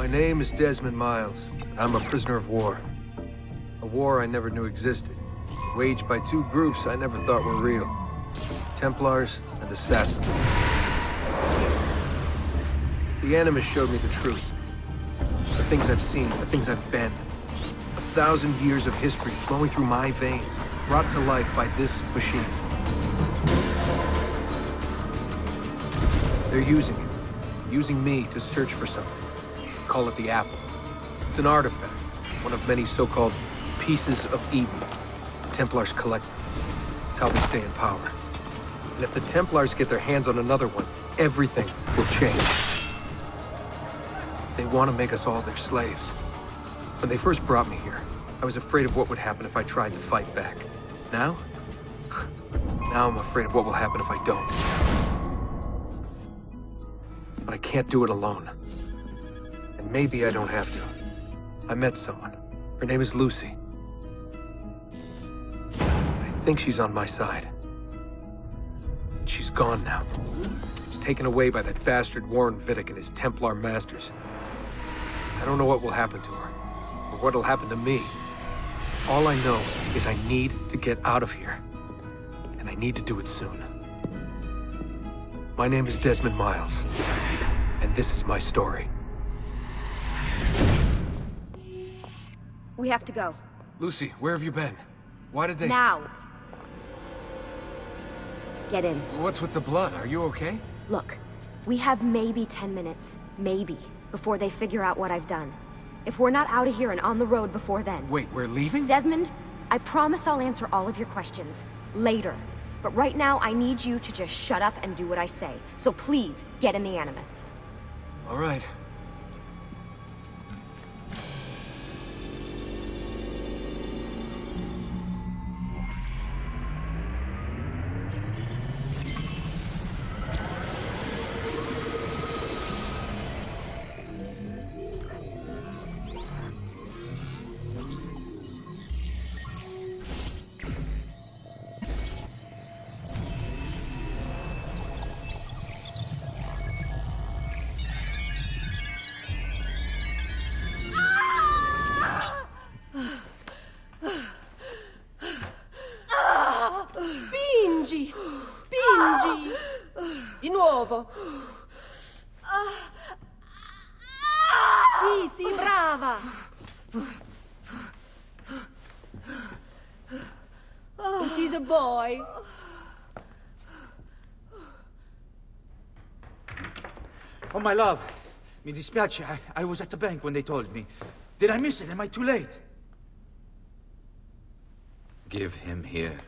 My name is Desmond Miles. I'm a prisoner of war. A war I never knew existed, waged by two groups I never thought were real. Templars and Assassins. The Animus showed me the truth. The things I've seen, the things I've been. 1,000 years of history flowing through my veins, brought to life by this machine. They're using me to search for something. Call it the Apple. It's an artifact, one of many so-called pieces of Eden. The Templars collect them. It's how they stay in power. And if the Templars get their hands on another one, everything will change. They want to make us all their slaves. When they first brought me here, I was afraid of what would happen if I tried to fight back. Now? Now I'm afraid of what will happen if I don't. But I can't do it alone. And maybe I don't have to. I met someone. Her name is Lucy. I think she's on my side. She's gone now. She was taken away by that bastard Warren Vidic and his Templar masters. I don't know what will happen to her, or what'll happen to me. All I know is I need to get out of here. And I need to do it soon. My name is Desmond Miles, and this is my story. We have to go. Lucy, where have you been? Why did they— Now! Get in. What's with the blood? Are you okay? Look, we have maybe 10 minutes, maybe, before they figure out what I've done. If we're not out of here and on the road before then... Wait, we're leaving? Desmond, I promise I'll answer all of your questions later. But right now, I need you to just shut up and do what I say. So please, get in the Animus. All right. Spingi! Spingi! Di nuovo! Sì, sì, brava! It is a boy. Oh, my love. Mi dispiace. I was at the bank when they told me. Did I miss it? Am I too late? Give him here.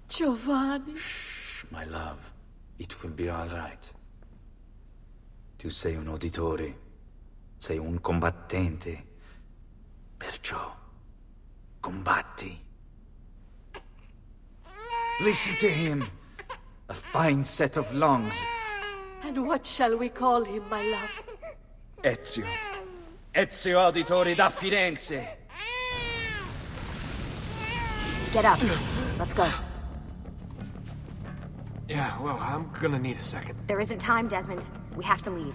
Giovanni. Shh, my love. It will be all right. Tu sei un uditore. Sei un combattente. Perciò, combatti. Listen to him. A fine set of lungs. And what shall we call him, my love? Ezio. Ezio Auditori da Firenze. Get up. Let's go. Yeah, well, I'm gonna need a second. There isn't time, Desmond. We have to leave.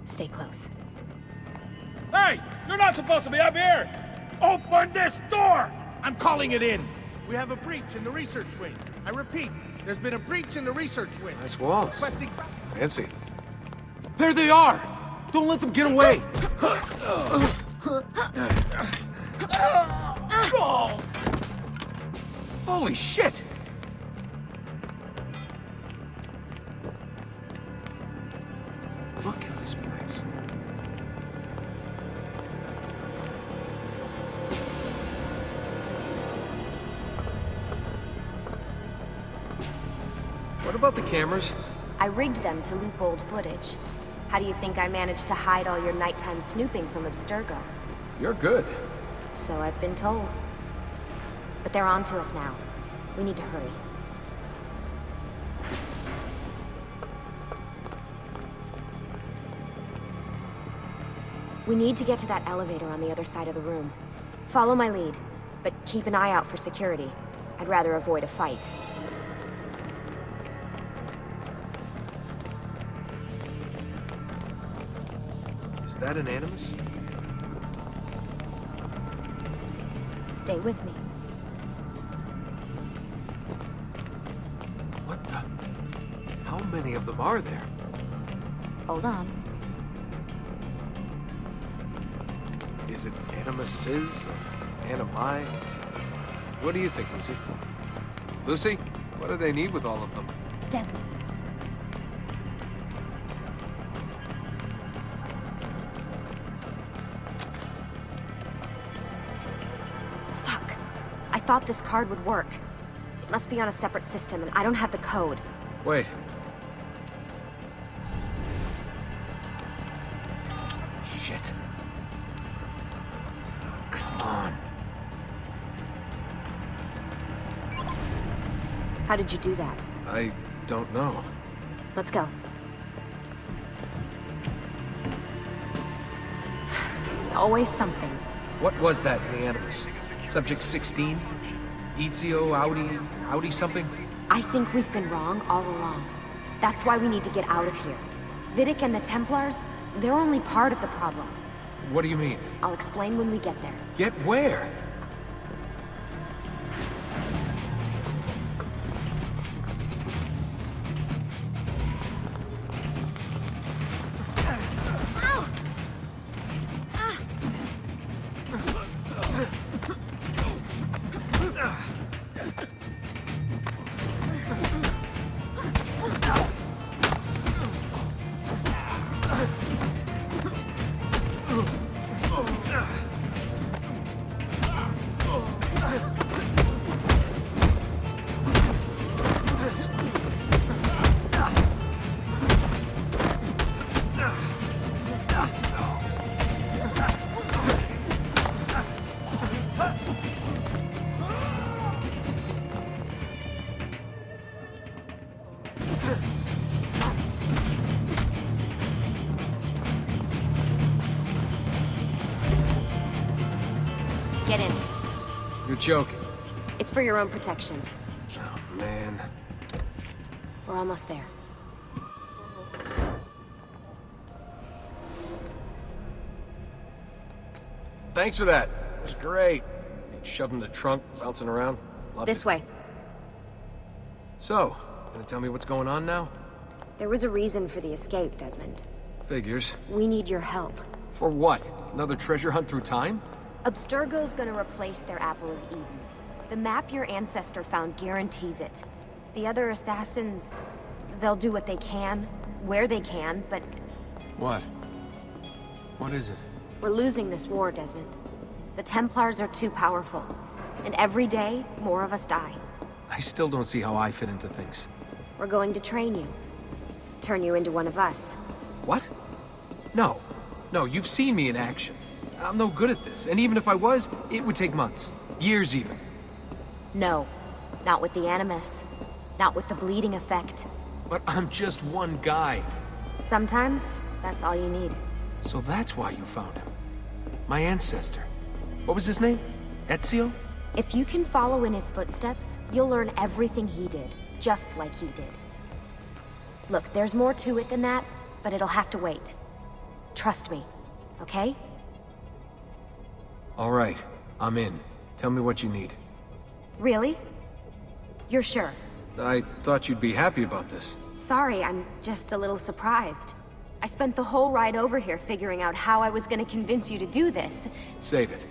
Stay close. Hey! You're not supposed to be up here! Open this door! I'm calling it in. We have a breach in the research wing. I repeat, there's been a breach in the research wing. Nice walls. Requesting... Fancy. There they are! Don't let them get away! Holy shit! Look at this place. What about the cameras? I rigged them to loop old footage. How do you think I managed to hide all your nighttime snooping from Abstergo? You're good. So I've been told. But they're on to us now. We need to hurry. We need to get to that elevator on the other side of the room. Follow my lead. but keep an eye out for security. I'd rather avoid a fight. Is that an Animus? Stay with me. What the? How many of them are there? Hold on. Is it Animuses or Animi? What do you think, Lucy? Lucy? What do they need with all of them? Desmond. Fuck. I thought this card would work. It must be on a separate system, and I don't have the code. Wait. Shit. Come on. How did you do that? I don't know. Let's go. It's always something. What was that in the Animus? Subject 16? Ezio, Audi something? I think we've been wrong all along. That's why we need to get out of here. Vidic and the Templars, they're only part of the problem. What do you mean? I'll explain when we get there. Get where? Get in. You're joking. It's for your own protection. Oh, man. We're almost there. Thanks for that. It was great. Shoved in the trunk, bouncing around. Loved This it. way. So, gonna tell me what's going on now? There was a reason for the escape, Desmond. Figures. We need your help. For what? Another treasure hunt through time? Abstergo's gonna replace their Apple of Eden. The map your ancestor found guarantees it. The other assassins, they'll do what they can, where they can, but What? What is it? we're losing this war, Desmond. The Templars are too powerful, and every day, more of us die. I still don't see how I fit into things. We're going to train you. Turn you into one of us. What? No. No, you've seen me in action. I'm no good at this, and even if I was, it would take months. Years even. No, not with the Animus. Not with the bleeding effect. But I'm just one guy. Sometimes, that's all you need. So that's why you found him. My ancestor. What was his name? Ezio? If you can follow in his footsteps, you'll learn everything he did, just like he did. Look, there's more to it than that, but it'll have to wait. Trust me, okay? All right, I'm in. Tell me what you need. Really? You're sure? I thought you'd be happy about this. Sorry, I'm just a little surprised. I spent the whole ride over here figuring out how I was gonna convince you to do this. Save it.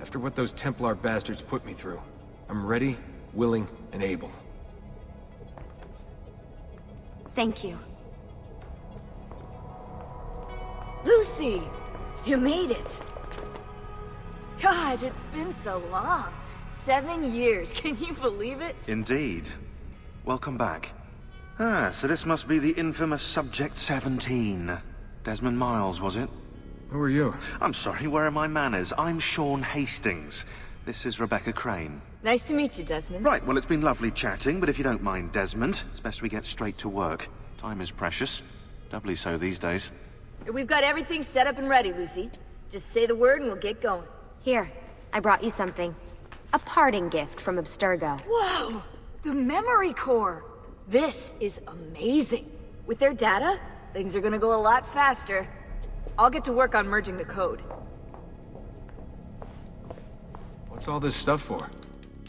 After what those Templar bastards put me through, I'm ready, willing, and able. Thank you. Lucy! You made it! God, it's been so long. 7 years, can you believe it? Indeed. Welcome back. Ah, so this must be the infamous Subject 17. Desmond Miles, was it? Who are you? I'm sorry, where are my manners? I'm Sean Hastings. This is Rebecca Crane. Nice to meet you, Desmond. Right, well, it's been lovely chatting, but if you don't mind, Desmond, it's best we get straight to work. Time is precious. Doubly so these days. We've got everything set up and ready, Lucy. Just say the word and we'll get going. Here, I brought you something. A parting gift from Abstergo. Whoa! The memory core! This is amazing. With their data, things are gonna go a lot faster. I'll get to work on merging the code. What's all this stuff for?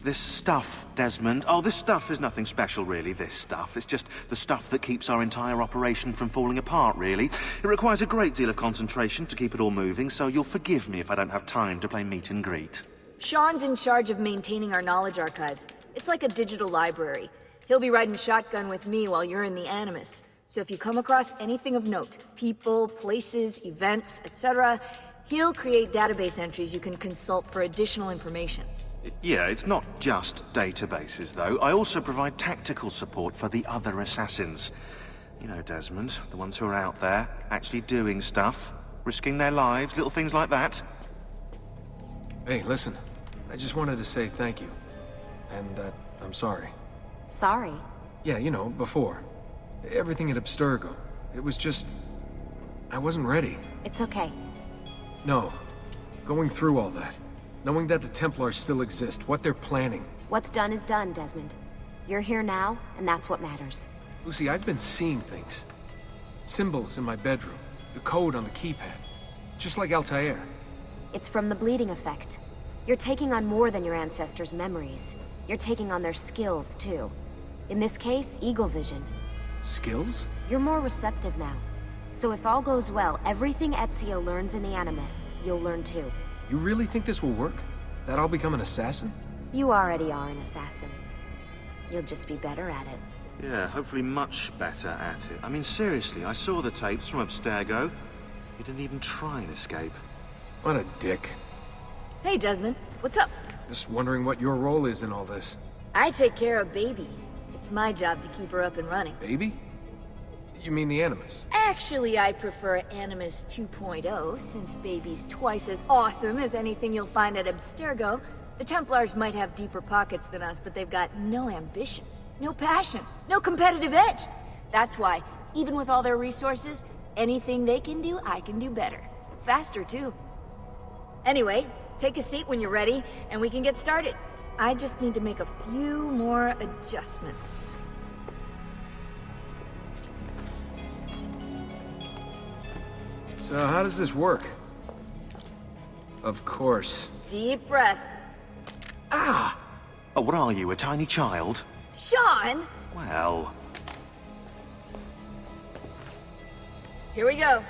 This stuff, Desmond. Oh, this stuff is nothing special, really, this stuff. It's just the stuff that keeps our entire operation from falling apart, really. It requires a great deal of concentration to keep it all moving, so you'll forgive me if I don't have time to play meet and greet. Sean's in charge of maintaining our knowledge archives. It's like a digital library. He'll be riding shotgun with me while you're in the Animus. So if you come across anything of note, people, places, events, etc., he'll create database entries you can consult for additional information. Yeah, it's not just databases, though. I also provide tactical support for the other assassins. You know, Desmond, the ones who are out there, actually doing stuff, risking their lives, little things like that. Hey, listen. I just wanted to say thank you. And that I'm sorry. Sorry. Yeah, you know, before. Everything at Abstergo. It was just... I wasn't ready. It's okay. No. Going through all that. Knowing that the Templars still exist, what they're planning. What's done is done, Desmond. You're here now, and that's what matters. Lucy, I've been seeing things. Symbols in my bedroom. The code on the keypad. Just like Altair. It's from the bleeding effect. You're taking on more than your ancestors' memories. You're taking on their skills, too. In this case, Eagle Vision. Skills? You're more receptive now. So if all goes well, everything Ezio learns in the Animus, you'll learn too. You really think this will work? That I'll become an assassin? You already are an assassin. You'll just be better at it. Yeah, hopefully much better at it. I mean, seriously, I saw the tapes from Abstergo. You didn't even try and escape. What a dick. Hey, Desmond. What's up? Just wondering what your role is in all this. I take care of Baby. It's my job to keep her up and running. Baby? You mean the Animus? Actually, I prefer Animus 2.0, since Baby's twice as awesome as anything you'll find at Abstergo. The Templars might have deeper pockets than us, but they've got no ambition, no passion, no competitive edge. That's why, even with all their resources, anything they can do, I can do better. Faster, too. Anyway, take a seat when you're ready, and we can get started. I just need to make a few more adjustments. So how does this work? Of course. Deep breath. Oh, what are you, a tiny child? Sean! Well... Here we go.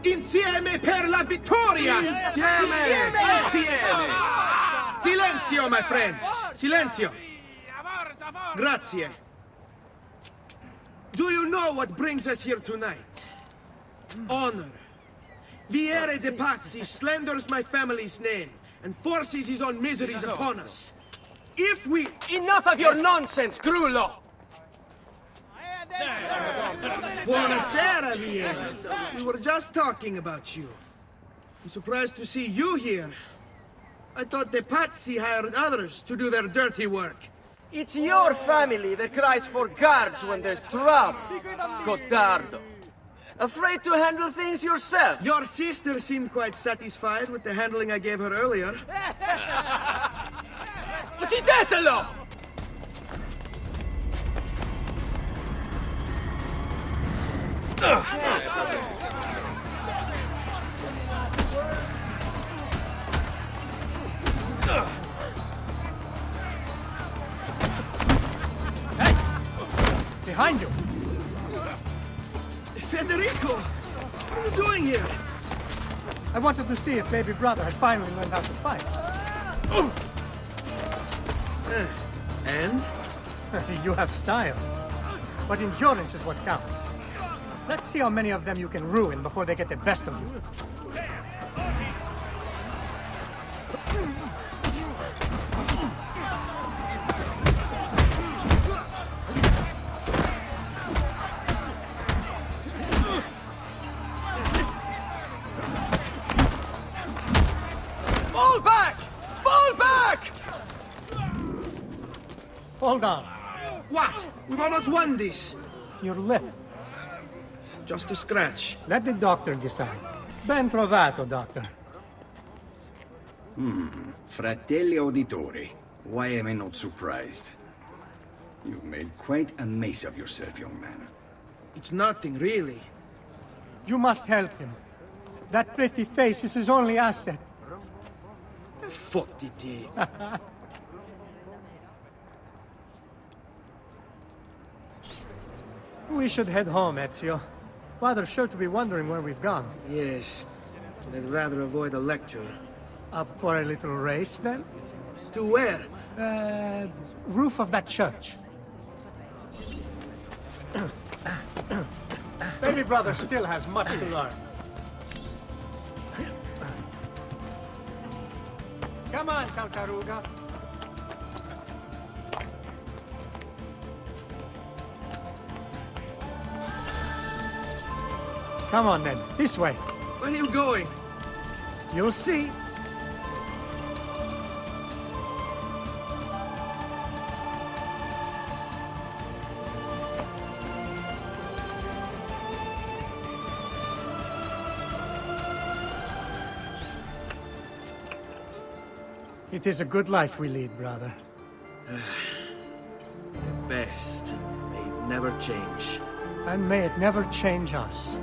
Insieme per la vittoria! Insieme! Insieme! Silenzio, my friends! Silenzio! Grazie. Do you know what brings us here tonight? Honor. Vieri de Pazzi slanders my family's name and forces his own miseries upon us. If we... Enough of your nonsense, Grullo! Buonasera, Vieri. We were just talking about you. I'm surprised to see you here. I thought the Pazzi hired others to do their dirty work. It's your family that cries for guards when there's trouble, Gottardo. Afraid to handle things yourself? Your sister seemed quite satisfied with the handling I gave her earlier. Uccidetelo! Behind you! Federico! What are you doing here? I wanted to see if baby brother had finally learned how to fight. And? You have style. But endurance is what counts. Let's see how many of them you can ruin before they get the best of you. Fall back! Fall back! Hold on. What? We've almost won this. Your lip. Just a scratch. Let the doctor decide. Ben trovato, doctor. Fratelli Auditori, why am I not surprised? You've made quite a mess of yourself, young man. It's nothing, really. You must help him. That pretty face is his only asset. Fottiti. We should head home, Ezio. Father's sure to be wondering where we've gone. Yes, but I'd rather avoid a lecture. Up for a little race, then? To where? Roof of that church. Baby brother still has much to learn. Come on, Tartaruga. Come on, then. This way. Where are you going? You'll see. It is a good life we lead, brother. The best. May it never change. And may it never change us.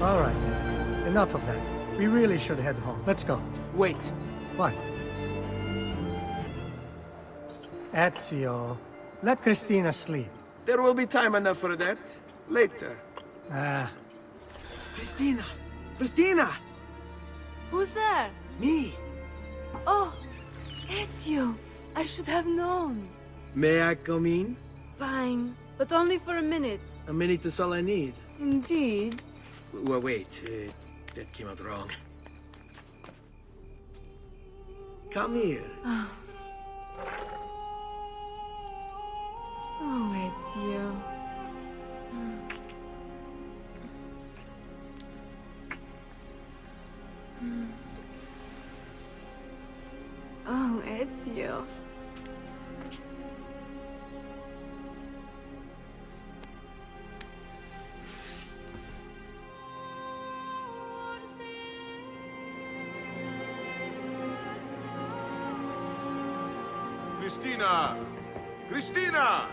All right. Enough of that. We really should head home. Let's go. Wait. What? Ezio, let Cristina sleep. There will be time enough for that. Later. Ah, Cristina! Cristina! Who's there? Me! Oh, Ezio. I should have known. May I come in? Fine, but only for a minute. A minute is all I need. Indeed. Well, wait. That came out wrong. Come here. Oh, Ezio. Oh, Ezio. Cristina! Cristina!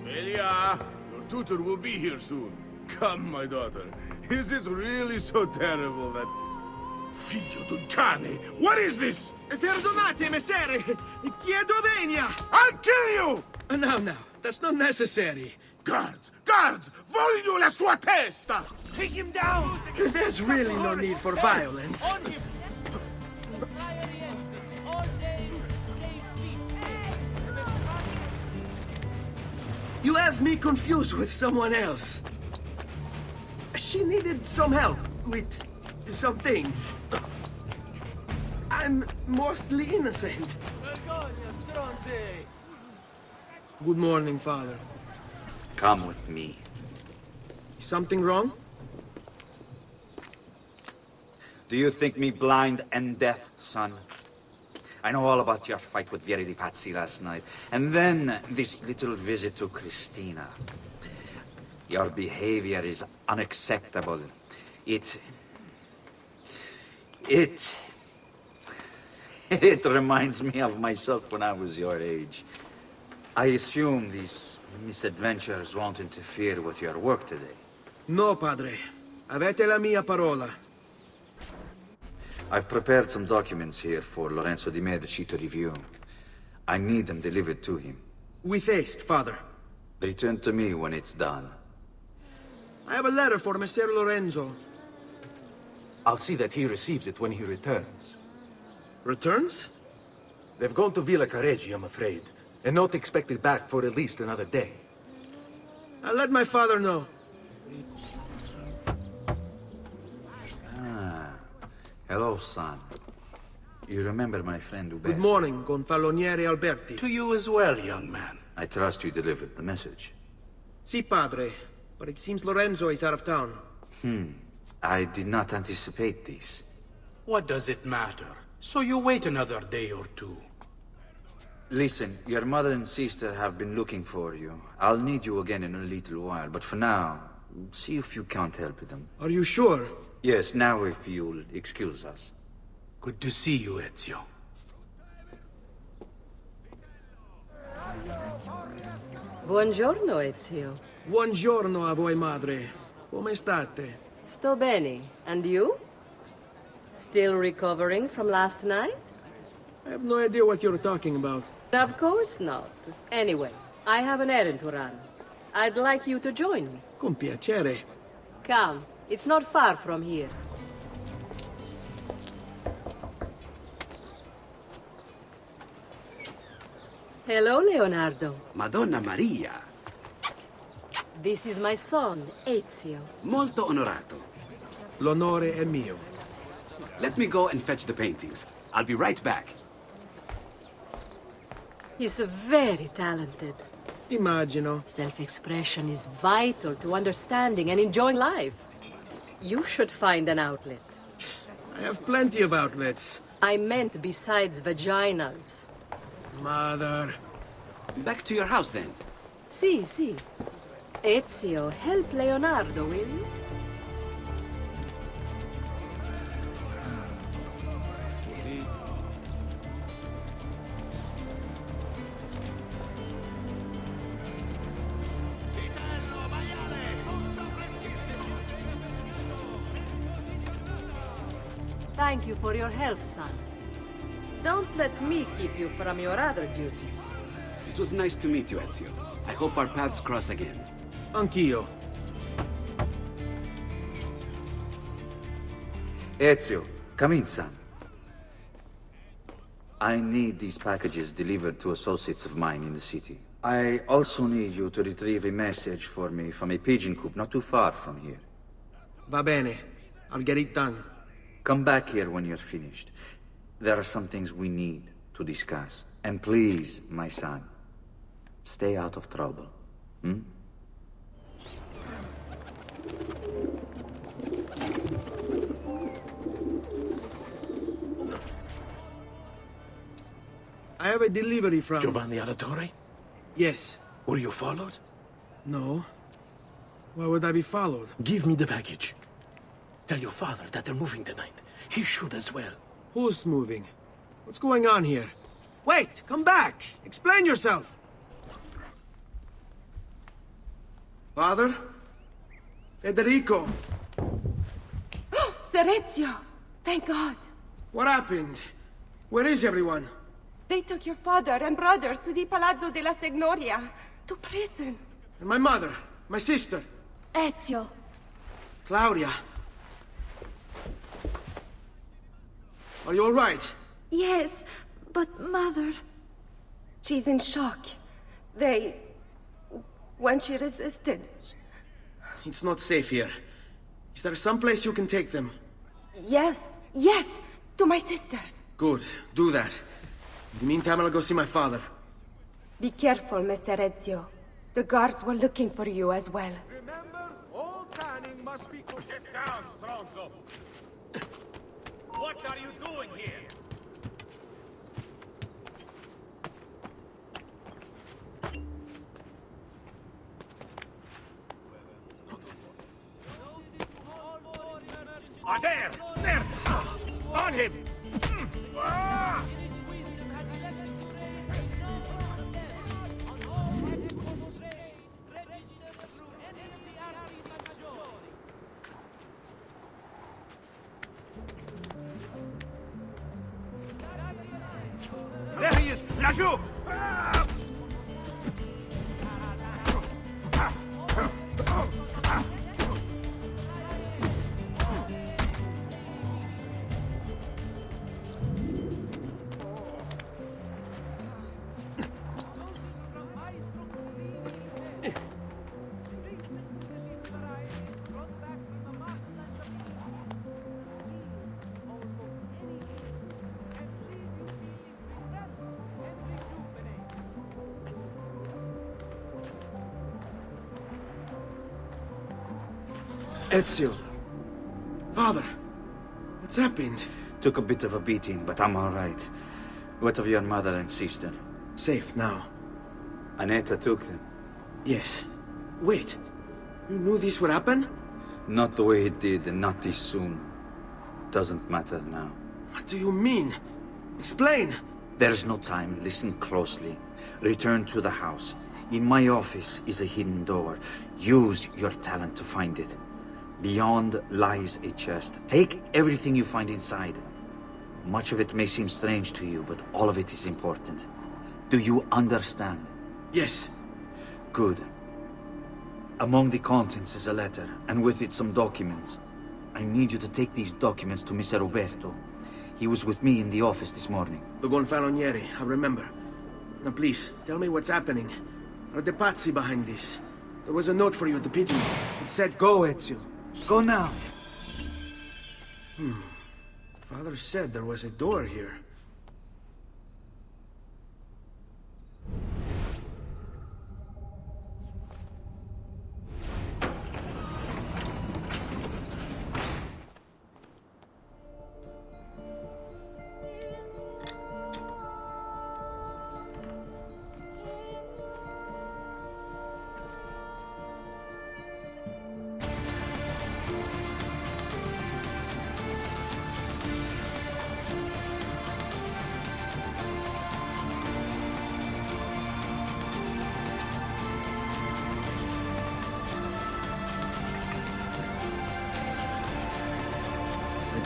Svelia! Your tutor will be here soon. Come, my daughter. Is it really so terrible that... Figlio d'un cane! What is this? Perdonate, messere! Chiedo venia! I'll kill you! No, that's not necessary. Guards! Guards! Voglio la sua testa! Take him down! There's really no need for violence. You have me confused with someone else. She needed some help with some things. I'm mostly innocent. Good morning, Father. Come with me. Something wrong? Do you think me blind and deaf, son? I know all about your fight with Vieri di Pazzi last night. And then this little visit to Cristina. Your behavior is unacceptable. It reminds me of myself when I was your age. I assume these misadventures won't interfere with your work today. No, Padre. Avete la mia parola. I've prepared some documents here for Lorenzo di Medici to review. I need them delivered to him. With haste, Father. Return to me when it's done. I have a letter for Messer Lorenzo. I'll see that he receives it when he returns. Returns? They've gone to Villa Careggi, I'm afraid, and not expected back for at least another day. I'll let my father know. Hello, son. You remember my friend Hubert? Good morning, Gonfaloniere Alberti. To you as well, young man. I trust you delivered the message. Si, padre. But it seems Lorenzo is out of town. I did not anticipate this. What does it matter? So you wait another day or two. Listen, your mother and sister have been looking for you. I'll need you again in a little while, but for now, see if you can't help them. Are you sure? Yes, now if you'll excuse us. Good to see you, Ezio. Buongiorno, Ezio. Buongiorno a voi, madre. Come state? Sto bene. And you? Still recovering from last night? I have no idea what you're talking about. Of course not. Anyway, I have an errand to run. I'd like you to join me. Con piacere. Come, it's not far from here. Hello, Leonardo. Madonna Maria. This is my son, Ezio. Molto onorato. L'onore è mio. Let me go and fetch the paintings. I'll be right back. He's very talented. Immagino. Self-expression is vital to understanding and enjoying life. You should find an outlet. I have plenty of outlets. I meant besides vaginas. Mother. Back to your house, then. Si, si. Ezio, help Leonardo, will you? Thank you for your help, son. Don't let me keep you from your other duties. It was nice to meet you, Ezio. I hope our paths cross again. Anch'io. Ezio, come in, son. I need these packages delivered to associates of mine in the city. I also need you to retrieve a message for me from a pigeon coop not too far from here. Va bene. I'll get it done. Come back here when you're finished. There are some things we need to discuss. And please, my son, stay out of trouble. I have a delivery from... Giovanni Auditore? Yes. Were you followed? No. Why would I be followed? Give me the package. Tell your father that they're moving tonight. He should as well. Who's moving? What's going on here? Wait! Come back! Explain yourself! Father? Federico! Ser Ezio! Thank God! What happened? Where is everyone? They took your father and brothers to the Palazzo della Signoria, to prison. And my mother? My sister? Ezio! Claudia? Are you all right? Yes, but Mother... She's in shock. When she resisted... It's not safe here. Is there some place you can take them? Yes, to my sisters. Good, do that. In the meantime, I'll go see my father. Be careful, Messer Ezio. The guards were looking for you as well. Remember, all canning must be... Get down, Stronzo! What are you doing here? There! There! On him! There he is! Laggiù! Ezio. Father, what's happened? Took a bit of a beating, but I'm all right. What of your mother and sister? Safe now. Annetta took them. Yes. Wait. You knew this would happen? Not the way it did, and not this soon. Doesn't matter now. What do you mean? Explain! There's no time. Listen closely. Return to the house. In my office is a hidden door. Use your talent to find it. Beyond lies a chest. Take everything you find inside. Much of it may seem strange to you, but all of it is important. Do you understand? Yes. Good. Among the contents is a letter, and with it some documents. I need you to take these documents to Mr. Roberto. He was with me in the office this morning. The Gonfalonieri, I remember. Now please, tell me what's happening. Are the Pazzi behind this? There was a note for you at the pigeon. It said, "Go, Ezio. Go now." Father said there was a door here.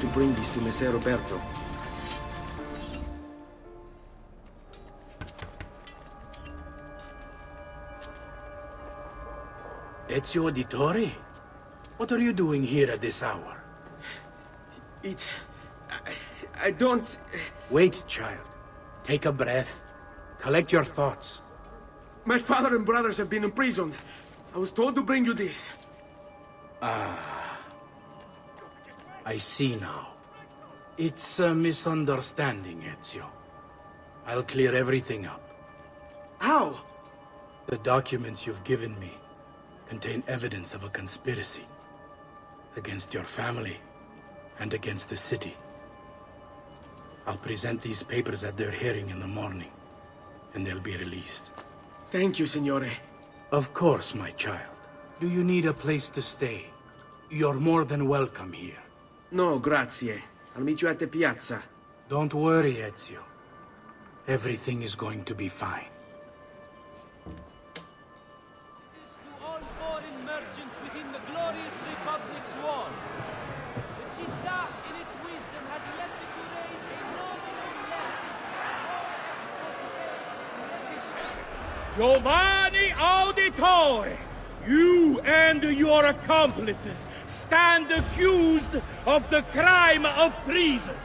To bring this to Messer Roberto. Ezio Auditore? What are you doing here at this hour? I don't... Wait, child. Take a breath. Collect your thoughts. My father and brothers have been imprisoned. I was told to bring you this. I see now. It's a misunderstanding, Ezio. I'll clear everything up. How? The documents you've given me contain evidence of a conspiracy against your family and against the city. I'll present these papers at their hearing in the morning, and they'll be released. Thank you, Signore. Of course, my child. Do you need a place to stay? You're more than welcome here. No, grazie. I'll meet you at the piazza. Don't worry, Ezio. Everything is going to be fine. To all foreign merchants within the glorious Republic's walls, the Città, in its wisdom, has elected to raise a nominal levy. Giovanni Auditore! You and your accomplices stand accused of the crime of treason.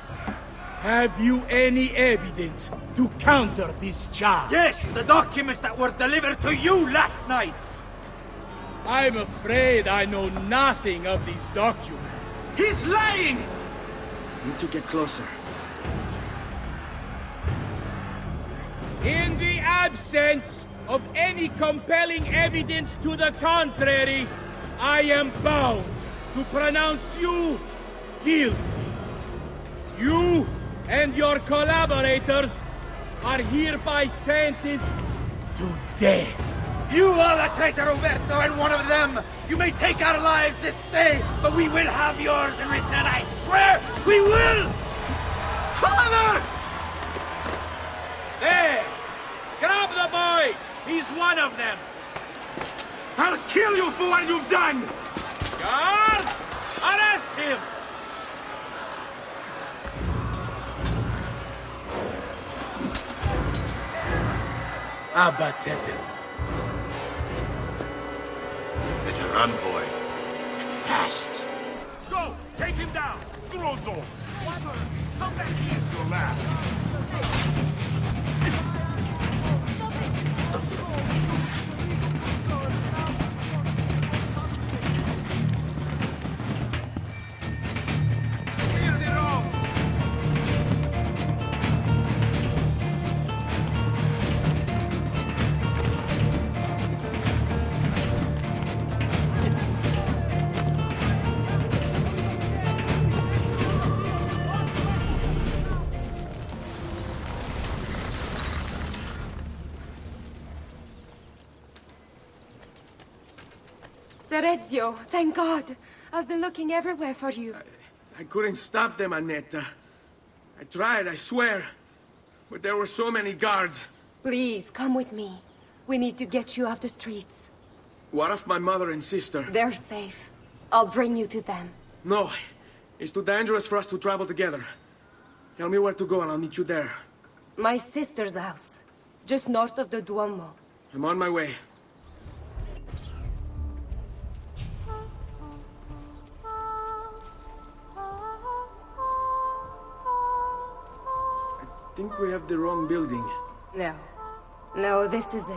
Have you any evidence to counter this charge? Yes, the documents that were delivered to you last night! I'm afraid I know nothing of these documents. He's lying! Need to get closer. In the absence of any compelling evidence to the contrary, I am bound to pronounce you guilty. You and your collaborators are hereby sentenced to death. You are the traitor, Roberto, and one of them! You may take our lives this day, but we will have yours in return, I swear! We will! Father! There! Grab the boy! He's one of them! I'll kill you for what you've done! Guards! Arrest him! Abattetelo. Better run, boy. And fast. Go! Take him down! Grozzo! Come back here! Your last! Messer Ezio, thank God. I've been looking everywhere for you. I couldn't stop them, Annetta. I tried, I swear. But there were so many guards. Please, come with me. We need to get you off the streets. What of my mother and sister? They're safe. I'll bring you to them. No. It's too dangerous for us to travel together. Tell me where to go and I'll meet you there. My sister's house. Just north of the Duomo. I'm on my way. I think we have the wrong building. No. No, this is it.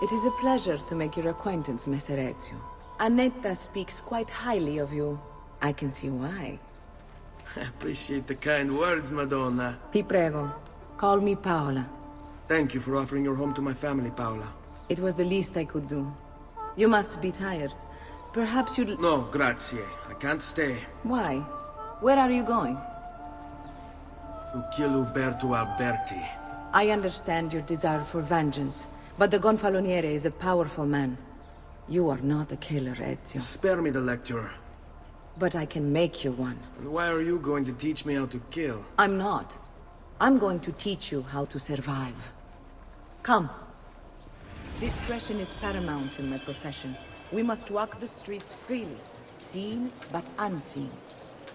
It is a pleasure to make your acquaintance, Messer Ezio. Annetta speaks quite highly of you. I can see why. I appreciate the kind words, Madonna. Ti prego, call me Paola. Thank you for offering your home to my family, Paola. It was the least I could do. You must be tired. Perhaps you'd... No, grazie. I can't stay. Why? Where are you going? To kill Uberto Alberti. I understand your desire for vengeance, but the Gonfaloniere is a powerful man. You are not a killer, Ezio. Spare me the lecture. But I can make you one. And why are you going to teach me how to kill? I'm not. I'm going to teach you how to survive. Come. Discretion is paramount in my profession. We must walk the streets freely, seen but unseen.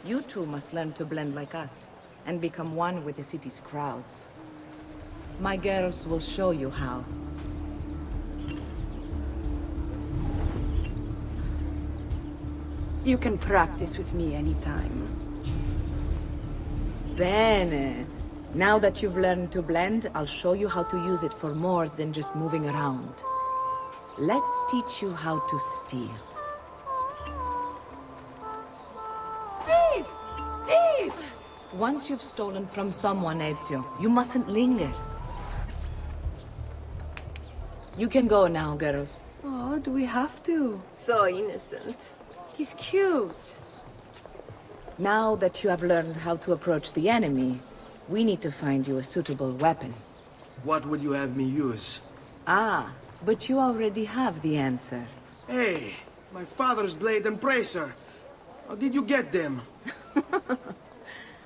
You too must learn to blend like us, and become one with the city's crowds. My girls will show you how. You can practice with me anytime. Bene. Now that you've learned to blend, I'll show you how to use it for more than just moving around. Let's teach you how to steal. Thief! Thief! Once you've stolen from someone, Ezio, you mustn't linger. You can go now, girls. Oh, do we have to? So innocent. He's cute. Now that you have learned how to approach the enemy, we need to find you a suitable weapon. What would you have me use? Ah, but you already have the answer. Hey, my father's blade and bracer. How did you get them?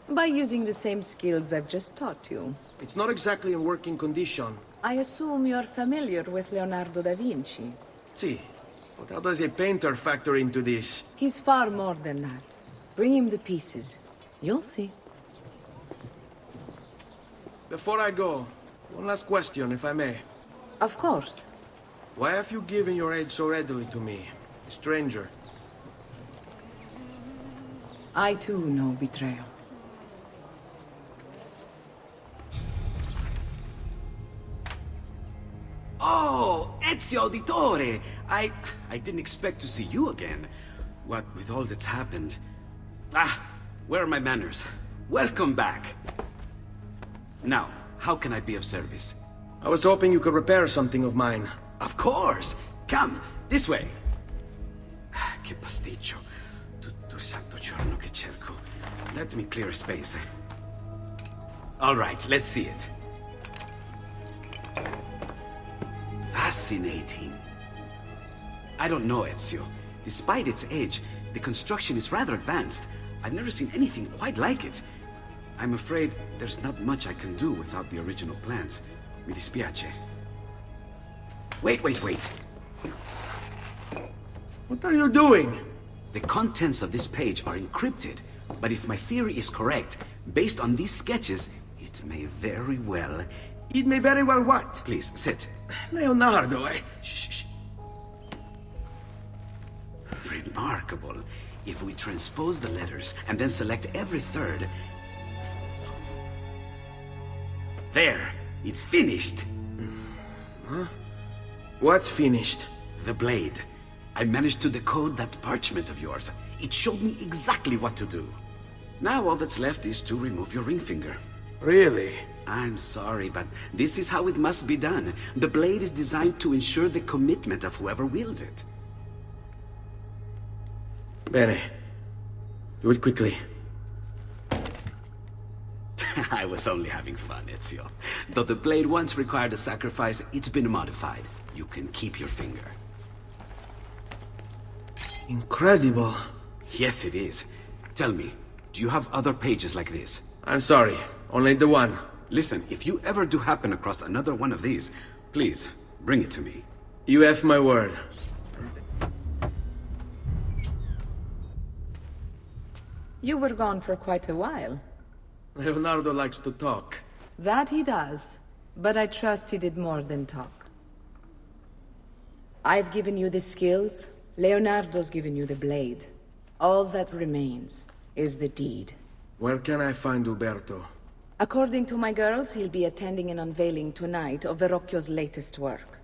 By using the same skills I've just taught you. It's not exactly in working condition. I assume you're familiar with Leonardo da Vinci. See, but how does a painter factor into this? He's far more than that. Bring him the pieces. You'll see. Before I go, one last question, if I may. Of course. Why have you given your aid so readily to me, a stranger? I too know betrayal. Oh, Ezio Auditore! I didn't expect to see you again. What with all that's happened. Ah, where are my manners? Welcome back. Now, how can I be of service? I was hoping you could repair something of mine. Of course! Come, this way! Che pasticcio. Tutto il santo giorno che cerco. Let me clear a space. All right, let's see it. Fascinating. I don't know, Ezio. Despite its age, the construction is rather advanced. I've never seen anything quite like it. I'm afraid there's not much I can do without the original plans. Mi dispiace. Wait. What are you doing? The contents of this page are encrypted, but if my theory is correct, based on these sketches, it may very well... It may very well what? Please, sit. Leonardo, Shh. Remarkable. If we transpose the letters and then select every third... There! It's finished! Huh? What's finished? The blade. I managed to decode that parchment of yours. It showed me exactly what to do. Now all that's left is to remove your ring finger. Really? I'm sorry, but this is how it must be done. The blade is designed to ensure the commitment of whoever wields it. Bene. Do it quickly. I was only having fun, Ezio. Though the blade once required a sacrifice, it's been modified. You can keep your finger. Incredible. Yes, it is. Tell me, do you have other pages like this? I'm sorry, only the one. Listen, if you ever do happen across another one of these, please, bring it to me. You have my word. You were gone for quite a while. Leonardo likes to talk. That he does. But I trust he did more than talk. I've given you the skills. Leonardo's given you the blade. All that remains is the deed. Where can I find Uberto? According to my girls, he'll be attending an unveiling tonight of Verrocchio's latest work.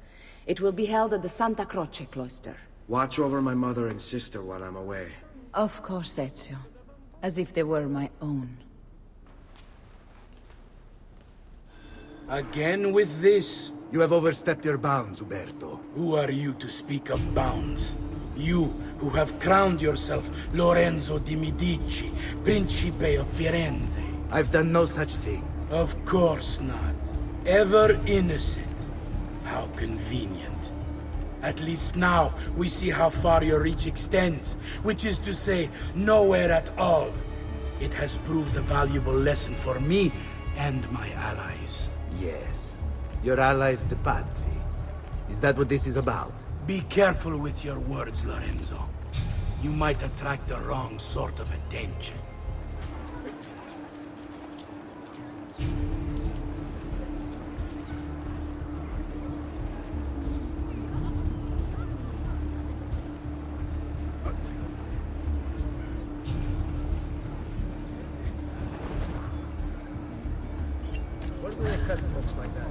It will be held at the Santa Croce cloister. Watch over my mother and sister while I'm away. Of course, Ezio. As if they were my own. Again with this? You have overstepped your bounds, Uberto. Who are you to speak of bounds? You, who have crowned yourself Lorenzo di Medici, Principe of Firenze. I've done no such thing. Of course not. Ever innocent. How convenient. At least now, we see how far your reach extends, which is to say, nowhere at all. It has proved a valuable lesson for me and my allies. Yes. Your allies, the Pazzi. Is that what this is about? Be careful with your words, Lorenzo. You might attract the wrong sort of attention. What do they cut books like that?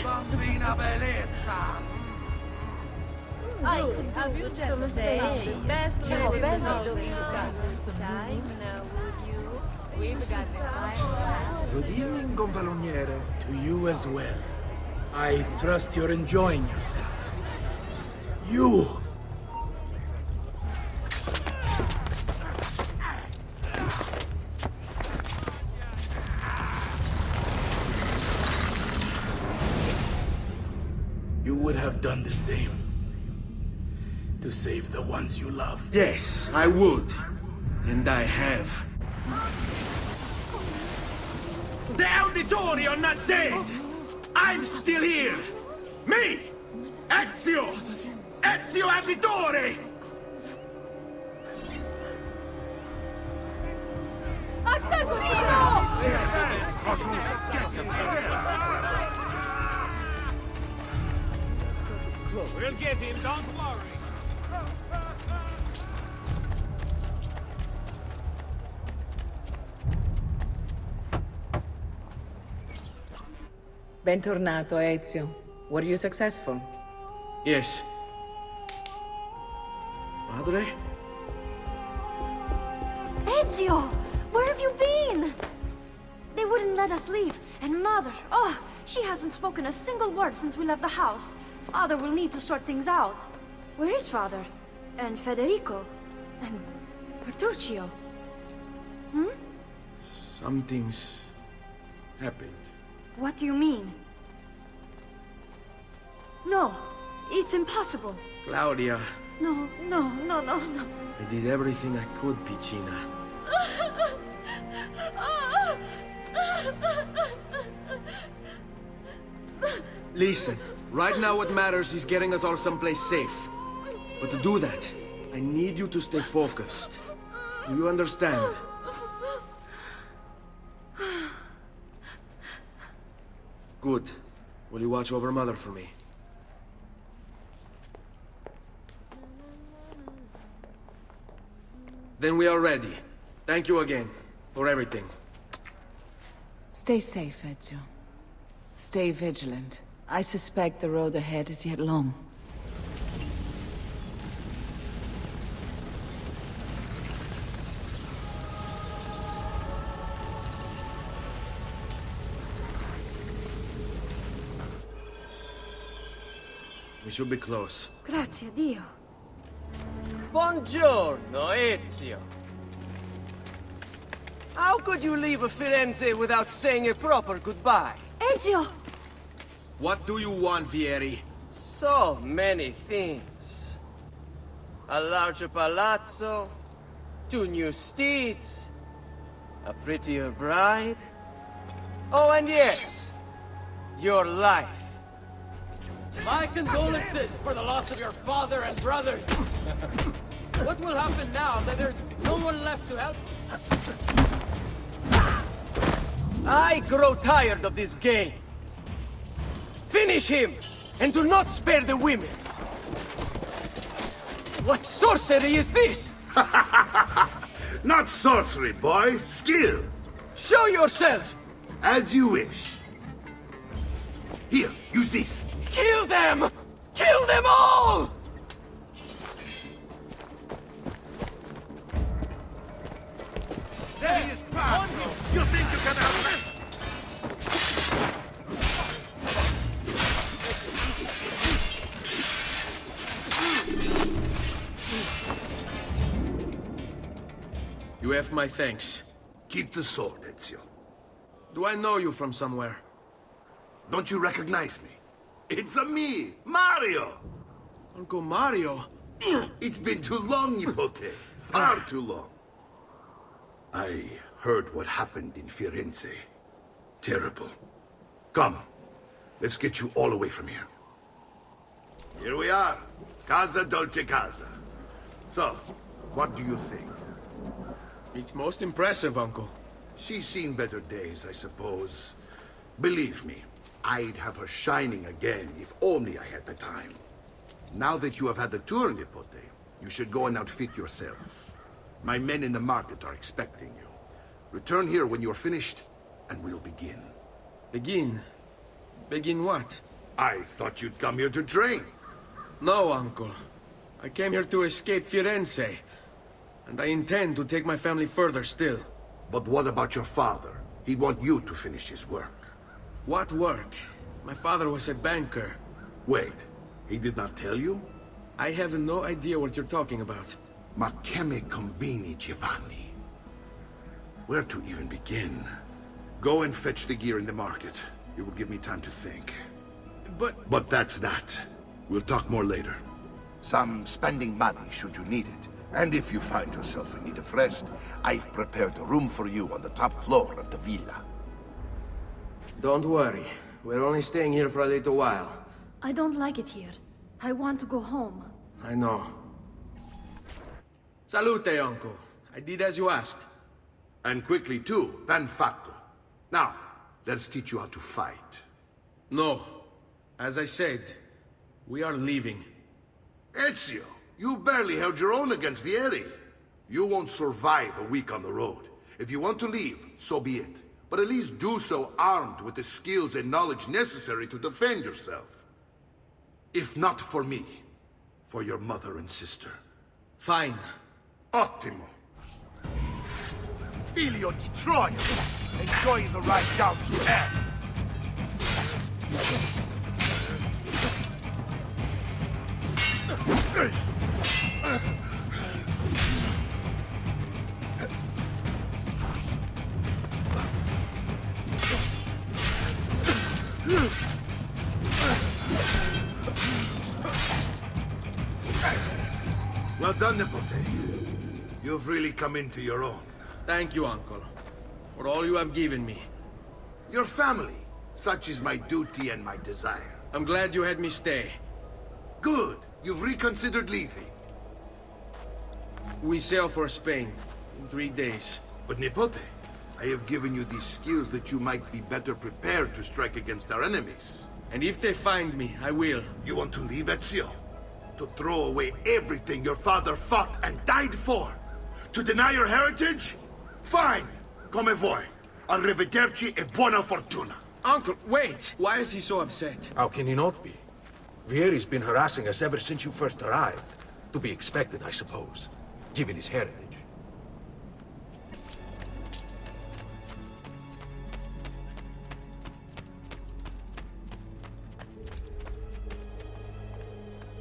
Bambina bellezza! I could do with some say. Best looking time now, would you? We've got the time. Good evening, Gonfaloniere. To you as well. I trust you're enjoying yourselves. You! You would have done the same. To save the ones you love. Yes, I would. And I have. The Auditori are not dead! I'm still here! Me! Ezio! Ezio Auditore! We'll get him, don't worry. Bentornato, Ezio. Were you successful? Yes. Madre? Ezio! Where have you been? They wouldn't let us leave. And Mother, oh, she hasn't spoken a single word since we left the house. Father will need to sort things out. Where is Father? And Federico? And Petruccio? Hmm? Something's happened. What do you mean? No, it's impossible. Claudia, No. I did everything I could, Piccina. Listen, right now what matters is getting us all someplace safe. But to do that, I need you to stay focused. Do you understand? Good. Will you watch over Mother for me? Then we are ready. Thank you again for everything. Stay safe, Ezio. Stay vigilant. I suspect the road ahead is yet long. We should be close. Grazie a Dio. Buongiorno, Ezio. How could you leave Firenze without saying a proper goodbye? Ezio! What do you want, Vieri? So many things. A larger palazzo, 2 new steeds, a prettier bride. Oh, and yes, your life. My condolences for the loss of your father and brothers. What will happen now that there's no one left to help? I grow tired of this game. Finish him, and do not spare the women. What sorcery is this? Not sorcery, boy. Skill. Show yourself! As you wish. Here, use this. Kill them! Kill them all! There he is, Pazzo. You think you can outlast? You have my thanks. Keep the sword, Ezio. Do I know you from somewhere? Don't you recognize me? It's a me, Mario! Uncle Mario? It's been too long, Nipote. Far too long. I heard what happened in Firenze. Terrible. Come, let's get you all away from here. Here we are. Casa Dolce Casa. So, what do you think? It's most impressive, Uncle. She's seen better days, I suppose. Believe me, I'd have her shining again if only I had the time. Now that you have had the tour, Nipote, you should go and outfit yourself. My men in the market are expecting you. Return here when you're finished, and we'll begin. Begin? Begin what? I thought you'd come here to train. No, Uncle. I came here to escape Firenze. And I intend to take my family further still. But what about your father? He'd want you to finish his work. What work? My father was a banker. Wait, he did not tell you? I have no idea what you're talking about. Ma che me combini, Giovanni? Where to even begin? Go and fetch the gear in the market. It will give me time to think. But that's that. We'll talk more later. Some spending money should you need it. And if you find yourself in need of rest, I've prepared a room for you on the top floor of the villa. Don't worry. We're only staying here for a little while. I don't like it here. I want to go home. I know. Salute, Uncle. I did as you asked. And quickly too, ben fatto. Now, let's teach you how to fight. No. As I said, we are leaving. Ezio, you barely held your own against Vieri. You won't survive a week on the road. If you want to leave, so be it. But at least do so armed with the skills and knowledge necessary to defend yourself. If not for me, for your mother and sister. Fine. Ottimo. Figlio di Troia! Enjoy the ride down to hell! Well done, Nipote. You've really come into your own. Thank you, Uncle, for all you have given me. Your family. Such is my duty and my desire. I'm glad you had me stay. Good. You've reconsidered leaving. We sail for Spain in 3 days. But Nipote, I have given you these skills that you might be better prepared to strike against our enemies. And if they find me, I will. You want to leave, Ezio? To throw away everything your father fought and died for? To deny your heritage? Fine. Come vuoi. Arrivederci e buona fortuna. Uncle, wait! Why is he so upset? How can he not be? Vieri's been harassing us ever since you first arrived. To be expected, I suppose, given his heritage.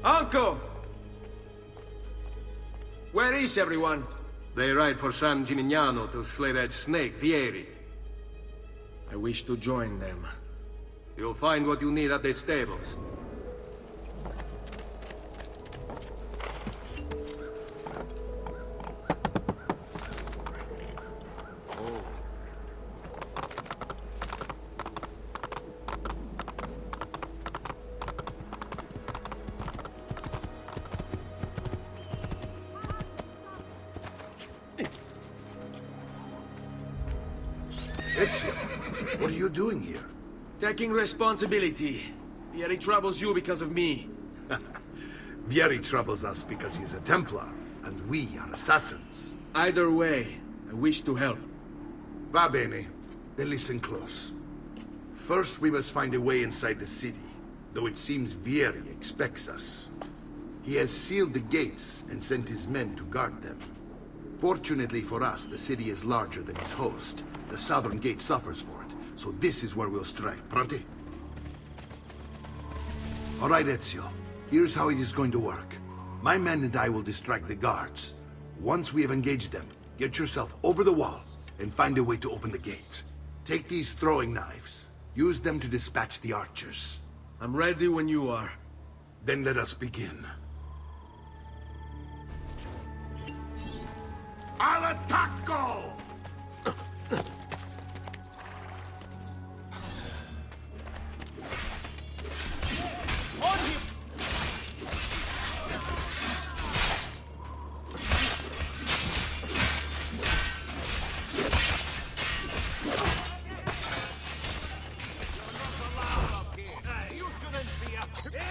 Uncle! Where is everyone? They ride for San Gimignano to slay that snake, Vieri. I wish to join them. You'll find what you need at the stables. Ezio, what are you doing here? Taking responsibility. Vieri troubles you because of me. Vieri troubles us because he's a Templar, and we are assassins. Either way, I wish to help. Va bene. Then listen close. First, we must find a way inside the city, though it seems Vieri expects us. He has sealed the gates and sent his men to guard them. Fortunately for us, the city is larger than its host. The southern gate suffers for it, so this is where we'll strike. Pronti? All right, Ezio. Here's how it is going to work. My men and I will distract the guards. Once we have engaged them, get yourself over the wall and find a way to open the gate. Take these throwing knives. Use them to dispatch the archers. I'm ready when you are. Then let us begin. Al attacco! On him! You shouldn't be up here.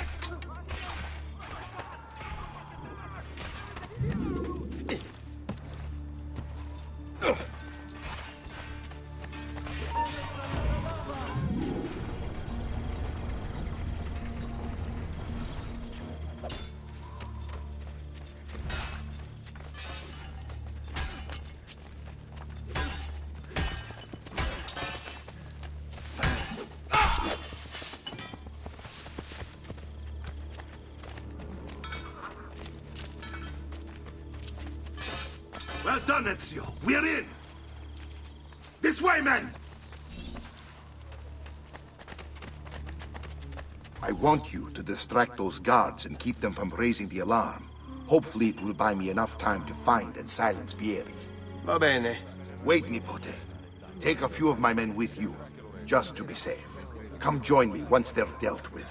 Well done, Ezio. We're in! This way, men! I want you to distract those guards and keep them from raising the alarm. Hopefully it will buy me enough time to find and silence Vieri. Va bene. Wait, Nipote. Take a few of my men with you, just to be safe. Come join me once they're dealt with.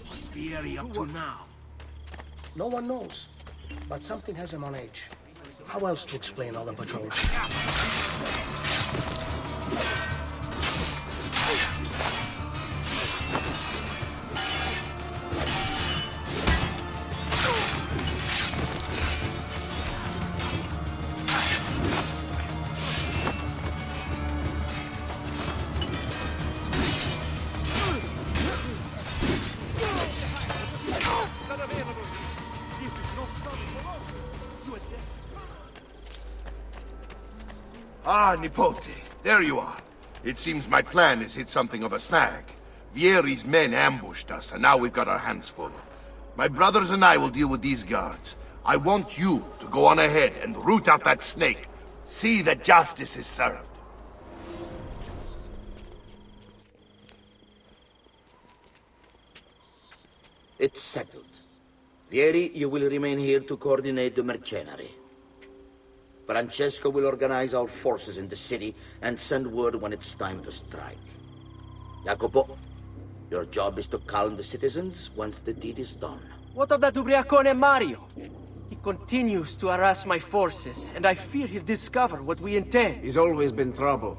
What's Vieri up to now? No one knows, but something has him on edge. How else to explain all the patrols? Ah, Nipote, there you are. It seems my plan has hit something of a snag. Vieri's men ambushed us, and now we've got our hands full. My brothers and I will deal with these guards. I want you to go on ahead and root out that snake. See that justice is served. It's settled. Vieri, you will remain here to coordinate the mercenary. Francesco will organize our forces in the city and send word when it's time to strike. Jacopo, your job is to calm the citizens once the deed is done. What of that Ubriacone Mario? He continues to harass my forces, and I fear he'll discover what we intend. He's always been trouble.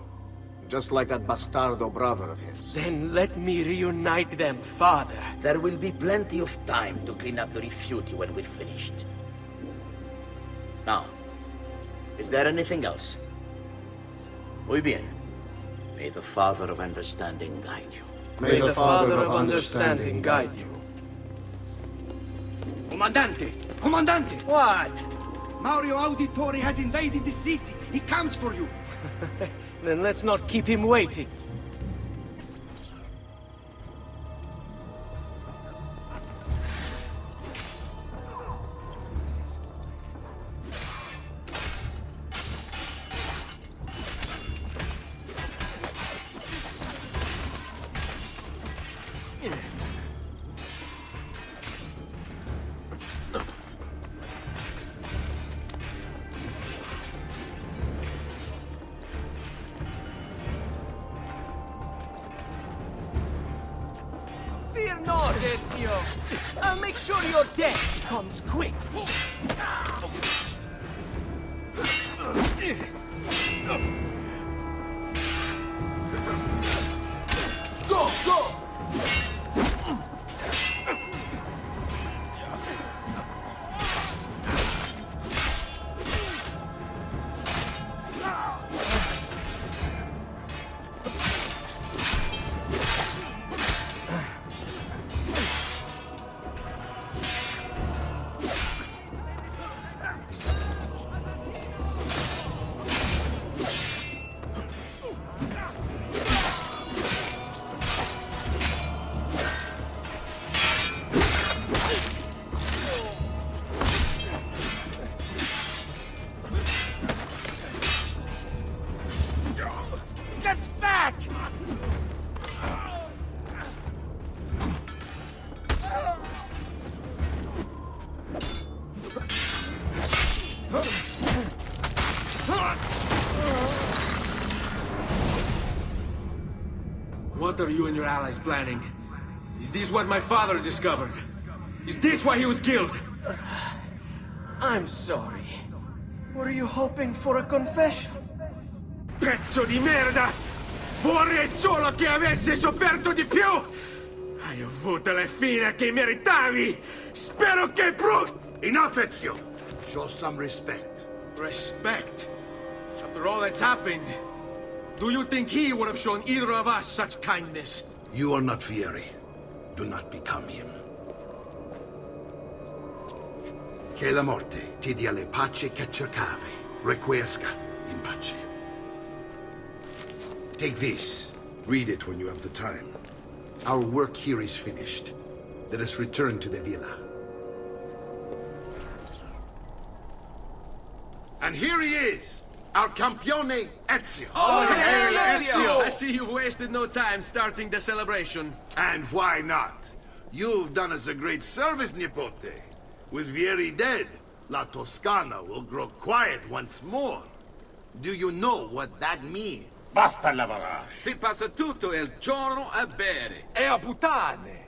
Just like that bastardo brother of his. Then let me reunite them, father. There will be plenty of time to clean up the rifiuti when we're finished. Now, is there anything else? Muy bien. May the Father of Understanding guide you. May the Father of Understanding guide you. Comandante! Comandante! What? Mario Auditore has invaded the city. He comes for you. Then let's not keep him waiting. Fear not, Ezio! I'll make sure your death comes quick! Go, go! Get back! What are you and your allies planning? Is this what my father discovered? Is this why he was killed? I'm sorry. Were you hoping for a confession? Pezzo di merda! Vorrei solo che avessi sofferto di più! Hai avuto la fine che meritavi! Spero che Enough, Ezio! Show some respect. Respect? After all that's happened, do you think he would have shown either of us such kindness? You are not Fieri. Do not become him. Che la morte ti dia le pace che cercavi. Requiesca in pace. Take this. Read it when you have the time. Our work here is finished. Let us return to the villa. And here he is, our campione Ezio. Oh, hey, Ezio! I see you've wasted no time starting the celebration. And why not? You've done us a great service, Nipote. With Vieri dead, La Toscana will grow quiet once more. Do you know what that means? Basta lavorare. Si passa tutto il giorno a bere. E a puttane.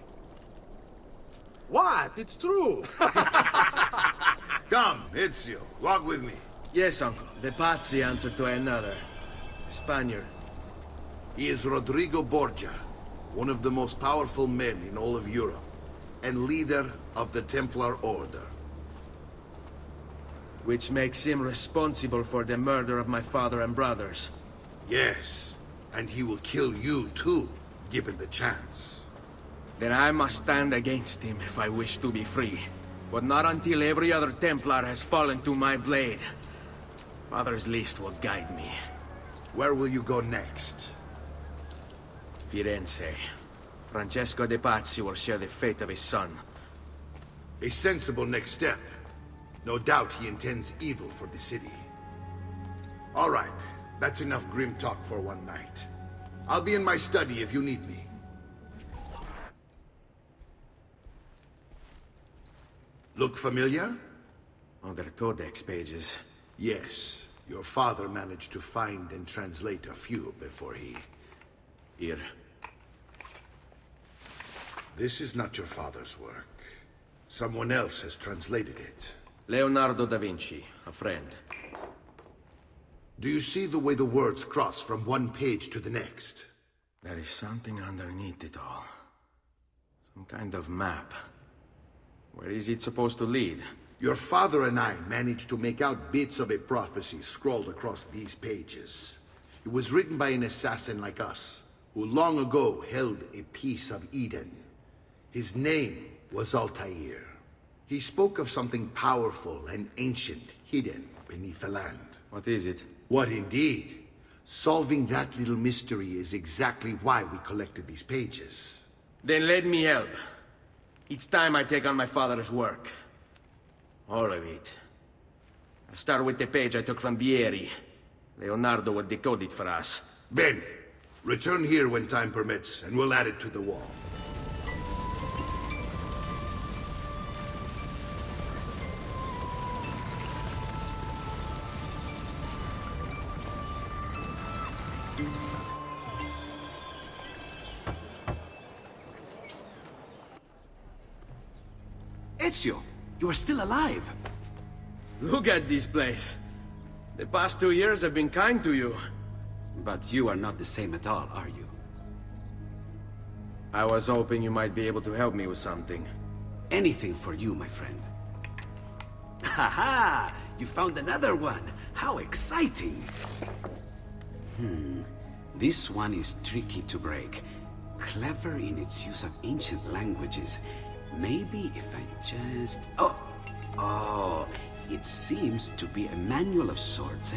What? It's true. Come, Ezio, walk with me. Yes, uncle. The Pazzi answer to another. Spaniard. He is Rodrigo Borgia, one of the most powerful men in all of Europe, and leader of the Templar Order. Which makes him responsible for the murder of my father and brothers. Yes, and he will kill you too, given the chance. Then I must stand against him if I wish to be free. But not until every other Templar has fallen to my blade. Father's list will guide me. Where will you go next? Firenze. Francesco de Pazzi will share the fate of his son. A sensible next step. No doubt he intends evil for the city. All right, that's enough grim talk for one night. I'll be in my study if you need me. Look familiar? On their codex pages. Yes. Your father managed to find and translate a few before he... Here. This is not your father's work. Someone else has translated it. Leonardo da Vinci, a friend. Do you see the way the words cross from one page to the next? There is something underneath it all. Some kind of map. Where is it supposed to lead? Your father and I managed to make out bits of a prophecy scrawled across these pages. It was written by an assassin like us, who long ago held a piece of Eden. His name was Altair. He spoke of something powerful and ancient hidden beneath the land. What is it? What indeed? Solving that little mystery is exactly why we collected these pages. Then let me help. Each time I take on my father's work. All of it. I'll start with the page I took from Vieri. Leonardo will decode it for us. Bene. Return here when time permits, and we'll add it to the wall. Ezio, you are still alive. Look at this place. The past 2 years have been kind to you. But you are not the same at all, are you? I was hoping you might be able to help me with something. Anything for you, my friend. Ha-ha! You found another one! How exciting! This one is tricky to break. Clever in its use of ancient languages. Maybe if I just... Oh! It seems to be a manual of sorts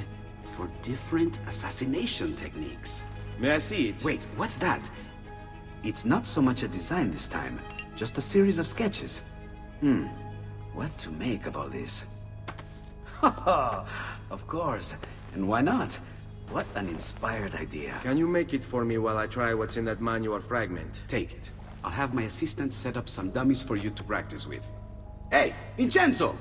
for different assassination techniques. May I see it? Wait, what's that? It's not so much a design this time, just a series of sketches. What to make of all this? Of course, and why not? What an inspired idea. Can you make it for me while I try what's in that manual fragment? Take it. I'll have my assistant set up some dummies for you to practice with. Hey, Vincenzo!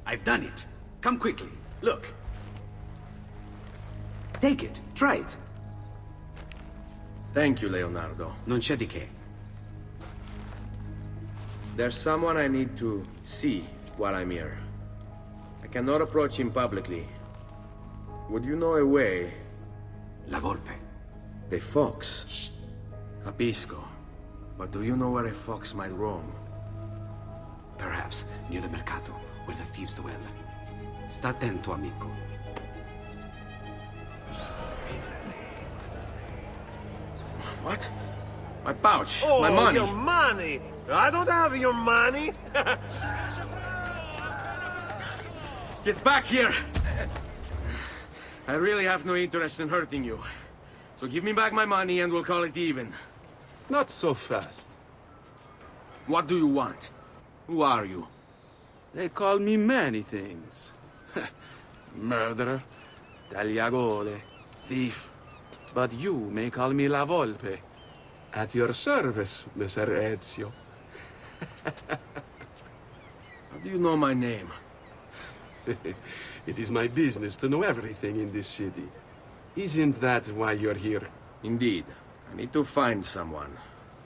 I've done it. Come quickly. Look. Take it. Try it. Thank you, Leonardo. Non c'è di che. There's someone I need to see while I'm here. I cannot approach him publicly. Would you know a way? La Volpe. The fox. Shh. Capisco. But do you know where a fox might roam? Perhaps near the Mercato, where the thieves dwell. Sta attento, amico. What? My pouch! Oh, my money! Your money! I don't have your money! Get back here! I really have no interest in hurting you. So give me back my money and we'll call it even. Not so fast. What do you want? Who are you? They call me many things. Murderer, tagliagole, thief. But you may call me La Volpe. At your service, Messer Ezio. How do you know my name? It is my business to know everything in this city. Isn't that why you're here? Indeed. I need to find someone.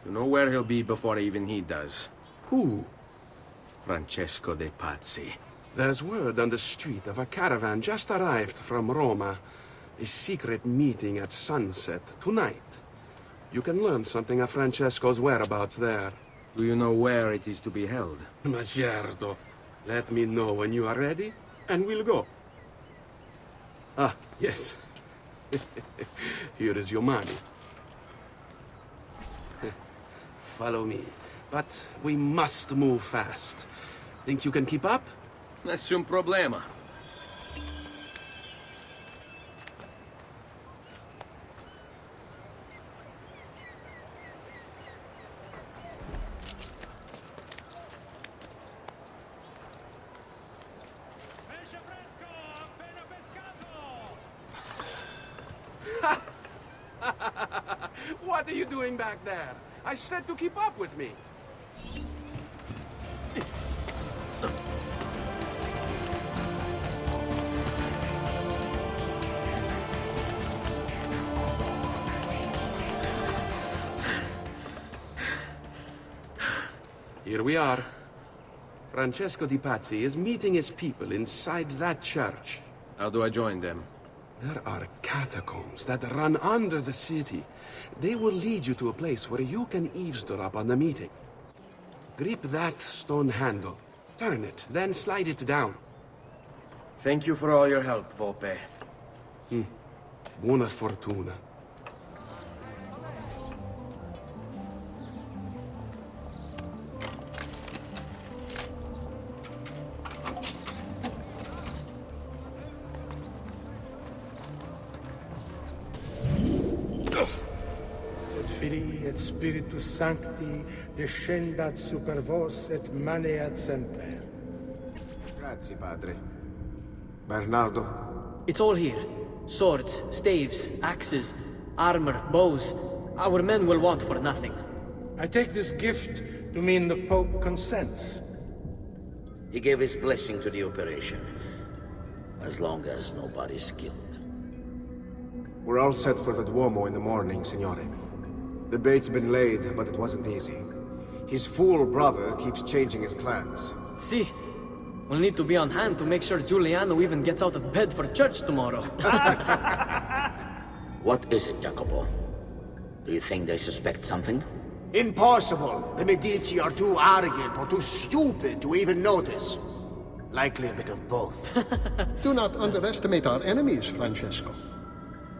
To know where he'll be before even he does. Who? Francesco de Pazzi. There's word on the street of a caravan just arrived from Roma. A secret meeting at sunset tonight. You can learn something of Francesco's whereabouts there. Do you know where it is to be held? Ma certo. Let me know when you are ready, and we'll go. Ah, yes. Here is your money. Follow me. But we must move fast. Think you can keep up? Nessun problema. What are you doing back there? I said to keep up with me. Here we are. Francesco di Pazzi is meeting his people inside that church. How do I join them? There are catacombs that run under the city. They will lead you to a place where you can eavesdrop on the meeting. Grip that stone handle. Turn it, then slide it down. Thank you for all your help, Volpe. Buona fortuna. Filii et Spiritus Sancti descendat super vos et maneat semper. Grazie, padre. Bernardo? It's all here. Swords, staves, axes, armor, bows. Our men will want for nothing. I take this gift to mean the Pope consents. He gave his blessing to the operation. As long as nobody's killed. We're all set for the Duomo in the morning, Signore. The bait's been laid, but it wasn't easy. His fool brother keeps changing his plans. See, we'll need to be on hand to make sure Giuliano even gets out of bed for church tomorrow. What is it, Jacopo? Do you think they suspect something? Impossible! The Medici are too arrogant or too stupid to even notice. Likely a bit of both. Do not underestimate our enemies, Francesco.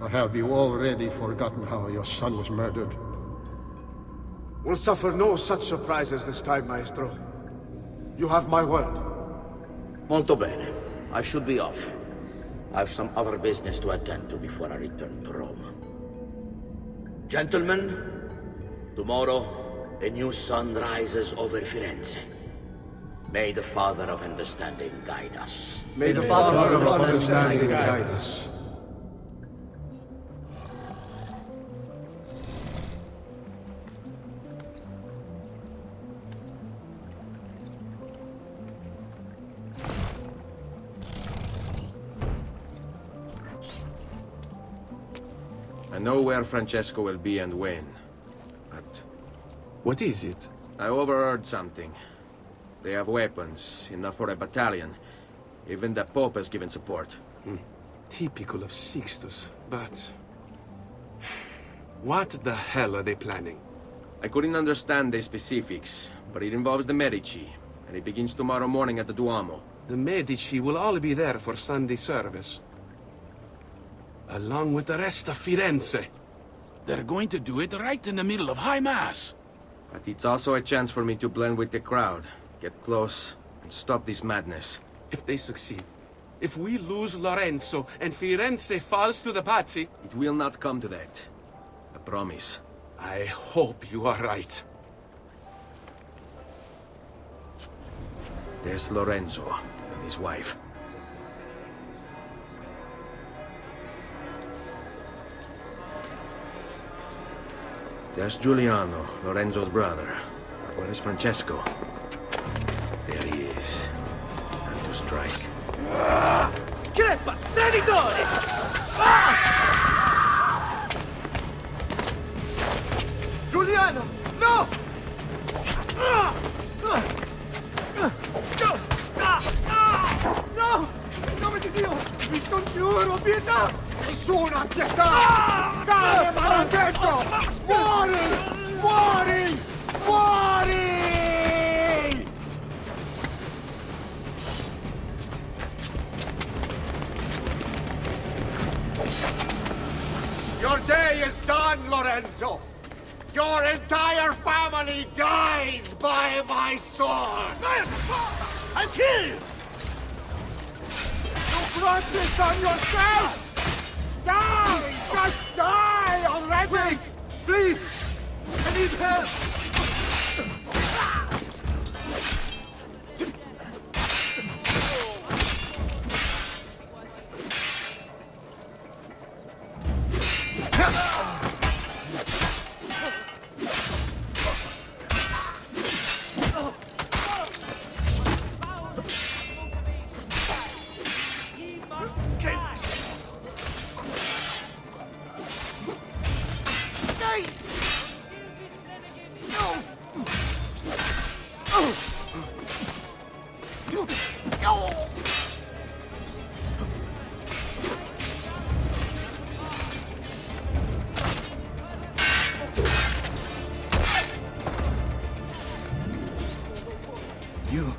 Or have you already forgotten how your son was murdered? We'll suffer no such surprises this time, Maestro. You have my word. Molto bene. I should be off. I've some other business to attend to before I return to Rome. Gentlemen, tomorrow, a new sun rises over Firenze. May the Father of Understanding guide us. May the Father of Understanding guide us. I know where Francesco will be and when, but... What is it? I overheard something. They have weapons, enough for a battalion. Even the Pope has given support. Typical of Sixtus, but... What the hell are they planning? I couldn't understand the specifics, but it involves the Medici, and it begins tomorrow morning at the Duomo. The Medici will all be there for Sunday service. Along with the rest of Firenze. They're going to do it right in the middle of High Mass. But it's also a chance for me to blend with the crowd, get close, and stop this madness. If they succeed, if we lose Lorenzo and Firenze falls to the Pazzi... It will not come to that. I promise. I hope you are right. There's Lorenzo and his wife. There's Giuliano, Lorenzo's brother. Where is Francesco? There he is. Time to strike. Crepa! Traditore! Giuliano! No! No! In nome di Dio! Vi scongiuro, pietà! Nessuna pietà! Cane maledetto! Muori! Muori! Muori! Your day is done, Lorenzo! Your entire family dies by my sword! I'll kill you! You brought this on yourself! Die! Just die already! Wait! Please! I need help! You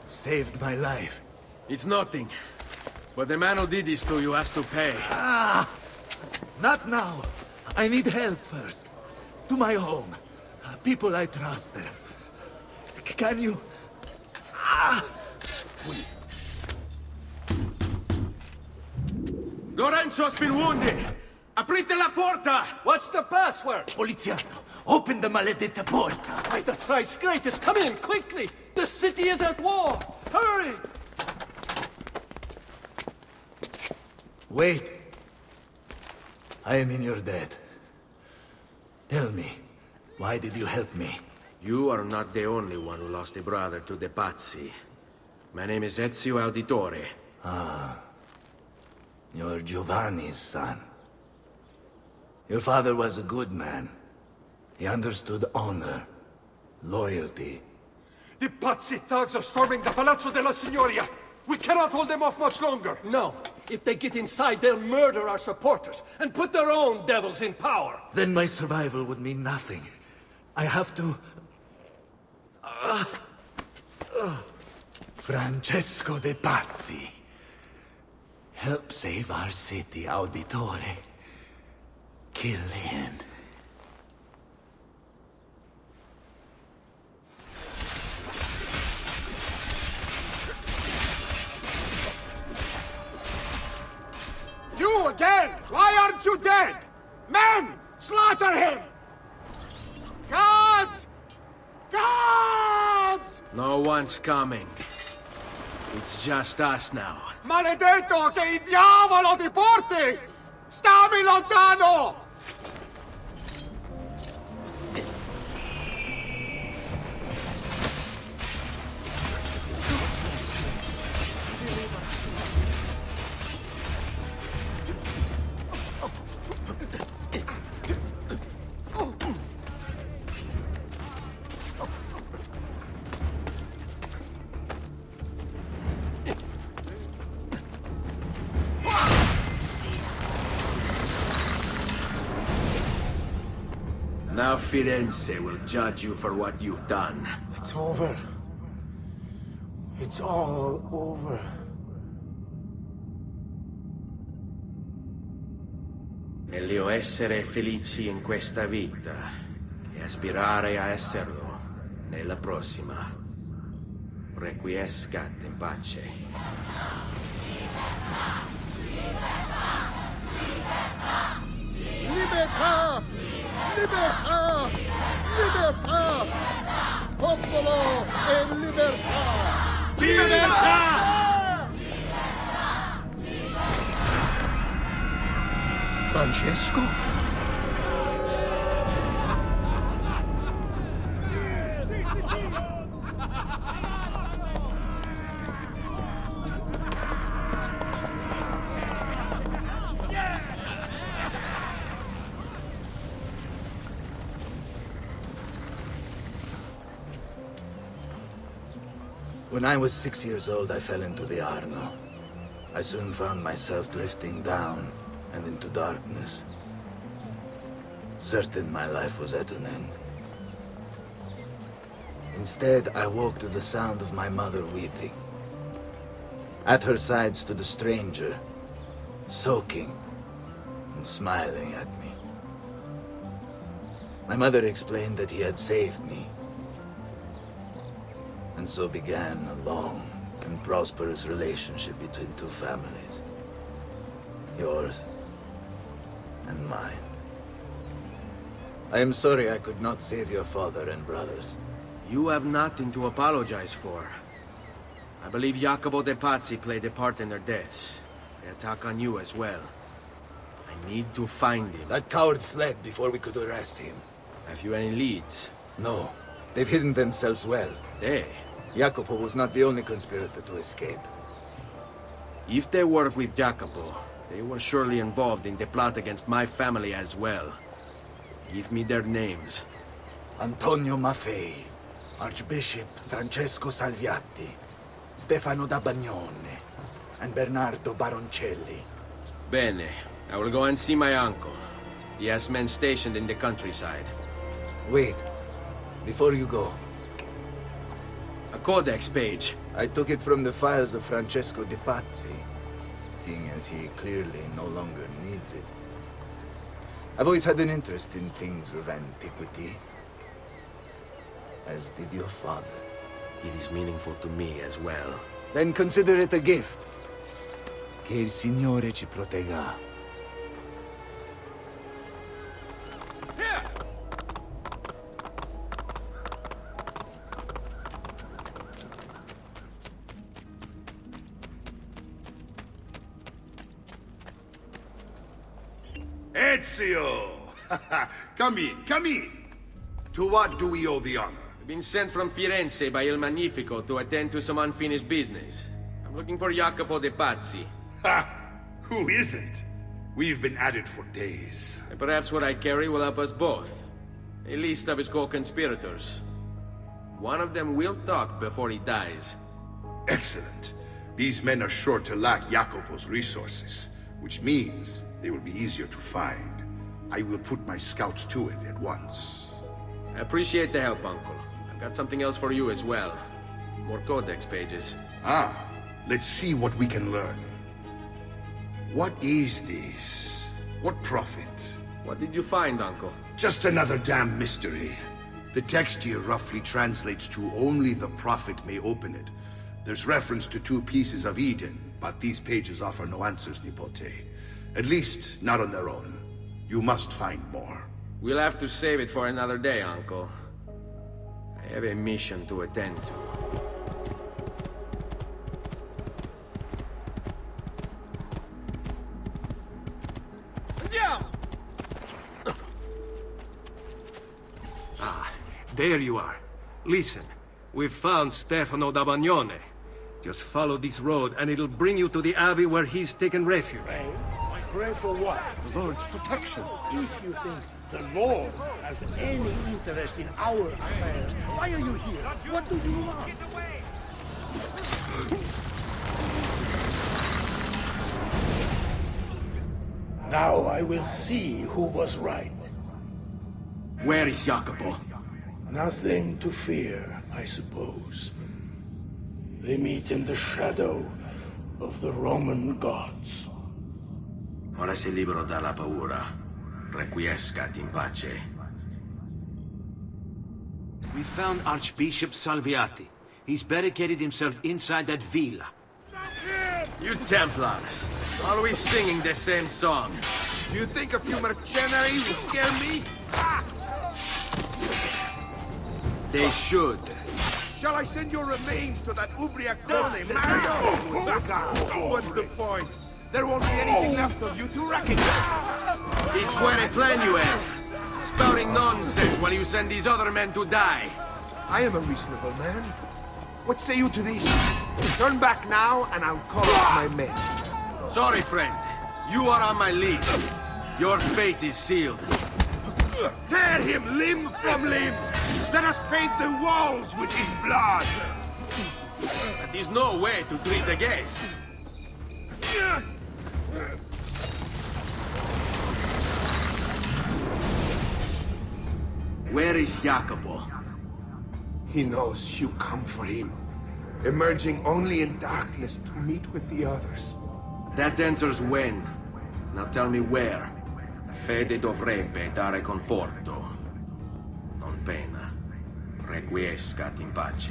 saved my life. It's nothing. But the man who did this to you has to pay. Not now. I need help first. To my home. People I trust there. Can you... Lorenzo has been wounded! Aprite la porta! What's the password? Poliziano, open the maledetta porta. By the thrice greatest, come in, quickly! The city is at war! Hurry! Wait. I am in your debt. Tell me, why did you help me? You are not the only one who lost a brother to the Pazzi. My name is Ezio Auditore. Ah. You're Giovanni's son. Your father was a good man. He understood honor, loyalty. The Pazzi thugs are storming the Palazzo della Signoria! We cannot hold them off much longer! No. If they get inside, they'll murder our supporters and put their own devils in power. Then my survival would mean nothing. I have to... Francesco de Pazzi. Help save our city, Auditore. Kill him. You again! Why aren't you dead? Men! Slaughter him! Gods! Gods! No one's coming. It's just us now. Maledetto che il diavolo ti porti! Stammi lontano! Now Firenze will judge you for what you've done. It's over. It's all over. Meglio essere felici in questa vita che aspirare a esserlo nella prossima. Requiescat in pace. Libertà! Libertà! Libertà! Popolo e libertà! Libertà! Francesco? When I was 6 years old, I fell into the Arno. I soon found myself drifting down and into darkness. Certain my life was at an end. Instead, I woke to the sound of my mother weeping. At her side stood a stranger, soaking and smiling at me. My mother explained that he had saved me. And so began a long and prosperous relationship between two families. Yours and mine. I am sorry I could not save your father and brothers. You have nothing to apologize for. I believe Jacopo de Pazzi played a part in their deaths. They attack on you as well. I need to find him. That coward fled before we could arrest him. Have you any leads? No. They've hidden themselves well. They? Jacopo was not the only conspirator to escape. If they work with Jacopo, they were surely involved in the plot against my family as well. Give me their names. Antonio Maffei, Archbishop Francesco Salviati, Stefano da Bagnone, and Bernardo Baroncelli. Bene. I will go and see my uncle. He has men stationed in the countryside. Wait. Before you go. A codex page. I took it from the files of Francesco de Pazzi, seeing as he clearly no longer needs it. I've always had an interest in things of antiquity, as did your father. It is meaningful to me as well. Then consider it a gift. Che il Signore ci protegga. Ezio! Come in, come in. To what do we owe the honor? I've been sent from Firenze by Il Magnifico to attend to some unfinished business. I'm looking for Jacopo de Pazzi. Ha! Who isn't? We've been at it for days. And perhaps what I carry will help us both. A list of his co-conspirators. One of them will talk before he dies. Excellent. These men are sure to lack Jacopo's resources, which means they will be easier to find. I will put my scouts to it at once. I appreciate the help, Uncle. I've got something else for you as well. More codex pages. Ah, let's see what we can learn. What is this? What prophet? What did you find, Uncle? Just another damn mystery. The text here roughly translates to only the prophet may open it. There's reference to 2 pieces of Eden, but these pages offer no answers, Nipote. At least, not on their own. You must find more. We'll have to save it for another day, Uncle. I have a mission to attend to. Ah, there you are. Listen, we've found Stefano da Bagnone. Just follow this road and it'll bring you to the abbey where he's taken refuge. Pray for what? The Lord's protection. If you think the Lord has any interest in our affairs, why are you here? What do you want? Now I will see who was right. Where is Jacopo? Nothing to fear, I suppose. They meet in the shadow of the Roman gods. Ora sei libero dalla paura. Requiescat in pace. We found Archbishop Salviati. He's barricaded himself inside that villa. You Templars, always singing the same song. You think a few mercenaries will scare me? They should. Shall I send your remains to that Ubriacone, Mario? What's the point? There won't be anything left of you to recognize. It's quite a plan you have. Spouting nonsense while you send these other men to die. I am a reasonable man. What say you to this? Turn back now, and I'll call up my men. Sorry, friend. You are on my list. Your fate is sealed. Tear him limb from limb! Let us paint the walls with his blood! That is no way to treat a guest. Where is Jacopo? He knows you come for him, emerging only in darkness to meet with the others. That answers when. Now tell me where. La fede dovrebbe dare conforto, non pena. Requiescat in pace.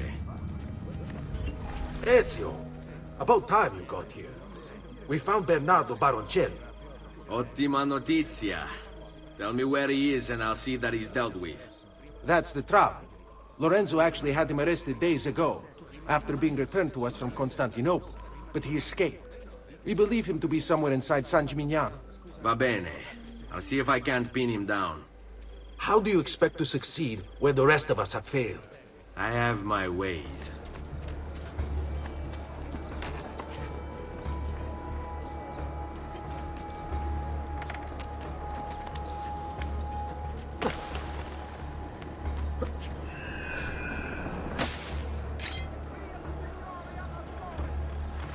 Ezio, about time you got here. We found Bernardo Baroncelli. Ottima notizia. Tell me where he is and I'll see that he's dealt with. That's the trouble. Lorenzo actually had him arrested days ago, after being returned to us from Constantinople. But he escaped. We believe him to be somewhere inside San Gimignano. Va bene. I'll see if I can't pin him down. How do you expect to succeed where the rest of us have failed? I have my ways.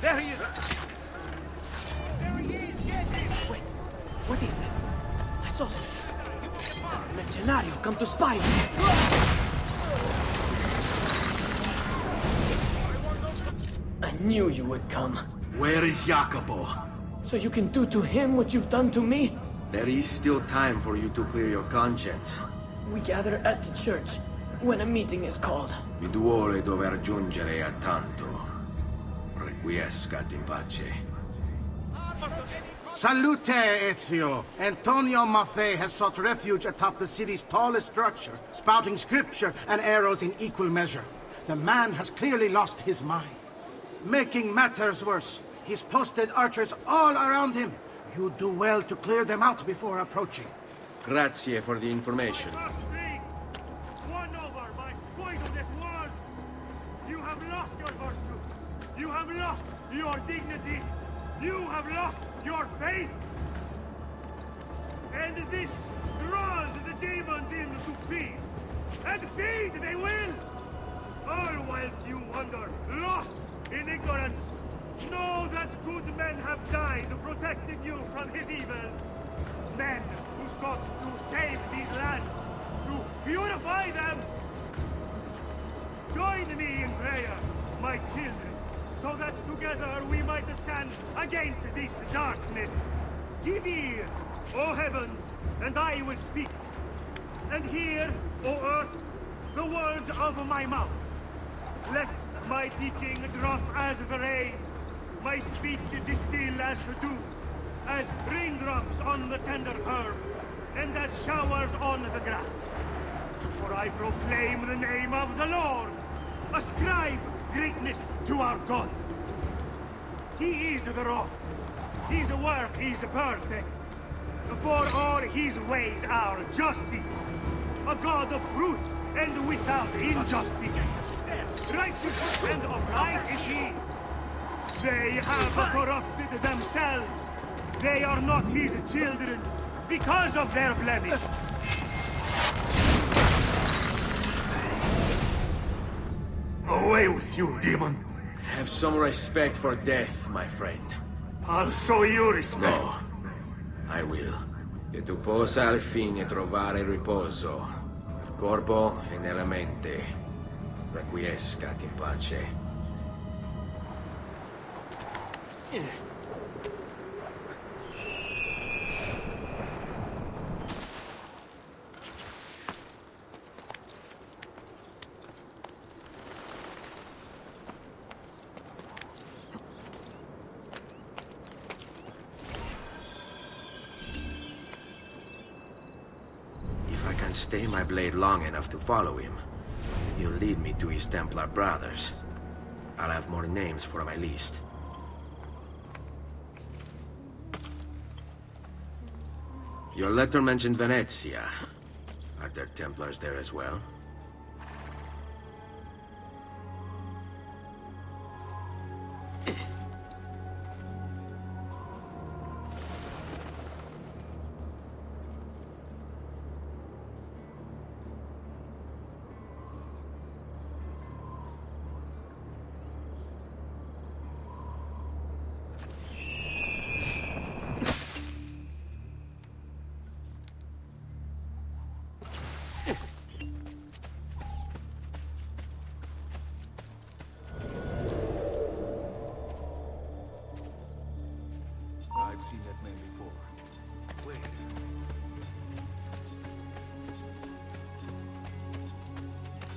There he is! There he is! Get him! Wait, what is that? I saw something. Mercenario come to spy me. I knew you would come. Where is Jacopo? So you can do to him what you've done to me? There is still time for you to clear your conscience. We gather at the church when a meeting is called. Mi duole dover giungere a tanto. Requiescat in pace. Salute, Ezio! Antonio Maffei has sought refuge atop the city's tallest structure, spouting scripture and arrows in equal measure. The man has clearly lost his mind. Making matters worse, he's posted archers all around him. You do well to clear them out before approaching. Grazie for the information. Won over by Guido de have lost your dignity. You have lost your faith. And this draws the demons in to feed. And feed they will! All whilst you wander, lost in ignorance. Know that good men have died protecting you from his evils. Men who sought to save these lands, to purify them. Join me in prayer, my children, so that together we might stand against this darkness. Give ear, O heavens, and I will speak. And hear, O earth, the words of my mouth. Let my teaching drop as the rain, my speech distill as the dew, as raindrops on the tender herb, and as showers on the grass. For I proclaim the name of the Lord. Ascribe greatness to our God. He is the rock. His work is perfect. For all his ways are justice. A God of truth and without injustice. Righteous and upright is he. They have corrupted themselves. They are not his children because of their blemish. Away with you, demon. Have some respect for death, my friend. I'll show you respect. No, I will. Che tu possa al fine trovare riposo. Nel corpo e nella mente. Requiescat in pace. If I can stay my blade long enough to follow him, he'll lead me to his Templar brothers. I'll have more names for my list. Your letter mentioned Venezia. Are there Templars there as well? I've seen that man before. Where?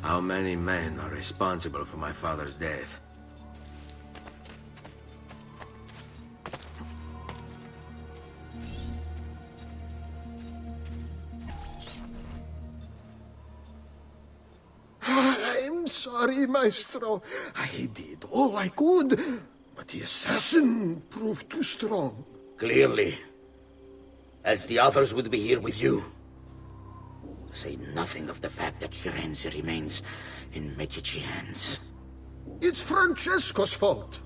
How many men are responsible for my father's death? I'm sorry, Maestro. I did all I could, but the assassin proved too strong. Clearly. Else the others would be here with you. To say nothing of the fact that Firenze remains in Medici hands. It's Francesco's fault.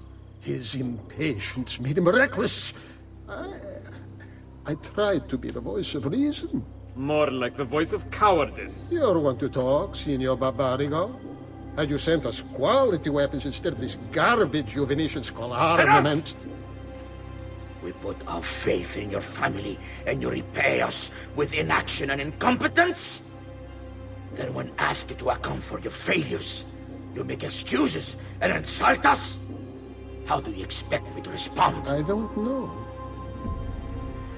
His impatience made him reckless. I tried to be the voice of reason. More like the voice of cowardice. You're one to talk, Signor Barbarigo. Had you sent us quality weapons instead of this garbage you Venetians call armament? We put our faith in your family, and you repay us with inaction and incompetence? Then when asked to account for your failures, you make excuses and insult us? How do you expect me to respond? I don't know.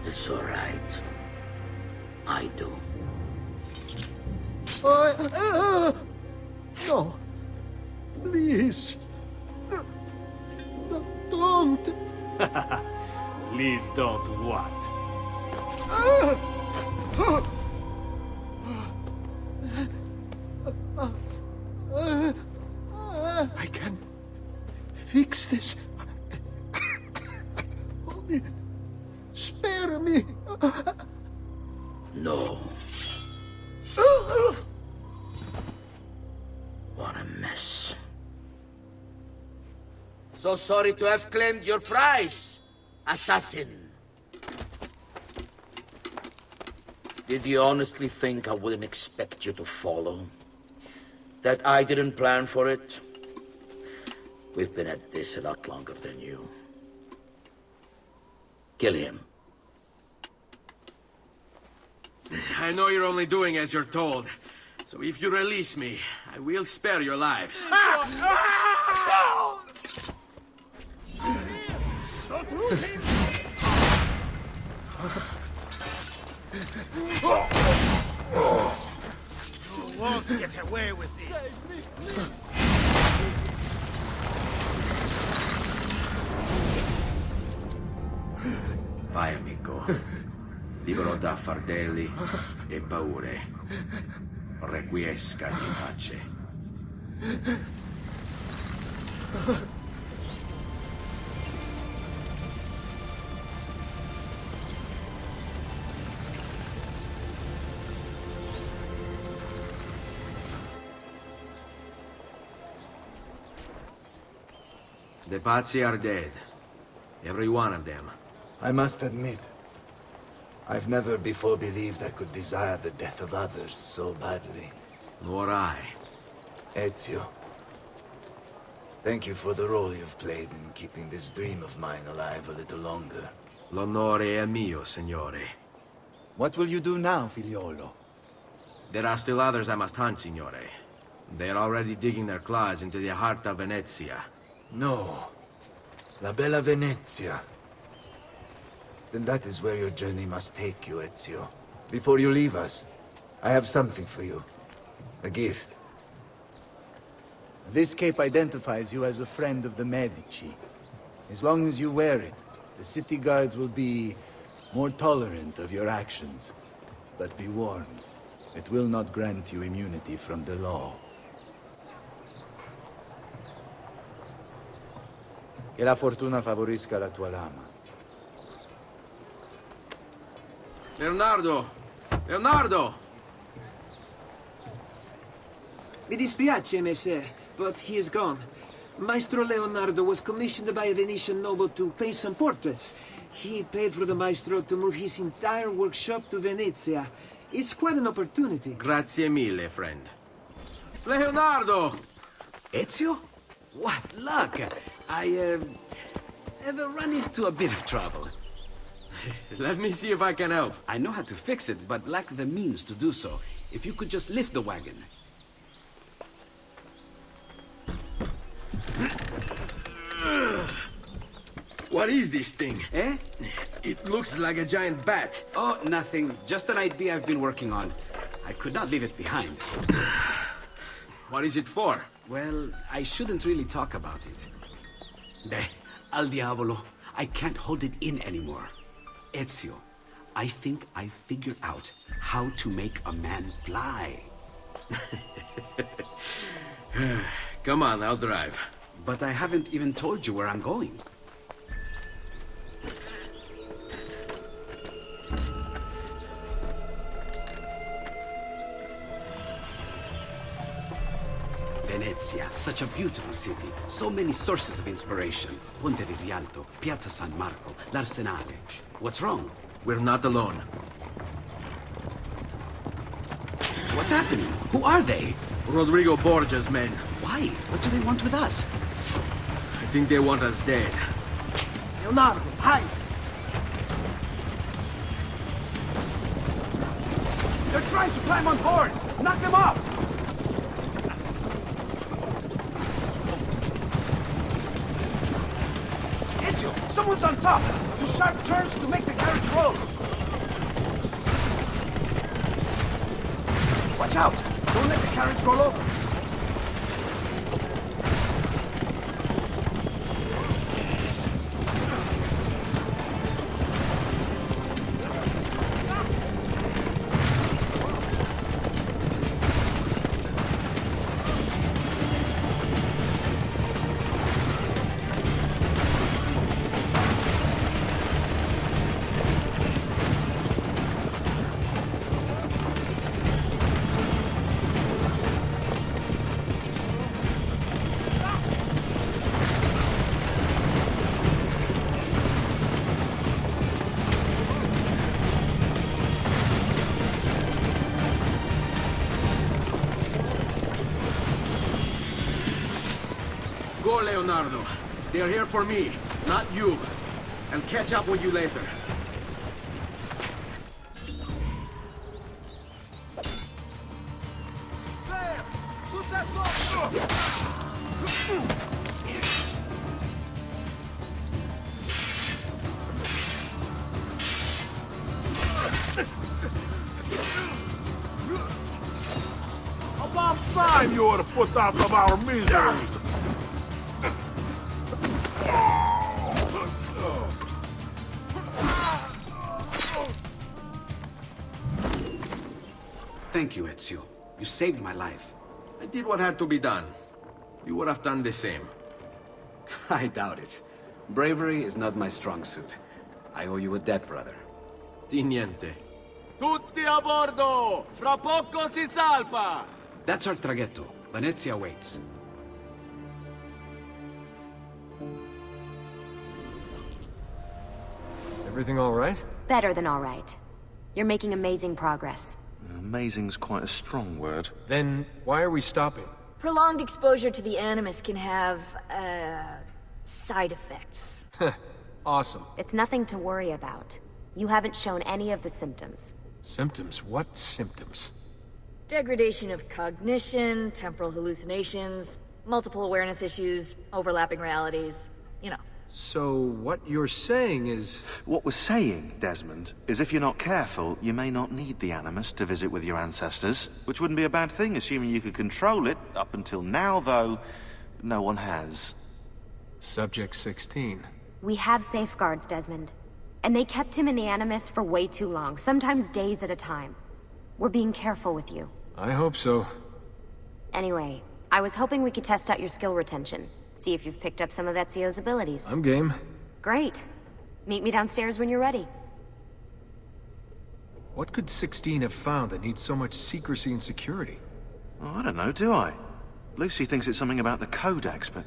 It's all right. I do. No. Please. No, don't. Please don't what? I can fix this. Only spare me. No. What a mess. So sorry to have claimed your prize, assassin. Did you honestly think I wouldn't expect you to follow? That I didn't plan for it? We've been at this a lot longer than you. Kill him. I know you're only doing as you're told. So if you release me, I will spare your lives. Don't lose him! You won't get away with this. Vai, amico. Libero da fardelli e paure. Requiesca di pace. The Pazzi are dead. Every one of them. I must admit, I've never before believed I could desire the death of others so badly. Nor I. Ezio, thank you for the role you've played in keeping this dream of mine alive a little longer. L'onore è mio, signore. What will you do now, figliolo? There are still others I must hunt, signore. They're already digging their claws into the heart of Venezia. No. La bella Venezia. Then that is where your journey must take you, Ezio. Before you leave us, I have something for you. A gift. This cape identifies you as a friend of the Medici. As long as you wear it, the city guards will be more tolerant of your actions. But be warned, it will not grant you immunity from the law. Che la fortuna favorisca la tua lama. Leonardo! Leonardo! Mi dispiace, messer, but he is gone. Maestro Leonardo was commissioned by a Venetian noble to paint some portraits. He paid for the maestro to move his entire workshop to Venezia. It's quite an opportunity. Grazie mille, friend. Leonardo! Ezio? What luck! I have run into a bit of trouble. Let me see if I can help. I know how to fix it, but lack the means to do so. If you could just lift the wagon. What is this thing? Eh? It looks like a giant bat. Oh, nothing. Just an idea I've been working on. I could not leave it behind. What is it for? Well, I shouldn't really talk about it. Al diavolo. I can't hold it in anymore. Ezio, I think I figured out how to make a man fly. Come on, I'll drive. But I haven't even told you where I'm going. Venezia, such a beautiful city. So many sources of inspiration. Ponte di Rialto, Piazza San Marco, l'Arsenale. What's wrong? We're not alone. What's happening? Who are they? Rodrigo Borgia's men. Why? What do they want with us? I think they want us dead. Leonardo, hide! They're trying to climb on board! Knock them off! Ezio, someone's on top! Do sharp turns to make the carriage roll! Watch out! Don't let the carriage roll over! go, Leonardo. They are here for me, not you. I'll catch up with you later. About time you were put out of our misery! Thank you, Ezio. You saved my life. I did what had to be done. You would have done the same. I doubt it. Bravery is not my strong suit. I owe you a debt, brother. Di niente. Tutti a bordo! Fra poco si salpa! That's our traghetto. Venezia waits. Everything all right? Better than all right. You're making amazing progress. Amazing's quite a strong word. Then why are we stopping? Prolonged exposure to the Animus can have, side effects. Awesome. It's nothing to worry about. You haven't shown any of the symptoms. Symptoms? What symptoms? Degradation of cognition, temporal hallucinations, multiple awareness issues, overlapping realities, you know. So what you're saying is... What we're saying, Desmond, is if you're not careful, you may not need the Animus to visit with your ancestors, which wouldn't be a bad thing, assuming you could control it. Up until now, though, no one has. Subject 16. We have safeguards, Desmond. And they kept him in the Animus for way too long, sometimes days at a time. We're being careful with you. I hope so. Anyway, I was hoping we could test out your skill retention. See if you've picked up some of Ezio's abilities. I'm game. Great. Meet me downstairs when you're ready. What could 16 have found that needs so much secrecy and security? Oh, I don't know, do I? Lucy thinks it's something about the Codex, but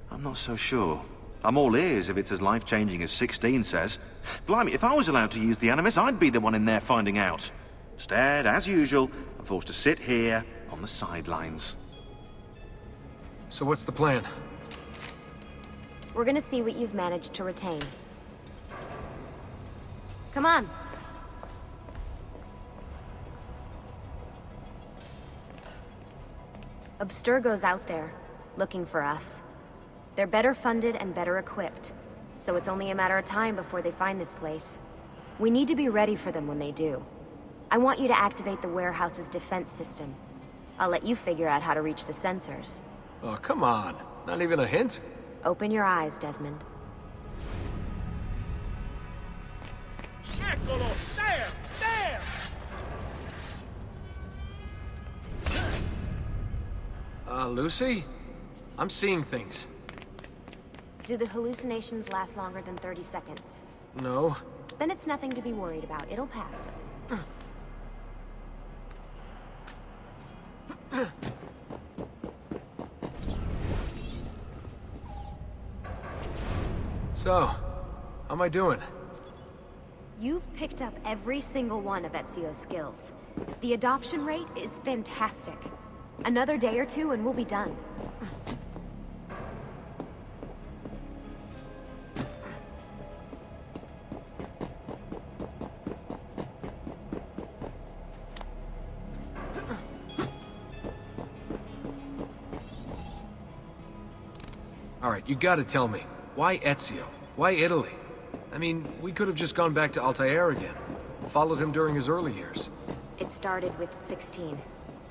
I'm not so sure. I'm all ears if it's as life-changing as 16 says. Blimey, if I was allowed to use the Animus, I'd be the one in there finding out. Instead, as usual, I'm forced to sit here on the sidelines. So what's the plan? We're gonna see what you've managed to retain. Come on. Abstergo's out there, looking for us. They're better funded and better equipped, so it's only a matter of time before they find this place. We need to be ready for them when they do. I want you to activate the warehouse's defense system. I'll let you figure out how to reach the sensors. Oh, come on. Not even a hint? Open your eyes, Desmond. Eccolo! There! There! Lucy? I'm seeing things. Do the hallucinations last longer than 30 seconds? No. Then it's nothing to be worried about. It'll pass. So, how am I doing? You've picked up every single one of Ezio's skills. The adoption rate is fantastic. Another day or two and we'll be done. Alright, you gotta tell me. Why Ezio? Why Italy? I mean, we could have just gone back to Altair again. Followed him during his early years. It started with 16.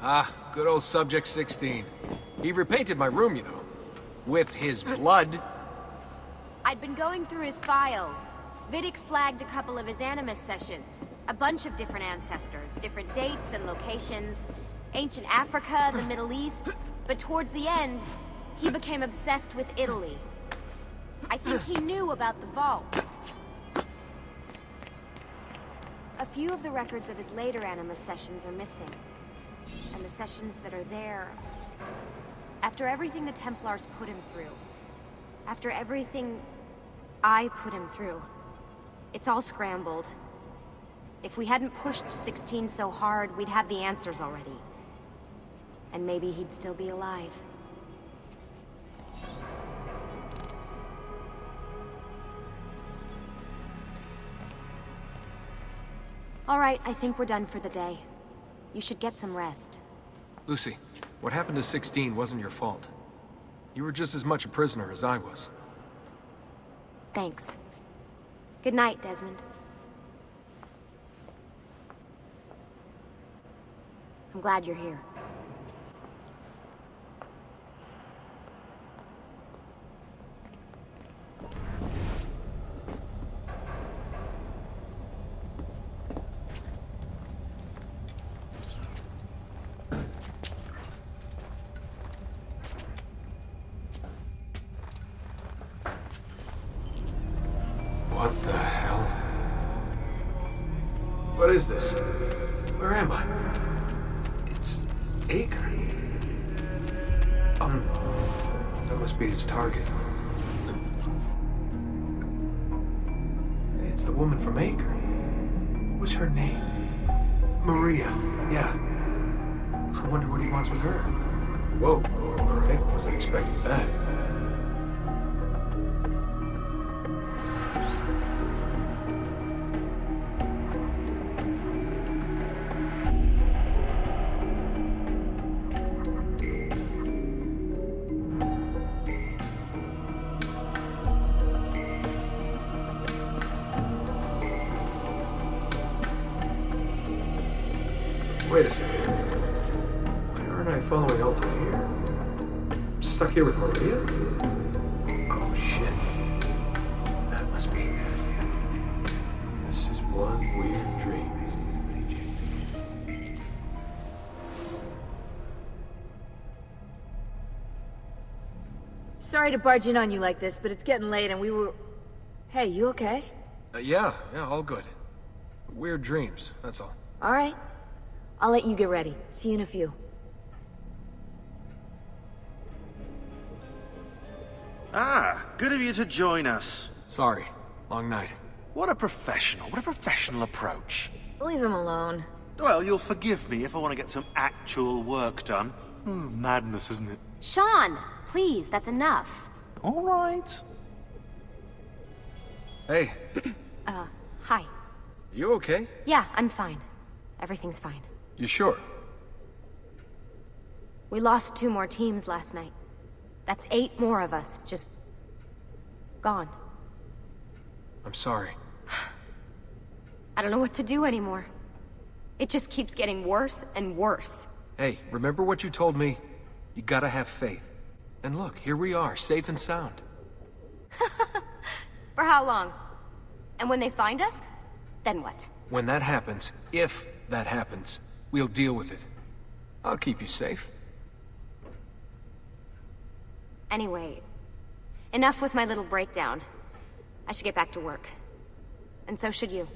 Ah, good old Subject 16. He repainted my room, you know. With his blood. I'd been going through his files. Vidic flagged a couple of his Animus sessions. A bunch of different ancestors, different dates and locations. Ancient Africa, the Middle East. But towards the end, he became obsessed with Italy. I think he knew about the vault. A few of the records of his later Animus sessions are missing. And the sessions that are there... After everything the Templars put him through, after everything I put him through, it's all scrambled. If we hadn't pushed 16 so hard, we'd have the answers already. And maybe he'd still be alive. All right, I think we're done for the day. You should get some rest. Lucy, what happened to 16 wasn't your fault. You were just as much a prisoner as I was. Thanks. Good night, Desmond. I'm glad you're here. What the hell? What is this? Where am I? It's Acre. That must be his target. It's the woman from Acre. What was her name? Maria. Yeah. I wonder what he wants with her. Whoa. Alright, wasn't expecting that. Wait a second. Why aren't I following Altair? I'm stuck here with Maria? Oh shit. That must be it. This is one weird dream. Sorry to barge in on you like this, but it's getting late and we were... Hey, you okay? Yeah, all good. Weird dreams, that's all. All right. I'll let you get ready. See you in a few. Ah, good of you to join us. Sorry, long night. What a professional approach. Leave him alone. Well, you'll forgive me if I want to get some actual work done. Madness, isn't it? Sean, please, that's enough. All right. Hey. Hi. You okay? Yeah, I'm fine. Everything's fine. You sure? We lost 2 more teams last night. That's 8 more of us, just... gone. I'm sorry. I don't know what to do anymore. It just keeps getting worse and worse. Hey, remember what you told me? You gotta have faith. And look, here we are, safe and sound. For how long? And when they find us, then what? When that happens, if that happens, we'll deal with it. I'll keep you safe. Anyway, enough with my little breakdown. I should get back to work. And so should you.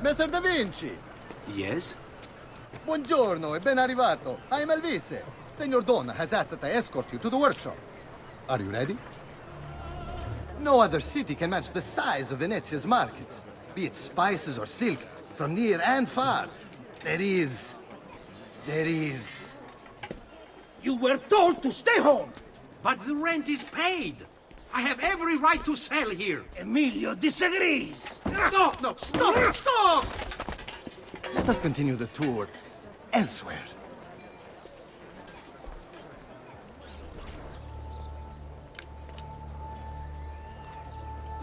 Messer Da Vinci! Yes? Buongiorno e ben arrivato. I'm Elvise. Senor Don has asked that I escort you to the workshop. Are you ready? No other city can match the size of Venezia's markets, be it spices or silk, from near and far. There is... You were told to stay home! But the rent is paid! I have every right to sell here! Emilio disagrees! No, stop! Let us continue the tour elsewhere.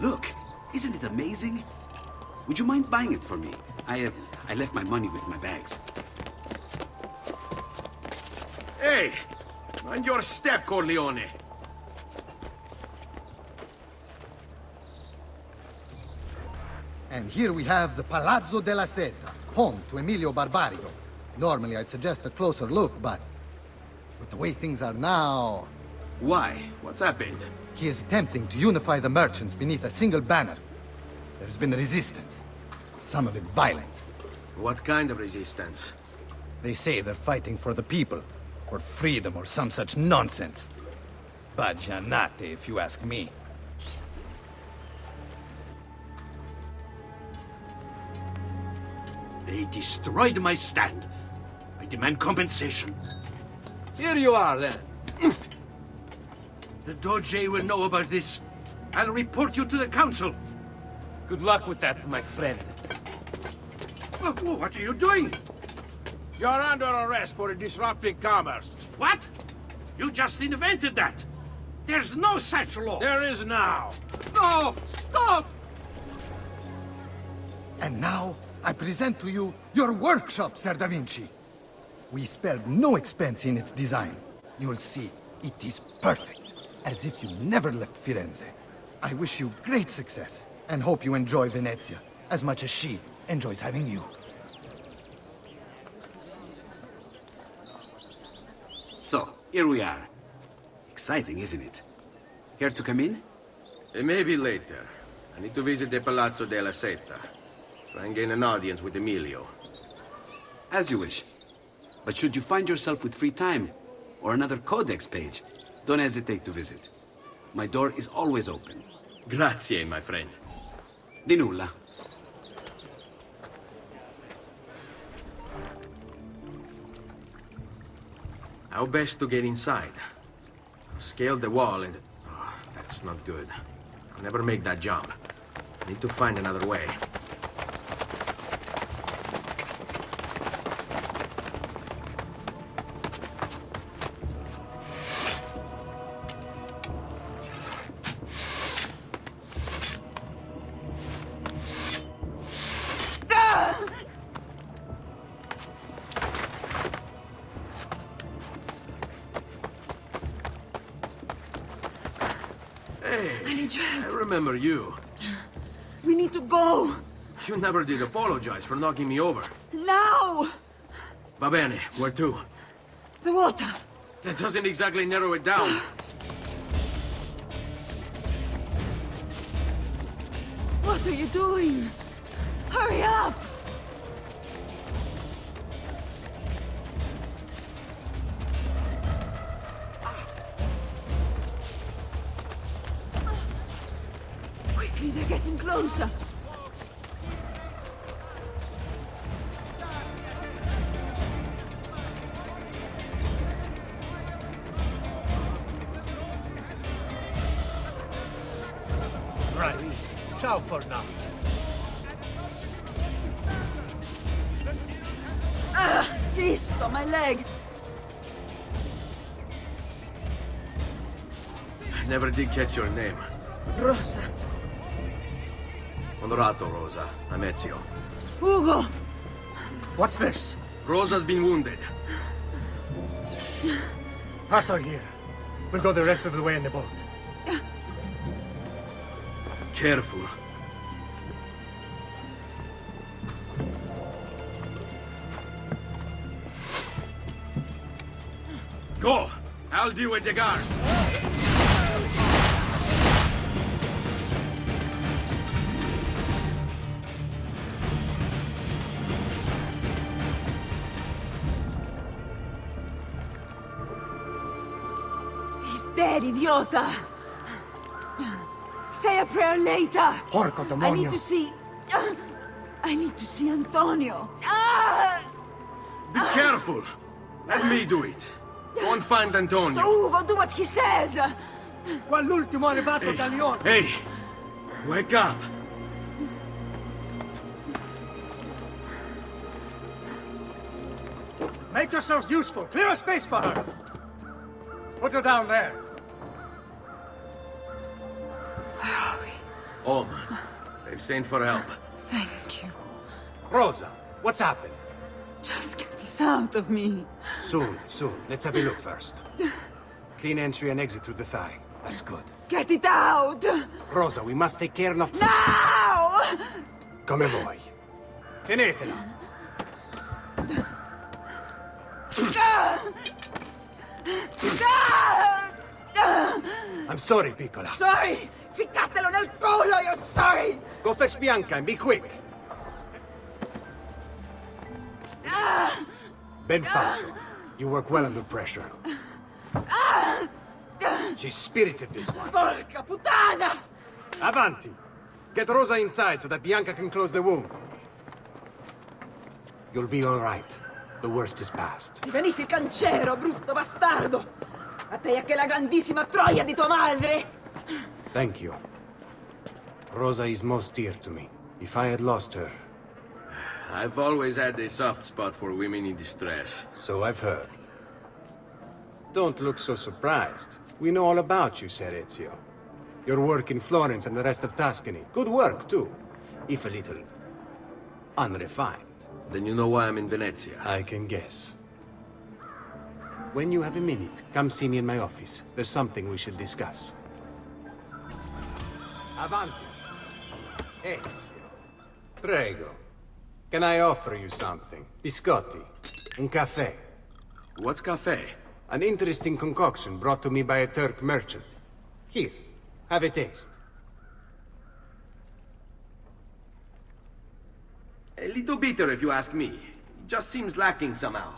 Look, isn't it amazing? Would you mind buying it for me? I left my money with my bags. Hey! Mind your step, Corleone! And here we have the Palazzo della Seta, home to Emilio Barbarigo. Normally I'd suggest a closer look, but with the way things are now... Why? What's happened? He is attempting to unify the merchants beneath a single banner. There's been resistance, some of it violent. What kind of resistance? They say they're fighting for the people, for freedom or some such nonsense. Baggianate, if you ask me. They destroyed my stand. I demand compensation. Here you are, then. The Doge will know about this. I'll report you to the council. Good luck with that, my friend. What are you doing? You're under arrest for disrupting commerce. What? You just invented that. There's no such law. There is now. No! Stop! And now, I present to you your workshop, Sir Da Vinci. We spared no expense in its design. You'll see, it is perfect, as if you never left Firenze. I wish you great success, and hope you enjoy Venezia, as much as she enjoys having you. So, here we are. Exciting, isn't it? Care to come in? Maybe later. I need to visit the Palazzo della Seta. Try and gain an audience with Emilio. As you wish. But should you find yourself with free time, or another Codex page, don't hesitate to visit. My door is always open. Grazie, my friend. Di nulla. How best to get inside? Scale the wall and... Oh, that's not good. I'll never make that jump. I need to find another way. I remember you. We need to go. You never did apologize for knocking me over. Now! Va bene, where to? The water. That doesn't exactly narrow it down. What are you doing? Hurry up! Quickly, they're getting closer. Right. Ciao for now. Ah! Cristo, my leg! I never did catch your name. Rosa. Onorato, Rosa. I'm Ezio. Ugo! What's this? Rosa's been wounded. Pass her here. We'll go the rest of the way in the boat. Careful. Go! I'll deal with the guards. He's dead, idiota! Say a prayer later! Porco demonio! I need to see... I need to see Antonio! Ah! Be careful! Let me do it. Go and find Antonio. Ugo, do what he says! Quell'ultimo arrivato da Lione! Hey! Wake up! Make yourselves useful! Clear a space for her! Put her down there! Home. They've sent for help. Thank you. Rosa, what's happened? Just get this out of me. Soon. Let's have a look first. Clean entry and exit through the thigh. That's good. Get it out! Rosa, we must take care not... Now! Come vuoi. Tenetela. I'm sorry, piccola. Sorry! Ficcatelo nel culo, you're sorry! Go fetch Bianca and be quick. Ben fatto. You work well under pressure. She's spirited, this one. Porca puttana! Avanti. Get Rosa inside so that Bianca can close the wound. You'll be all right. The worst is past. Ti venissi cancero, brutto bastardo! A te e a che la grandissima troia di tua madre! Thank you. Rosa is most dear to me. If I had lost her... I've always had a soft spot for women in distress. So I've heard. Don't look so surprised. We know all about you, Ser Ezio. Your work in Florence and the rest of Tuscany. Good work, too. If a little... unrefined. Then you know why I'm in Venezia. I can guess. When you have a minute, come see me in my office. There's something we should discuss. Avanti. Ezio. Prego. Can I offer you something? Biscotti. Un caffè. What's caffè? An interesting concoction brought to me by a Turk merchant. Here, have a taste. A little bitter, if you ask me. It just seems lacking somehow.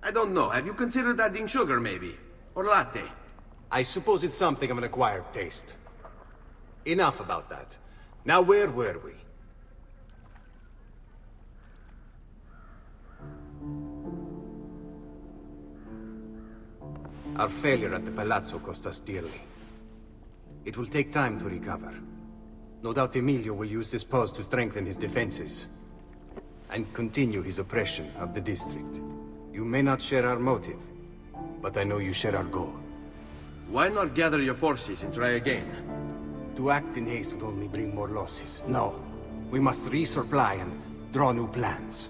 I don't know. Have you considered adding sugar, maybe? Or latte? I suppose it's something of an acquired taste. Enough about that. Now, where were we? Our failure at the Palazzo cost us dearly. It will take time to recover. No doubt Emilio will use this pause to strengthen his defenses and continue his oppression of the district. You may not share our motive, but I know you share our goal. Why not gather your forces and try again? To act in haste would only bring more losses. No. We must resupply and draw new plans.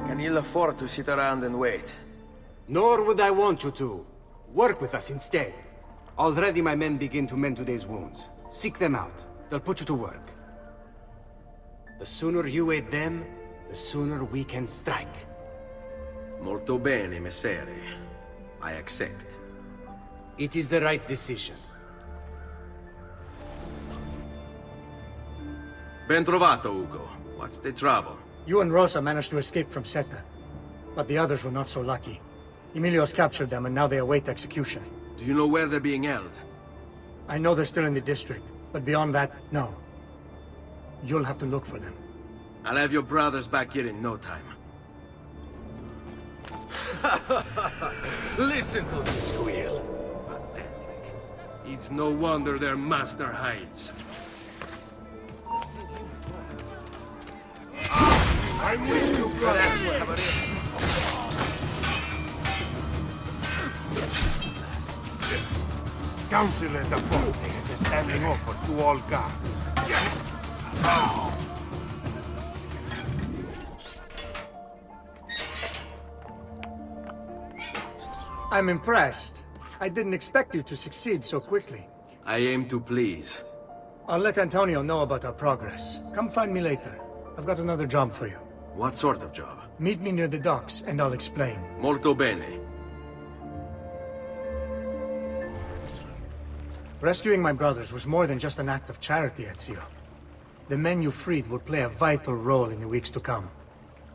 Can you afford to sit around and wait? Nor would I want you to. Work with us instead. Already my men begin to mend today's wounds. Seek them out. They'll put you to work. The sooner you aid them, the sooner we can strike. Molto bene, messere. I accept. It is the right decision. Ben trovato, Ugo. What's the trouble? You and Rosa managed to escape from Seta, but the others were not so lucky. Emilio's captured them, and now they await execution. Do you know where they're being held? I know they're still in the district, but beyond that, no. You'll have to look for them. I'll have your brothers back here in no time. Listen to them squeal. Pathetic. It's no wonder their master hides. I'm with you, brother. Councillor de Fortes is standing open to all guards. I'm impressed. I didn't expect you to succeed so quickly. I aim to please. I'll let Antonio know about our progress. Come find me later. I've got another job for you. What sort of job? Meet me near the docks, and I'll explain. Molto bene. Rescuing my brothers was more than just an act of charity, Ezio. The men you freed will play a vital role in the weeks to come.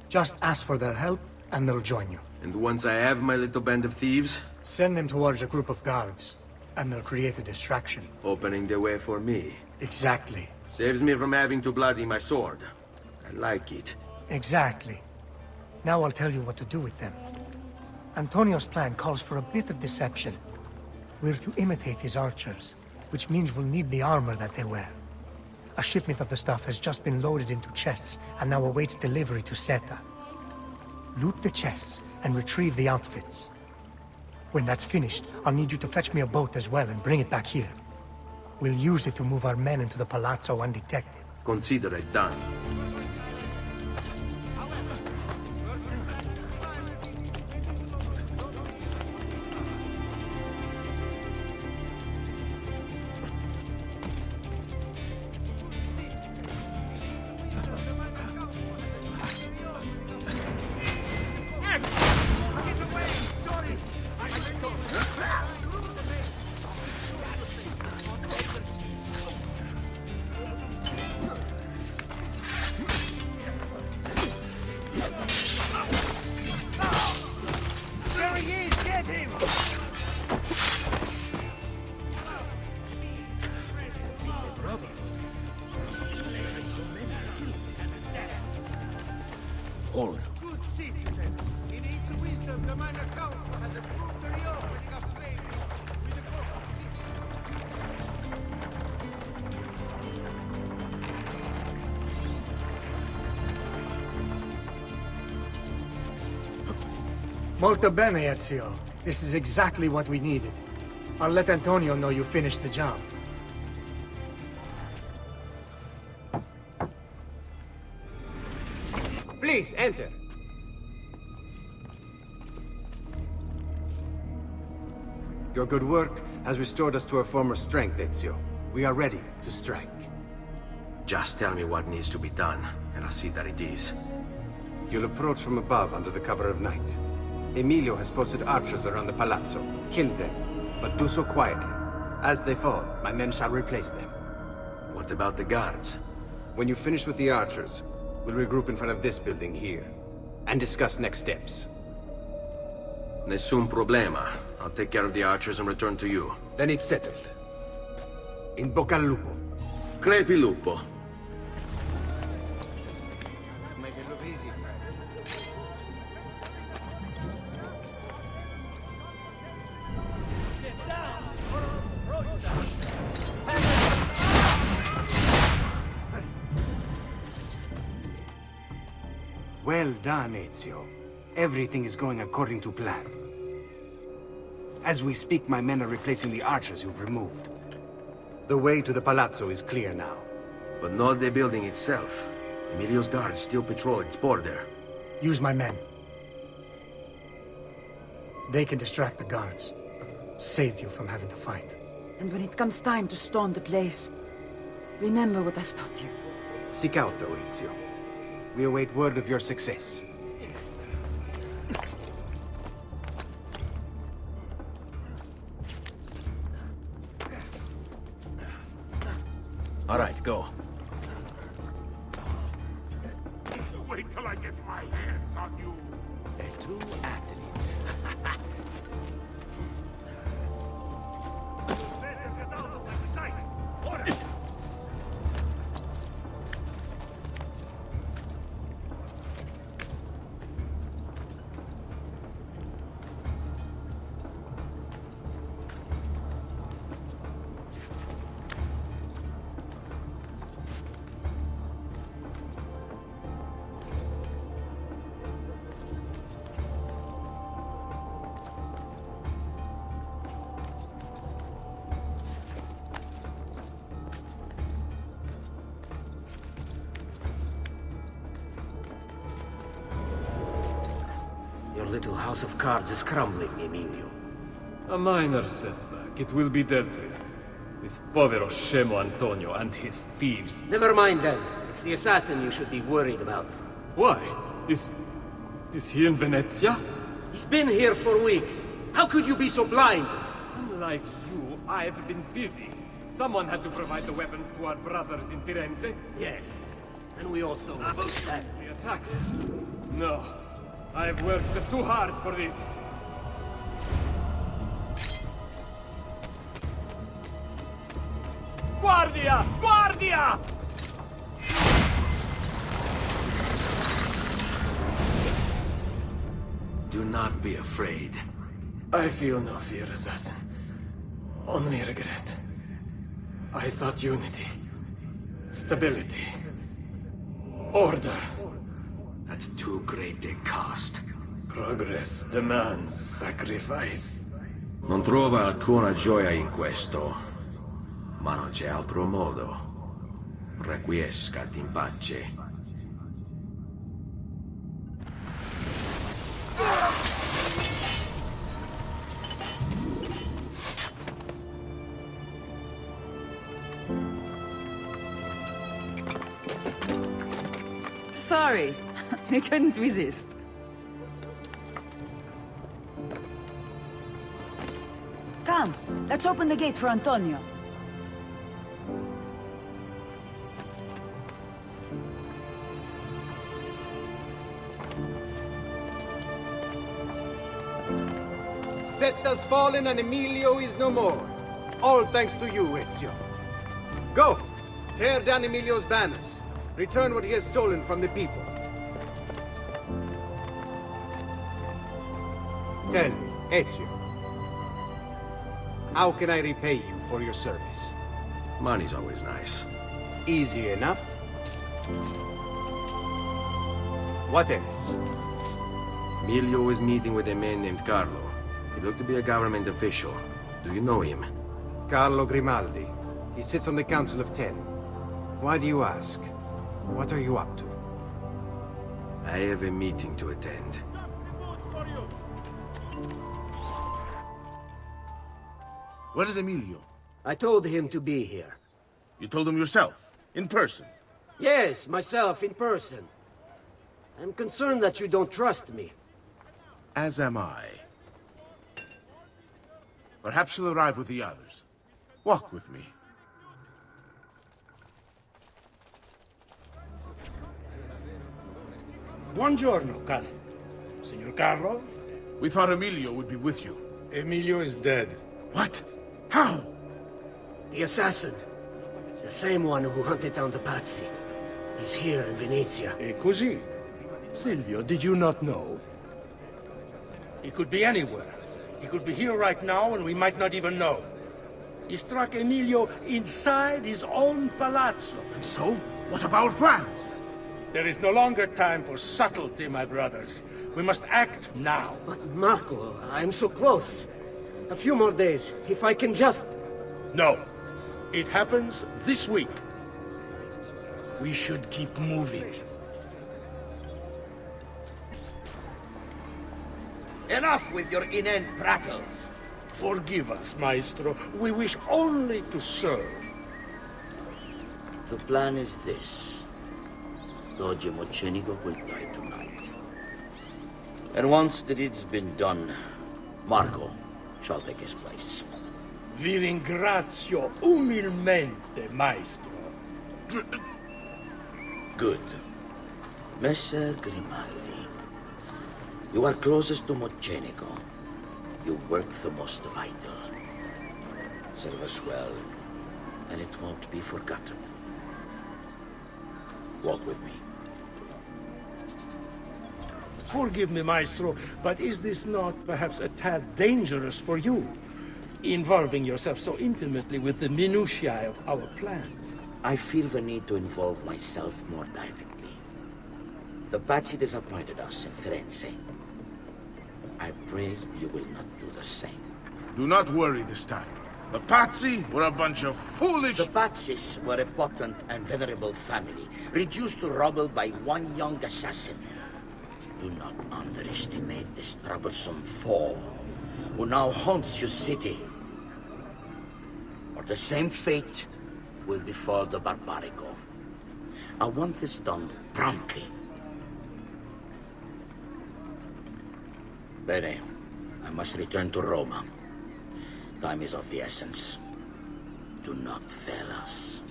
Just ask for their help, and they'll join you. And once I have my little band of thieves? Send them towards a group of guards, and they'll create a distraction. Opening the way for me. Exactly. Saves me from having to bloody my sword. I like it. Exactly. Now I'll tell you what to do with them. Antonio's plan calls for a bit of deception. We're to imitate his archers, which means we'll need the armor that they wear. A shipment of the stuff has just been loaded into chests and now awaits delivery to Seta. Loot the chests and retrieve the outfits. When that's finished, I'll need you to fetch me a boat as well and bring it back here. We'll use it to move our men into the Palazzo undetected. Consider it done. Hold. Good citizen. In its wisdom, the minor council has approved the reopening of trade with the coast of Molto bene, Ezio. This is exactly what we needed. I'll let Antonio know you finished the job. Please, enter. Your good work has restored us to our former strength, Ezio. We are ready to strike. Just tell me what needs to be done, and I'll see that it is. You'll approach from above under the cover of night. Emilio has posted archers around the palazzo. Kill them, but do so quietly. As they fall, my men shall replace them. What about the guards? When you finish with the archers, we'll regroup in front of this building here, and discuss next steps. Nessun problema. I'll take care of the archers and return to you. Then it's settled. In bocca al lupo. Crepi lupo. Make it look easy, friend. Well done, Ezio. Everything is going according to plan. As we speak, my men are replacing the archers you've removed. The way to the palazzo is clear now. But not the building itself. Emilio's guards still patrol its border. Use my men. They can distract the guards. Save you from having to fight. And when it comes time to storm the place, remember what I've taught you. Seek out, though, Ezio. We await word of your success. All right, go. Wait till I get my hands on you. A true athlete. Better get out of my sight. Order! Your little house of cards is crumbling, Emilio. A minor setback. It will be dealt with. This povero Scemo Antonio and his thieves. Never mind then. It's the assassin you should be worried about. Why? Is he in Venezia? He's been here for weeks. How could you be so blind? Unlike you, I've been busy. Someone had to provide the weapons to our brothers in Firenze. Yes. And we also... The attacks. No. I've worked too hard for this. Guardia! Guardia! Do not be afraid. I feel no fear, assassin. Only regret. I sought unity, stability, order. At too great a cost. Progress demands sacrifice. Non trova alcuna gioia in questo, ma non c'è altro modo. Requiescat in pace. Sorry, I couldn't resist. Come, let's open the gate for Antonio. Set has fallen and Emilio is no more. All thanks to you, Ezio. Go! Tear down Emilio's banners. Return what he has stolen from the people. Tell me, Ezio. How can I repay you for your service? Money's always nice. Easy enough. What else? Emilio is meeting with a man named Carlo. He looked to be a government official. Do you know him? Carlo Grimaldi. He sits on the Council of Ten. Why do you ask? What are you up to? I have a meeting to attend. Where is Emilio? I told him to be here. You told him yourself, in person. Yes, myself, in person. I'm concerned that you don't trust me. As am I. Perhaps she'll arrive with the others. Walk with me. Buongiorno, cousin. Signor Carlo? We thought Emilio would be with you. Emilio is dead. What? How? The assassin. The same one who hunted down the Pazzi. He's here in Venezia. E così? Silvio, did you not know? He could be anywhere. He could be here right now and we might not even know. He struck Emilio inside his own palazzo. And so? What of our plans? There is no longer time for subtlety, my brothers. We must act now. But Marco, I'm so close. A few more days, if I can just... No. It happens this week. We should keep moving. Enough with your inane prattles. Forgive us, Maestro. We wish only to serve. The plan is this. Doge Mocenigo will die tonight. And once the deed's been done, Marco shall take his place. Vi ringrazio umilmente, Maestro. Good. Messer Grimaldi, you are closest to Mocenigo. You work the most vital. Serve us well, and it won't be forgotten. Walk with me. Forgive me, Maestro, but is this not perhaps a tad dangerous for you? Involving yourself so intimately with the minutiae of our plans. I feel the need to involve myself more directly. The Pazzi disappointed us in Firenze. I pray you will not do the same. Do not worry this time. The Pazzi were a bunch of foolish... The Pazzis were a potent and venerable family, reduced to rubble by one young assassin. Do not underestimate this troublesome foe, who now haunts your city. Or the same fate will befall the Barbarigo. I want this done promptly. Bene, I must return to Roma. Time is of the essence. Do not fail us.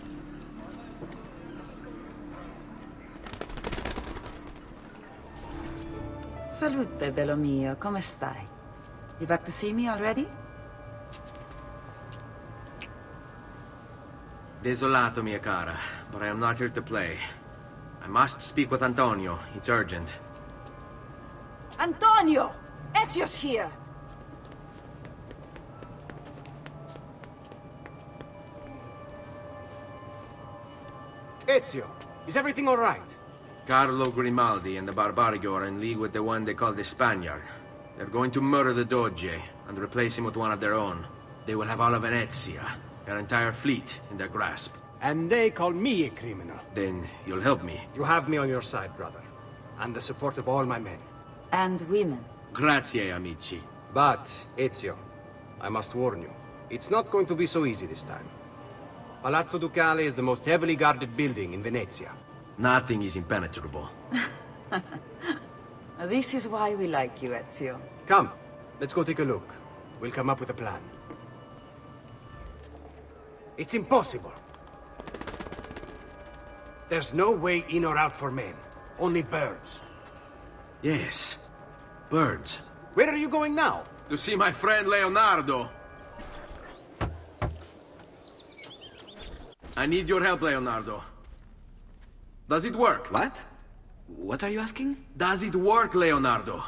Salute, bello mio. Come stai? You back to see me already? Desolato, mia cara, but I am not here to play. I must speak with Antonio. It's urgent. Antonio! Ezio's here! Ezio, is everything all right? Carlo Grimaldi and the Barbarigo are in league with the one they call the Spaniard. They're going to murder the Doge and replace him with one of their own. They will have all of Venezia, their entire fleet, in their grasp. And they call me a criminal. Then you'll help me. You have me on your side, brother. And the support of all my men. And women. Grazie, amici. But, Ezio, I must warn you. It's not going to be so easy this time. Palazzo Ducale is the most heavily guarded building in Venezia. Nothing is impenetrable. This is why we like you, Ezio. Come, let's go take a look. We'll come up with a plan. It's impossible. There's no way in or out for men. Only birds. Yes, birds. Where are you going now? To see my friend Leonardo. I need your help, Leonardo. Does it work? What? What are you asking? Does it work, Leonardo?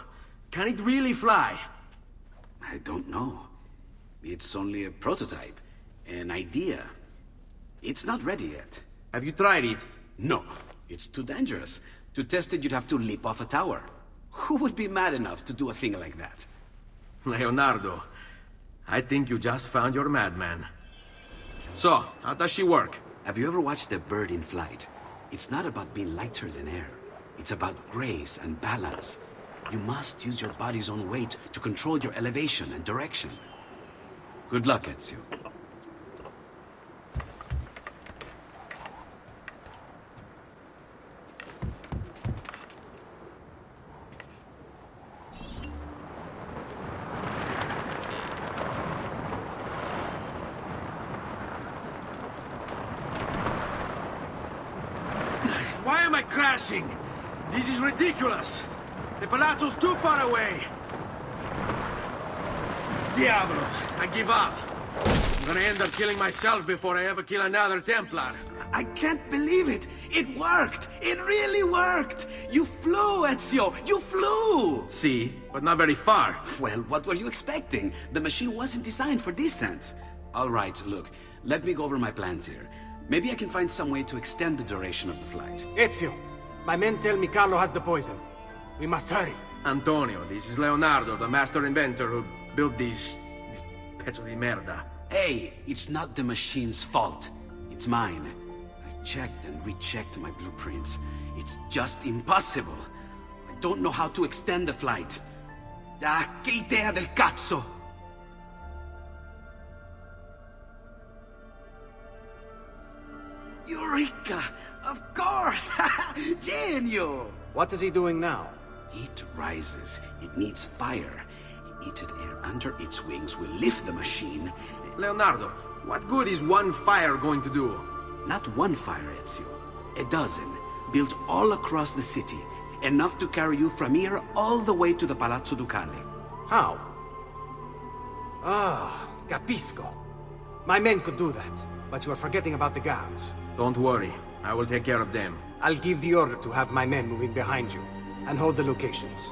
Can it really fly? I don't know. It's only a prototype, an idea. It's not ready yet. Have you tried it? No, it's too dangerous. To test it, you'd have to leap off a tower. Who would be mad enough to do a thing like that? Leonardo, I think you just found your madman. So, how does she work? Have you ever watched a bird in flight? It's not about being lighter than air. It's about grace and balance. You must use your body's own weight to control your elevation and direction. Good luck, Ezio. Why am I crashing? This is ridiculous! The palazzo's too far away! Diavolo! I give up! I'm gonna end up killing myself before I ever kill another Templar. I can't believe it! It worked! It really worked! You flew, Ezio! You flew! See, but not very far. Well, what were you expecting? The machine wasn't designed for distance. All right, look, let me go over my plans here. Maybe I can find some way to extend the duration of the flight. Ezio, my men tell me Carlo has the poison. We must hurry. Antonio, this is Leonardo, the master inventor who built these pezzo di merda. Hey, it's not the machine's fault. It's mine. I checked and rechecked my blueprints. It's just impossible. I don't know how to extend the flight. Ah, che idea del cazzo! Eureka! Of course! Genio! What is he doing now? It rises. It needs fire. Heated air under its wings will lift the machine. Leonardo, what good is one fire going to do? Not one fire, Ezio. A dozen, built all across the city. Enough to carry you from here all the way to the Palazzo Ducale. How? Ah, capisco. My men could do that, but you are forgetting about the guards. Don't worry, I will take care of them. I'll give the order to have my men moving behind you, and hold the locations.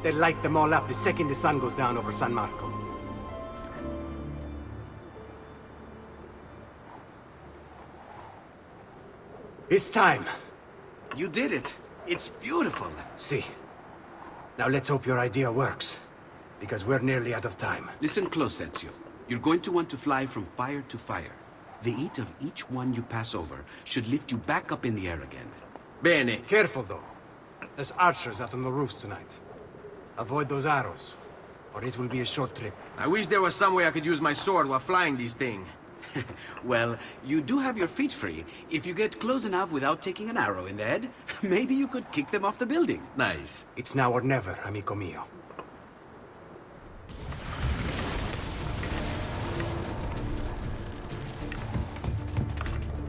They'll light them all up the second the sun goes down over San Marco. It's time. You did it. It's beautiful. See. Now let's hope your idea works, because we're nearly out of time. Listen close, Ezio. You're going to want to fly from fire to fire. The heat of each one you pass over should lift you back up in the air again. Bene. Careful, though. There's archers out on the roofs tonight. Avoid those arrows, or it will be a short trip. I wish there was some way I could use my sword while flying this thing. Well, you do have your feet free. If you get close enough without taking an arrow in the head, maybe you could kick them off the building. Nice. It's now or never, amico mio.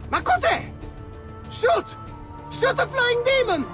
Ma cos'è? Shoot! Shoot the flying demon!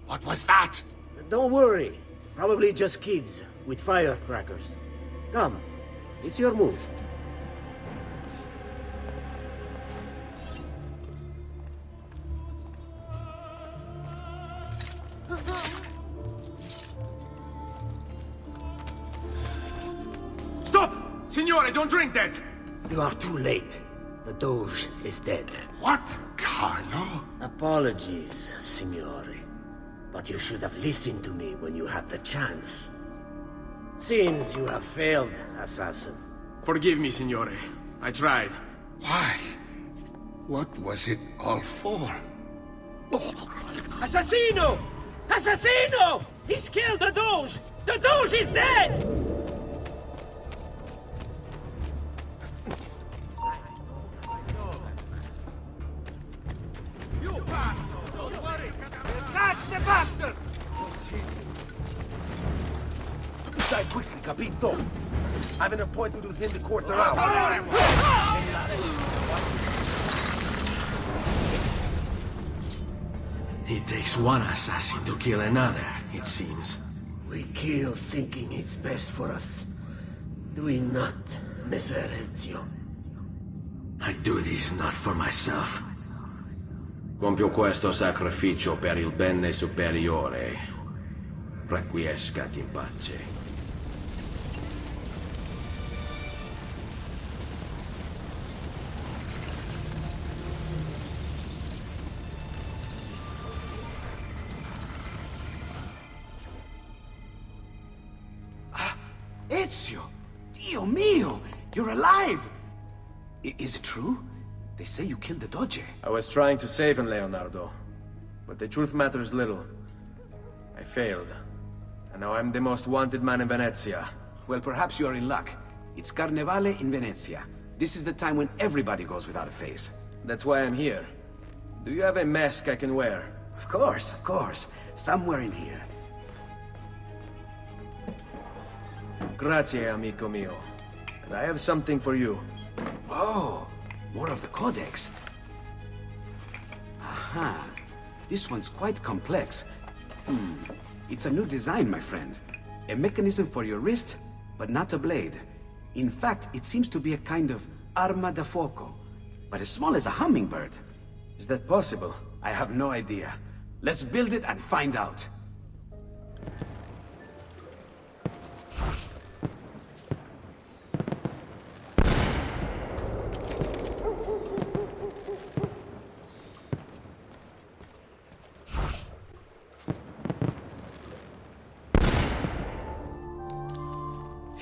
What was that? Don't worry. Probably just kids with firecrackers. Come, it's your move. Signore, don't drink that! You are too late. The Doge is dead. What? Carlo? Apologies, Signore. But you should have listened to me when you had the chance. Seems you have failed, assassin. Forgive me, Signore. I tried. Why? What was it all for? Assassino! Assassino! He's killed the Doge! The Doge is dead! You bastard! Don't worry! Catch the bastard! Die quickly, capito? I have an appointment with him to quarter hour. It takes one assassin to kill another, it seems. We kill thinking it's best for us. Do we not, Messer Ezio? I do this not for myself. Compio questo sacrificio per il bene superiore. Requiescat in pace. Ezio! Dio mio! You're alive! Is it true? They say you killed the Doge. I was trying to save him, Leonardo. But the truth matters little. I failed. And now I'm the most wanted man in Venezia. Well, perhaps you are in luck. It's Carnevale in Venezia. This is the time when everybody goes without a face. That's why I'm here. Do you have a mask I can wear? Of course, of course. Somewhere in here. Grazie, amico mio. And I have something for you. Oh, more of the Codex. Aha. This one's quite complex. It's a new design, my friend. A mechanism for your wrist, but not a blade. In fact, it seems to be a kind of arma da fuoco, but as small as a hummingbird. Is that possible? I have no idea. Let's build it and find out.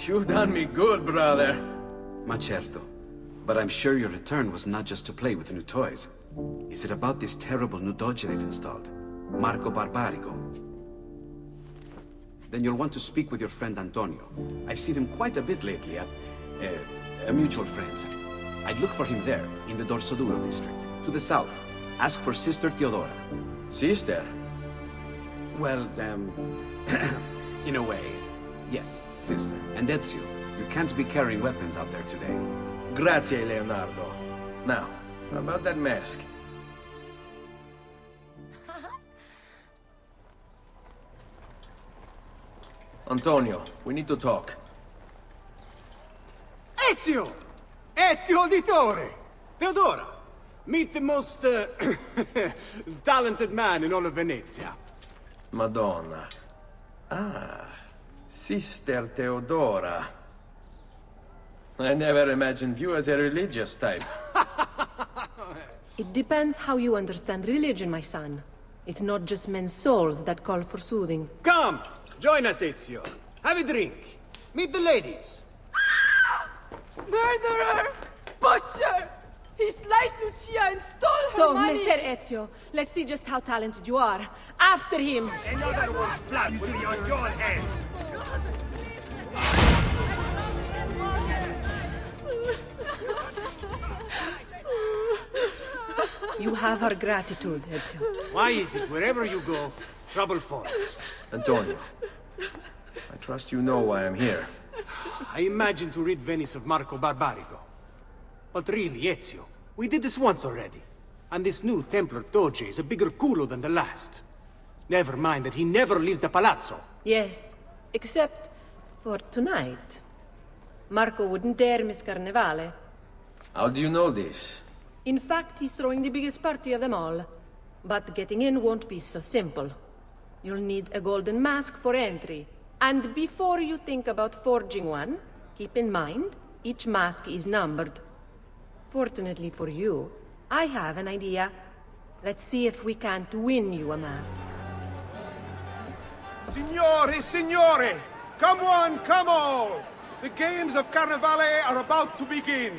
You've done me good, brother. Ma certo. But I'm sure your return was not just to play with new toys. Is it about this terrible new Doge they've installed? Marco Barbarigo? Then you'll want to speak with your friend Antonio. I've seen him quite a bit lately at... mutual friends. I'd look for him there, in the Dorsoduro district, to the south. Ask for Sister Theodora. Sister? Well, in a way, yes, sister. And Ezio, you can't be carrying weapons out there today. Grazie, Leonardo. Now, about that mask. Antonio, we need to talk. Ezio! Ezio Auditore! Theodora! Meet the most, talented man in all of Venezia. Madonna. Ah, Sister Theodora. I never imagined you as a religious type. It depends how you understand religion, my son. It's not just men's souls that call for soothing. Come! Join us, Ezio. Have a drink. Meet the ladies. Murderer! Butcher! He sliced Lucia and stole So, her money! Messer Ezio, let's see just how talented you are. After him! Another one's blood will be on your hands! You have our gratitude, Ezio. Why is it wherever you go, trouble follows? Antonio, I trust you know why I'm here. I imagine to rid Venice of Marco Barbarigo. But really, Ezio, we did this once already. And this new Templar Doge is a bigger culo than the last. Never mind that he never leaves the palazzo. Yes, except for tonight. Marco wouldn't dare miss Carnevale. How do you know this? In fact, he's throwing the biggest party of them all. But getting in won't be so simple. You'll need a golden mask for entry. And before you think about forging one, keep in mind, Each mask is numbered. Fortunately for you, I have an idea. Let's see if we can't win you a mask. Signori, signore! Come on, come all! The games of Carnevale are about to begin.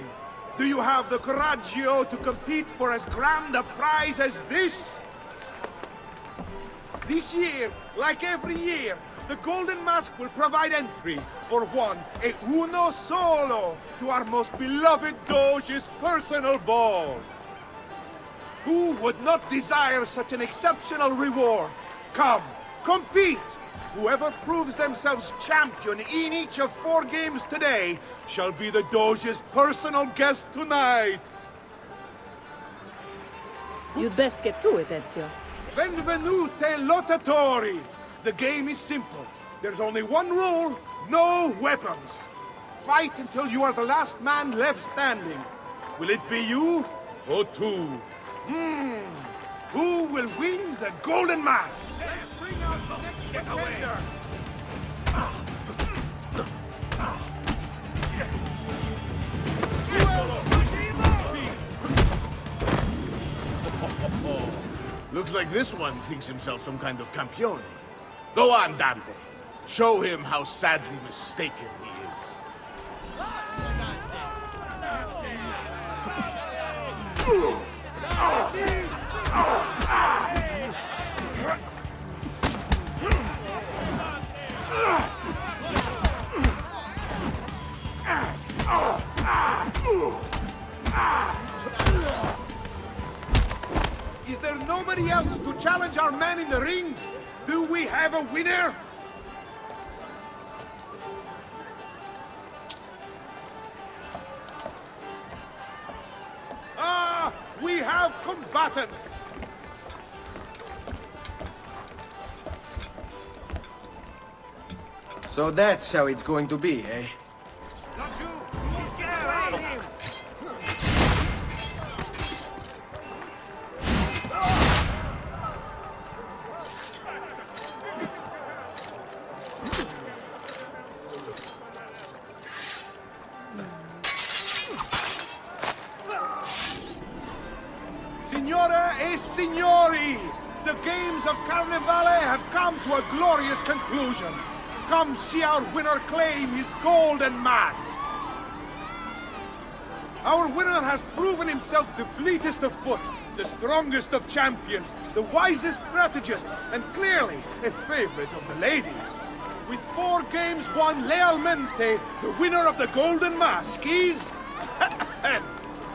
Do you have the coraggio to compete for as grand a prize as this? This year, like every year, the Golden Mask will provide entry for one e uno solo to our most beloved Doge's personal ball. Who would not desire such an exceptional reward? Come, compete! Whoever proves themselves champion in each of 4 games today shall be the Doge's personal guest tonight. You'd best get to it, Ezio. Benvenute lottatori! The game is simple. There's only one rule, no weapons. Fight until you are the last man left standing. Will it be you or two? Who will win the Golden Mask? Bring out the next contender! Looks like this one thinks himself some kind of campione. Go on, Dante. Show him how sadly mistaken he is. Is there nobody else to challenge our man in the ring? Do we have a winner? Ah, we have combatants! So that's how it's going to be, eh? Signore e signori, the games of Carnevale have come to a glorious conclusion. Come see our winner claim his golden mask. Our winner has proven himself the fleetest of foot, the strongest of champions, the wisest strategist, and clearly a favorite of the ladies. With 4 games won lealmente, the winner of the Golden Mask is...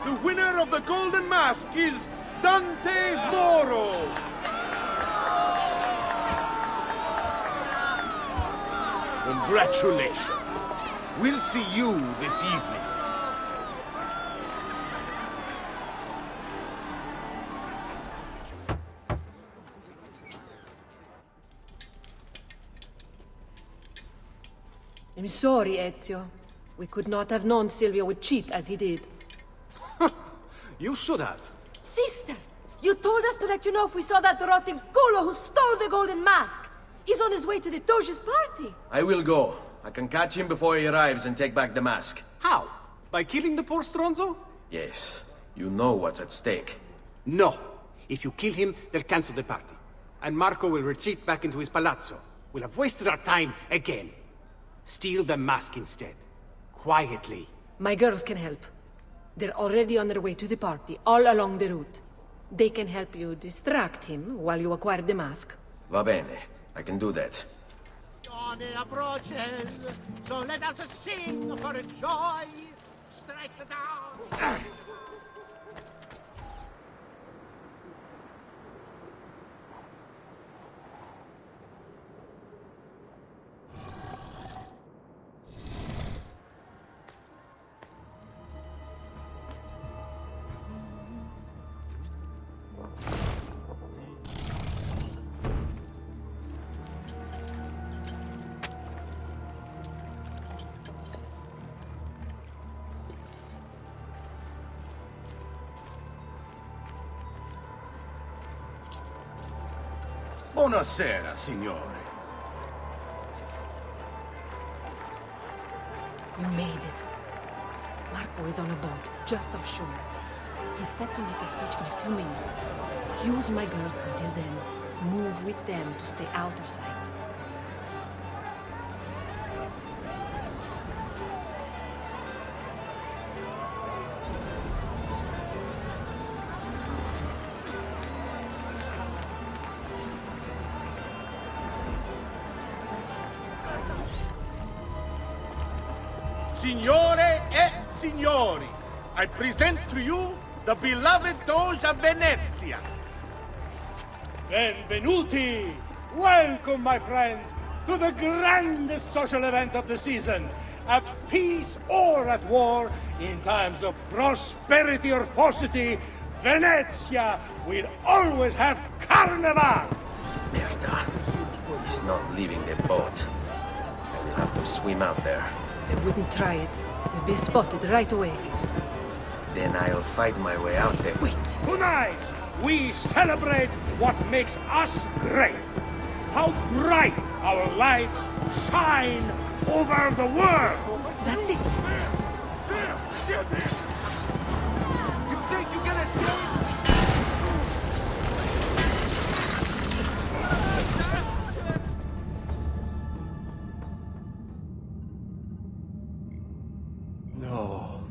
the winner of the Golden Mask is Dante Moro! Congratulations. We'll see you this evening. I'm sorry, Ezio. We could not have known Silvio would cheat as he did. You should have. Sister! You told us to let you know if we saw that rotting culo who stole the Golden Mask! He's on his way to the Doge's party! I will go. I can catch him before he arrives and take back the mask. How? By killing the poor Stronzo? Yes. You know what's at stake. No. If you kill him, they'll cancel the party. And Marco will retreat back into his palazzo. We'll have wasted our time again. Steal the mask instead. Quietly. My girls can help. They're already on their way to the party, all along the route. They can help you distract him while you acquire the mask. Va bene. I can do that. Dawn approaches, so let us sing for joy. Strikes the dawn. Buonasera, signore. You made it. Marco is on a boat, just offshore. He's set to make a speech in a few minutes. Use my girls until then. Move with them to stay out of sight. Signore e signori, I present to you the beloved Doge of Venezia. Benvenuti! Welcome, my friends, to the grandest social event of the season. At peace or at war, in times of prosperity or paucity, Venezia will always have Carnival! Merda. He's not leaving the boat. I will have to swim out there. I wouldn't try it. You'll be spotted right away. Then I'll fight my way out there. Wait! Tonight, we celebrate what makes us great. How bright our lights shine over the world. That's it. You think you can escape? No.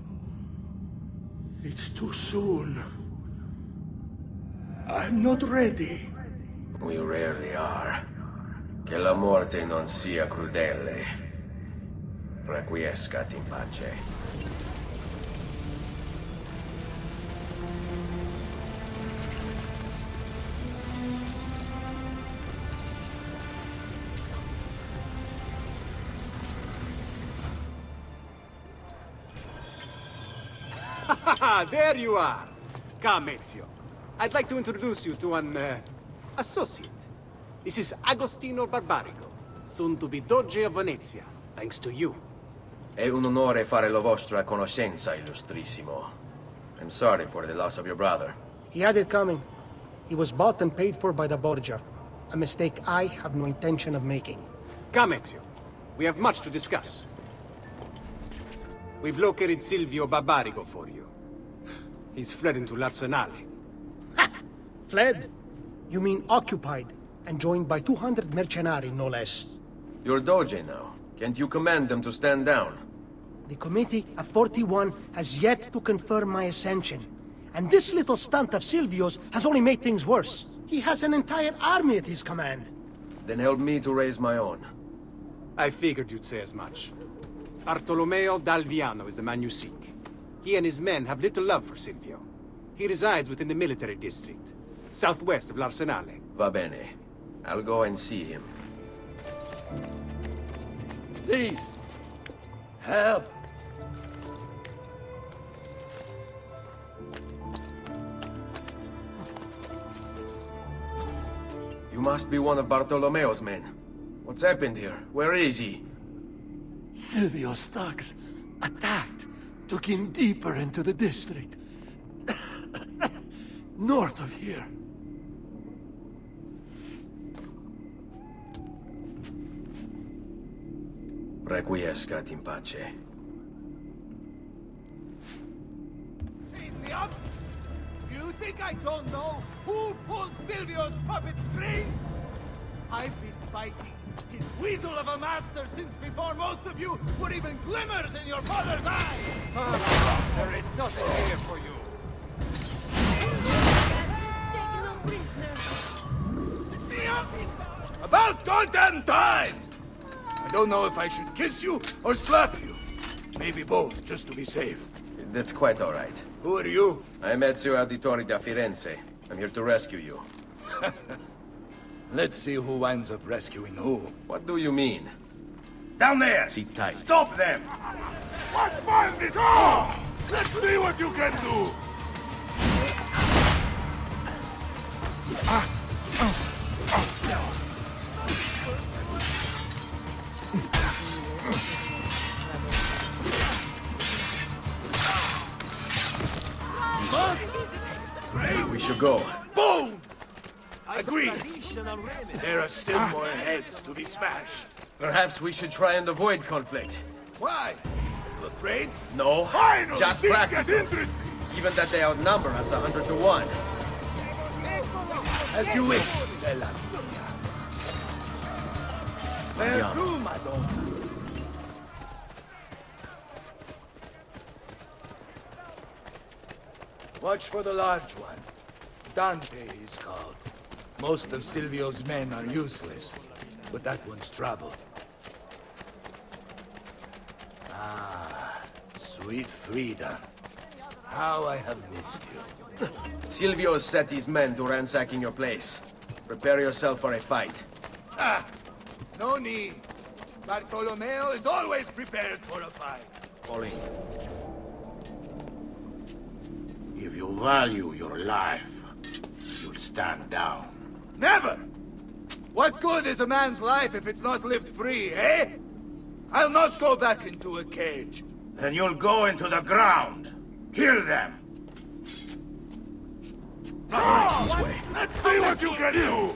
It's too soon. I'm not ready. We rarely are. Che la morte non sia crudele. Requiescat in pace. There you are! Come, Ezio. I'd like to introduce you to an, associate. This is Agostino Barbarigo, soon to be Doge of Venezia, thanks to you. È un onore fare la vostra conoscenza, illustrissimo. I'm sorry for the loss of your brother. He had it coming. He was bought and paid for by the Borgia. A mistake I have no intention of making. Come, Ezio. We have much to discuss. We've located Silvio Barbarigo for you. He's fled into l'Arsenale. Fled? You mean occupied, and joined by 200 mercenari, no less. You're Doge now. Can't you command them to stand down? The Committee of 41 has yet to confirm my ascension. And this little stunt of Silvio's has only made things worse. He has an entire army at his command. Then help me to raise my own. I figured you'd say as much. Bartolomeo d'Alviano is the man you seek. He and his men have little love for Silvio. He resides within the military district, southwest of l'Arsenale. Va bene. I'll go and see him. Please! Help! You must be one of Bartolomeo's men. What's happened here? Where is he? Silvio's thugs attacked, took him deeper into the district. North of here. Requiescat in pace. Silvio? You think I don't know who pulled Silvio's puppet strings? I've been fighting his weasel of a master since before most of you were even glimmers in your father's eyes! There is nothing here for you. About goddamn time! I don't know if I should kiss you or slap you. Maybe both, just to be safe. That's quite all right. Who are you? I'm Ezio Auditore da Firenze. I'm here to rescue you. Let's see who winds up rescuing who. What do you mean? Down there! Sit tight. Stop them! What's fun this? Go! Let's see what you can do! We should go. Boom! Agreed. There are still more heads to be smashed. Perhaps we should try and avoid conflict. Why? afraid? No, Finally, just things practical. get interesting. Even that they outnumber us 100 to 1. As you wish, Bella. Where Andiamo. to, Madonna? Watch for the large one. Dante is called. Most of Silvio's men are useless, but that one's trouble. Ah, sweet Frida. How I have missed you. Silvio set his men to ransacking your place. Prepare yourself for a fight. Ah, no need. Bartolomeo is always prepared for a fight. All in. If you value your life, you'll stand down. Never! What good is a man's life if it's not lived free, eh? I'll not go back into a cage. Then you'll go into the ground. Kill them. This way. Let's see what you can do.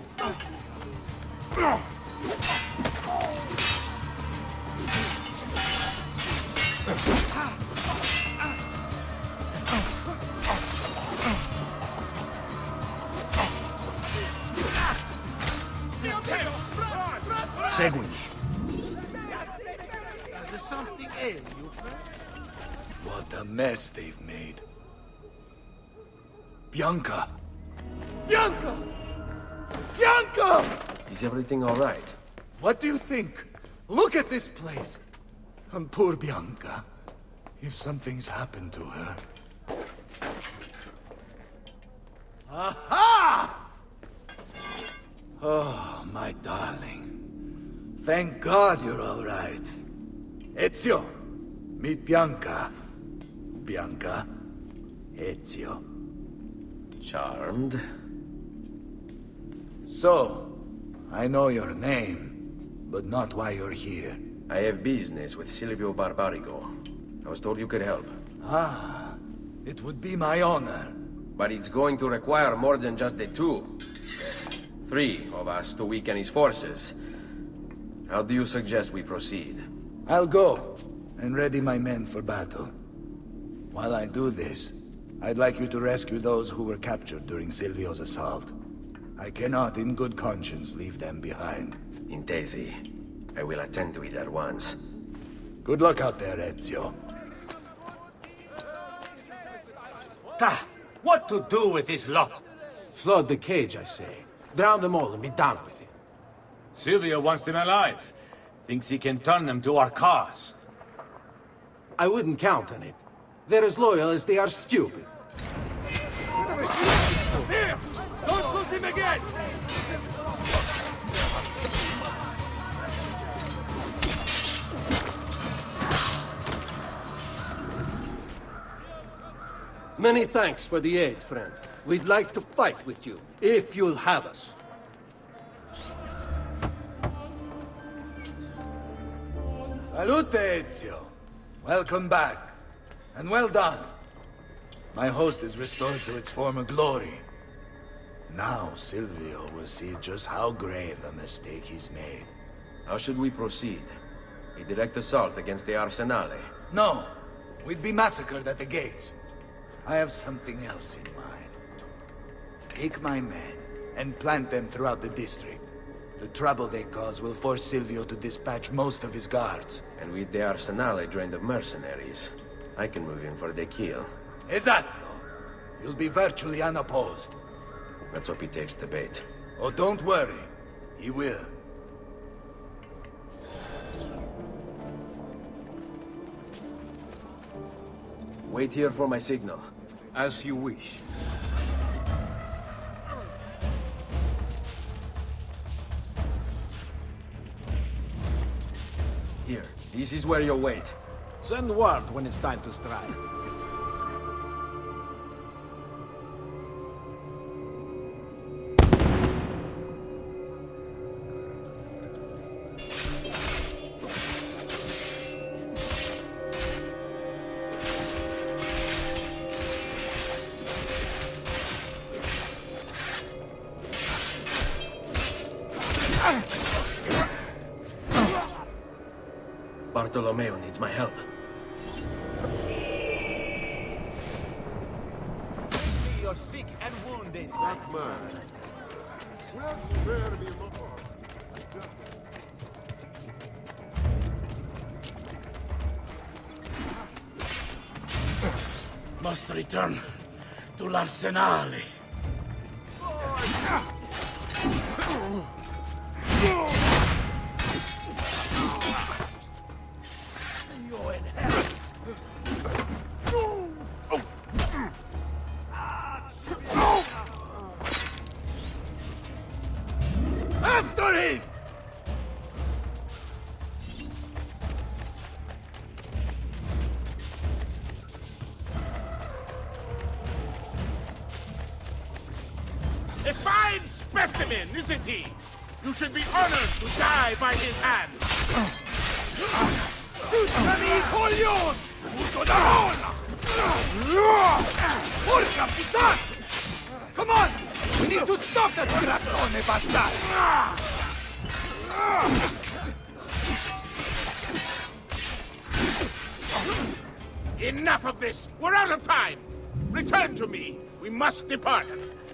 Seguimi. Does there something ail you, friend? What a mess they've made. Bianca! Bianca! Bianca! Is everything all right? What do you think? Look at this place. And poor Bianca. If something's happened to her. Aha! Oh, my darling. Thank God you're all right. Ezio, meet Bianca. Bianca, Ezio. Charmed. So, I know your name, but not why you're here. I have business with Silvio Barbarigo. I was told you could help. Ah, it would be my honor. But it's going to require more than just the two. 3 of us to weaken his forces. How do you suggest we proceed? I'll go and ready my men for battle. While I do this, I'd like you to rescue those who were captured during Silvio's assault. I cannot, in good conscience, leave them behind. Intesi. I will attend to it at once. Good luck out there, Ezio. What to do with this lot? Flood the cage, I say. Drown them all and be done with it. Silvio wants them alive. Thinks he can turn them to our cause. I wouldn't count on it. They're as loyal as they are stupid. There! Don't lose him again! Many thanks for the aid, friend. We'd like to fight with you, if you'll have us. Salute, Ezio. Welcome back. And well done. My host is restored to its former glory. Now Silvio will see just how grave a mistake he's made. How should we proceed? A direct assault against the Arsenale? No. We'd be massacred at the gates. I have something else in mind. Take my men and plant them throughout the district. The trouble they cause will force Silvio to dispatch most of his guards. And with the Arsenale drained of mercenaries, I can move in for the kill. Esatto. You'll be virtually unopposed. Let's hope he takes the bait. Oh, don't worry. He will. Wait here for my signal. As you wish. Here, this is where you'll wait. Send word when it's time to strike. Bartolomeo needs my help. your sick and wounded. That man. Well, spare me more. Must return to l'Arsenale. You're in hell. After him! A fine specimen, isn't he? You should be honored to die by his hand. Scusami, coglione! Uso da rosa! Porca puttana! Come on! We need to stop that grassone bastard! Enough of this! We're out of time! Return to me! We must depart!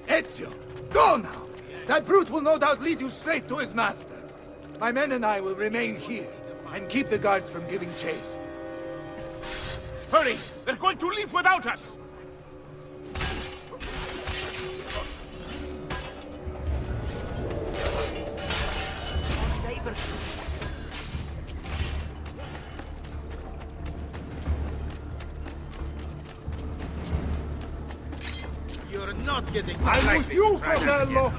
Ezio, go now! That brute will no doubt lead you straight to his master. My men and I will remain here and keep the guards from giving chase. Hurry! They're going to leave without us! You're not getting I'm with you, Fratello!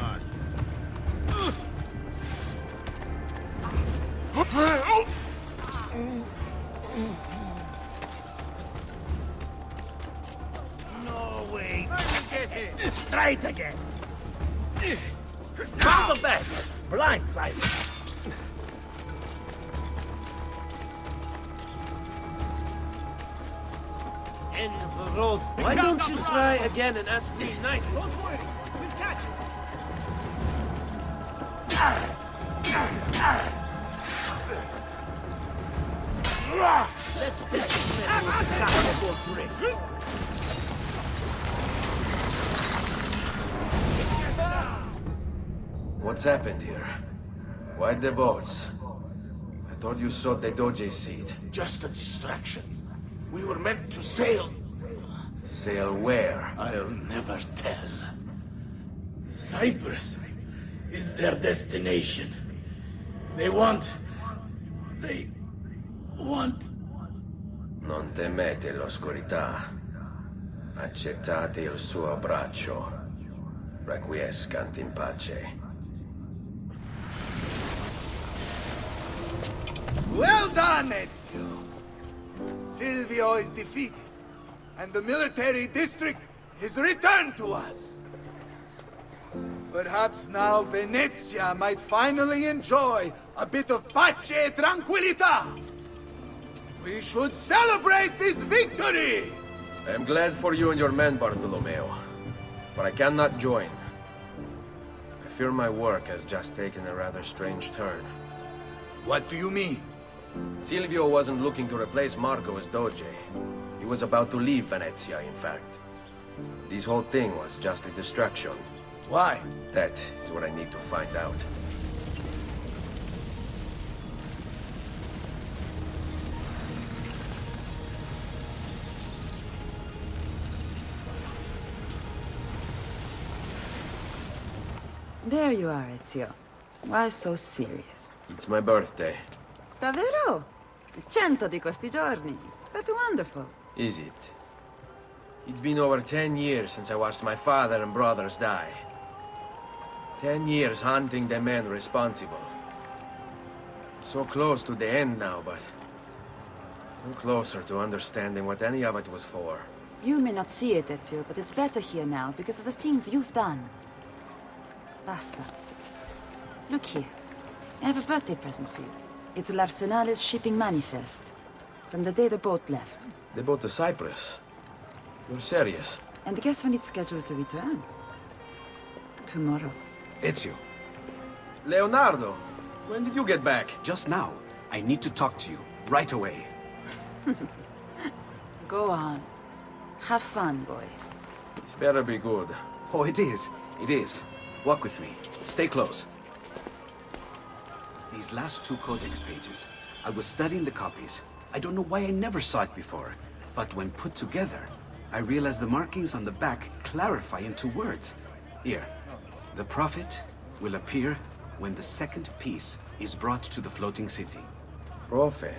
No way. Try it again. From the back. Blindside. End of the road. Why don't you try again and ask me nicely? Don't worry, we'll catch him. Let's test What's happened here? Why the boats? I thought you sought the Doge's seat. Just a distraction. We were meant to sail. Sail where? I'll never tell. Cyprus is their destination. They want... Non temete l'oscurità. Accettate il suo braccio. Requiescant in pace. Well done, Ezio! Silvio is defeated, and the military district is returned to us. Perhaps now Venezia might finally enjoy a bit of pace e tranquillità. We should celebrate this victory! I am glad for you and your men, Bartolomeo. But I cannot join. I fear my work has just taken a rather strange turn. What do you mean? Silvio wasn't looking to replace Marco as Doge. He was about to leave Venezia, in fact. This whole thing was just a distraction. Why? That is what I need to find out. There you are, Ezio. Why so serious? It's my birthday. Davvero? 100 di questi giorni. That's wonderful. Is it? It's been over 10 years since I watched my father and brothers die. 10 years hunting the men responsible. So close to the end now, but no closer to understanding what any of it was for. You may not see it, Ezio, but it's better here now because of the things you've done. Basta. Look here. I have a birthday present for you. It's l'Arsenale's shipping manifest. From the day the boat left. The boat to Cyprus? You're serious? And guess when it's scheduled to return? Tomorrow. Ezio. Leonardo! When did you get back? Just now. I need to talk to you. Right away. Go on. Have fun, boys. This better be good. Oh, it is. It is. Walk with me. Stay close. These last 2 codex pages, I was studying the copies. I don't know why I never saw it before, but when put together, I realized the markings on the back clarify into words. Here, the prophet will appear when the second piece is brought to the floating city. Prophet.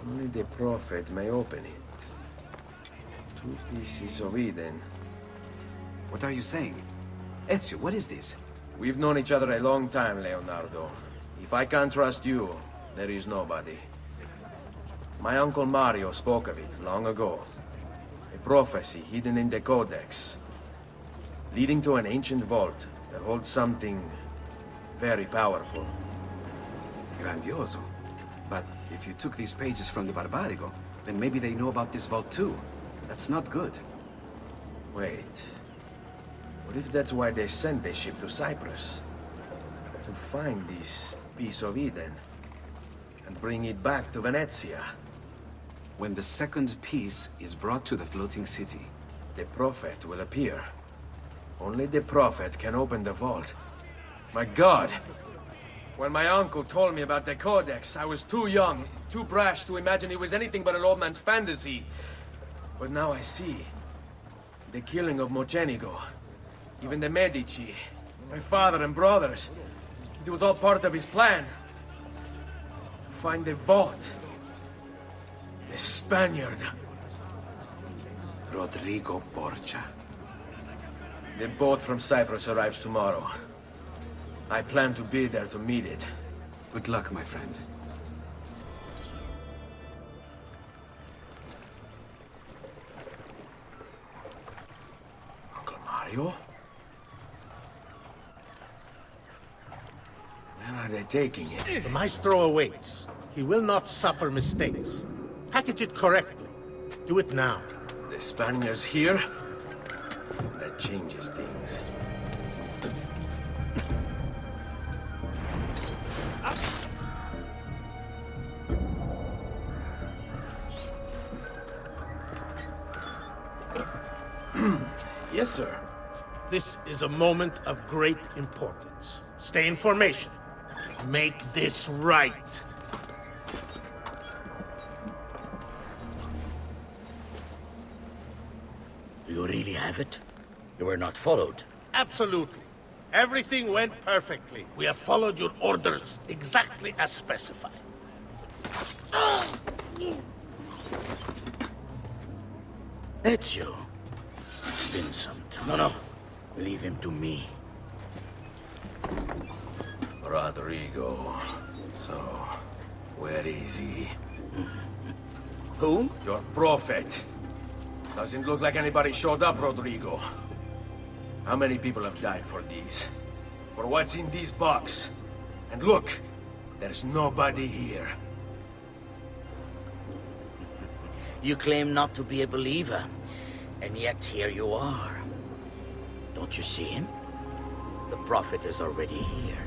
Only the prophet may open it. 2 pieces of Eden. What are you saying? Ezio, what is this? We've known each other a long time, Leonardo. If I can't trust you, there is nobody. My uncle Mario spoke of it long ago. A prophecy hidden in the Codex, leading to an ancient vault that holds something very powerful. Grandioso. But if you took these pages from the Barbarigo, then maybe they know about this vault too. That's not good. Wait. What if that's why they sent the ship to Cyprus? To find this piece of Eden and bring it back to Venezia. When the second piece is brought to the floating city, the prophet will appear. Only the prophet can open the vault. My God! When my uncle told me about the Codex, I was too young, too brash to imagine it was anything but an old man's fantasy. But now I see. The killing of Mocenigo. Even the Medici. My father and brothers. It was all part of his plan. To find the vault. The Spaniard. Rodrigo Borgia. The boat from Cyprus arrives tomorrow. I plan to be there to meet it. Good luck, my friend. Uncle Mario? Where are they taking it? The Maestro awaits. He will not suffer mistakes. Package it correctly. Do it now. The Spaniards here? That changes things. Yes, sir. This is a moment of great importance. Stay in formation. Make this right. Do you really have it? You were not followed. Absolutely. Everything went perfectly. We have followed your orders exactly as specified. Ezio. It's been some time. No. Leave him to me. Rodrigo. So, where is he? Who? Your prophet. Doesn't look like anybody showed up, Rodrigo. How many people have died for these? For what's in this box? And look, there's nobody here. You claim not to be a believer, and yet here you are. Don't you see him? The prophet is already here.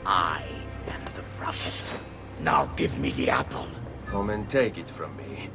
I am the prophet. Now give me the apple. Come and take it from me.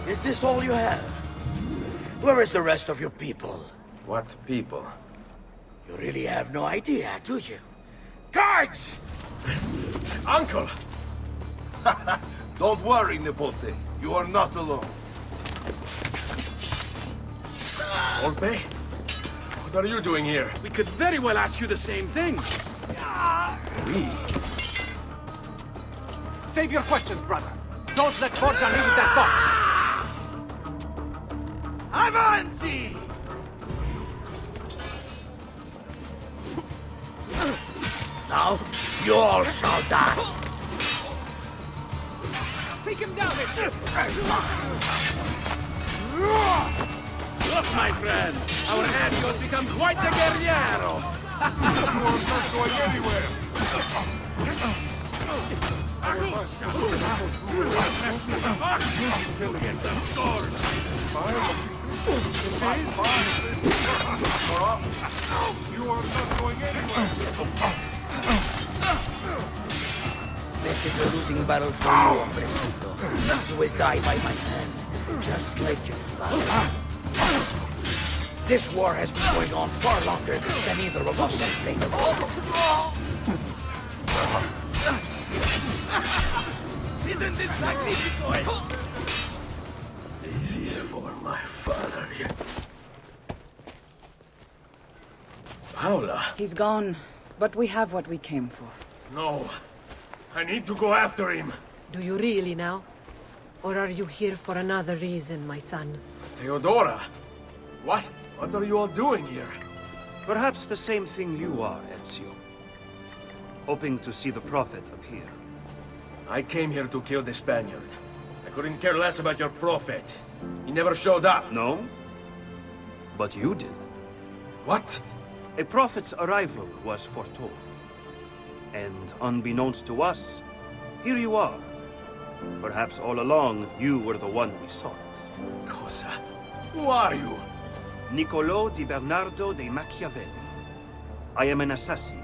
Is this all you have? Where is the rest of your people? What people? You really have no idea, do you? Guards! Uncle! Don't worry, Nipote. You are not alone. Volpe? What are you doing here? We could very well ask you the same thing. We? Save your questions, brother. Don't let Borgia leave with that box. Avanti! Now, you all shall die. Take him down! Look, my friend! Our Ezio's become quite the guerriero! You're not going anywhere! He'll get the sword! You are not going anywhere! This is a losing battle for you, hombrecito. You will die by my hand, just like your father. This war has been going on far longer than either of us has played. Isn't this magnifico? This is for my father. Paula! He's gone, but we have what we came for. No. I need to go after him. Do you really now? Or are you here for another reason, my son? Theodora! What? What are you all doing here? Perhaps the same thing you are, Ezio. Hoping to see the Prophet appear. I came here to kill the Spaniard. I couldn't care less about your Prophet. He never showed up. No? But you did. What? A Prophet's arrival was foretold. And unbeknownst to us, here you are. Perhaps all along, you were the one we sought. Cosa? Who are you? Niccolò di Bernardo de Machiavelli. I am an assassin,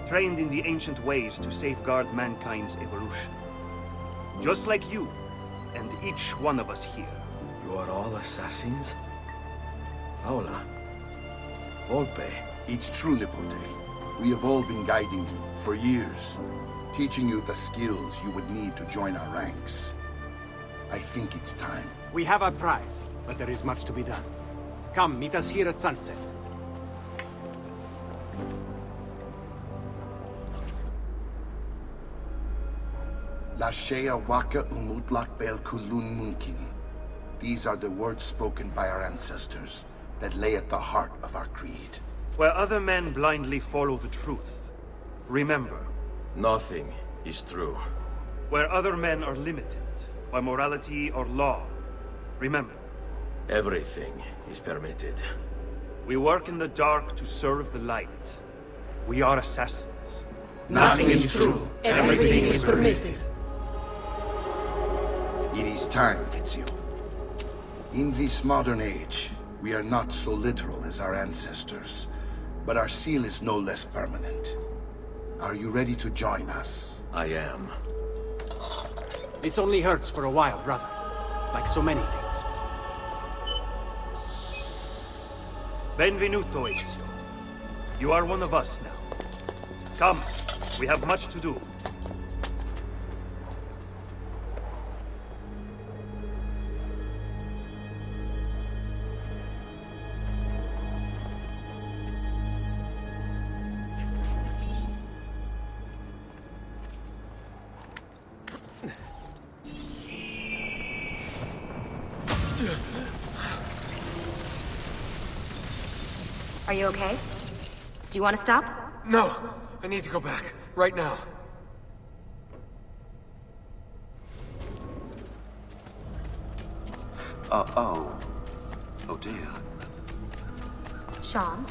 trained in the ancient ways to safeguard mankind's evolution. Just like you, and each one of us here. You are all assassins? Paola. Volpe. It's true, Nipote. We have all been guiding you for years, teaching you the skills you would need to join our ranks. I think it's time. We have our prize, but there is much to be done. Come, meet us here at sunset. Lashea waka umutlak bel kulun munkin. These are the words spoken by our ancestors that lay at the heart of our creed. Where other men blindly follow the truth, remember, nothing is true. Where other men are limited by morality or law, remember, everything is permitted. We work in the dark to serve the light. We are assassins. Nothing is true. Everything is permitted. It is time, Ezio. In this modern age, we are not so literal as our ancestors, but our seal is no less permanent. Are you ready to join us? I am. This only hurts for a while, brother. Like so many things. Benvenuto, Ezio. You are one of us now. Come, we have much to do. Are you okay? Do you want to stop? No, I need to go back, right now. Oh dear. Sean?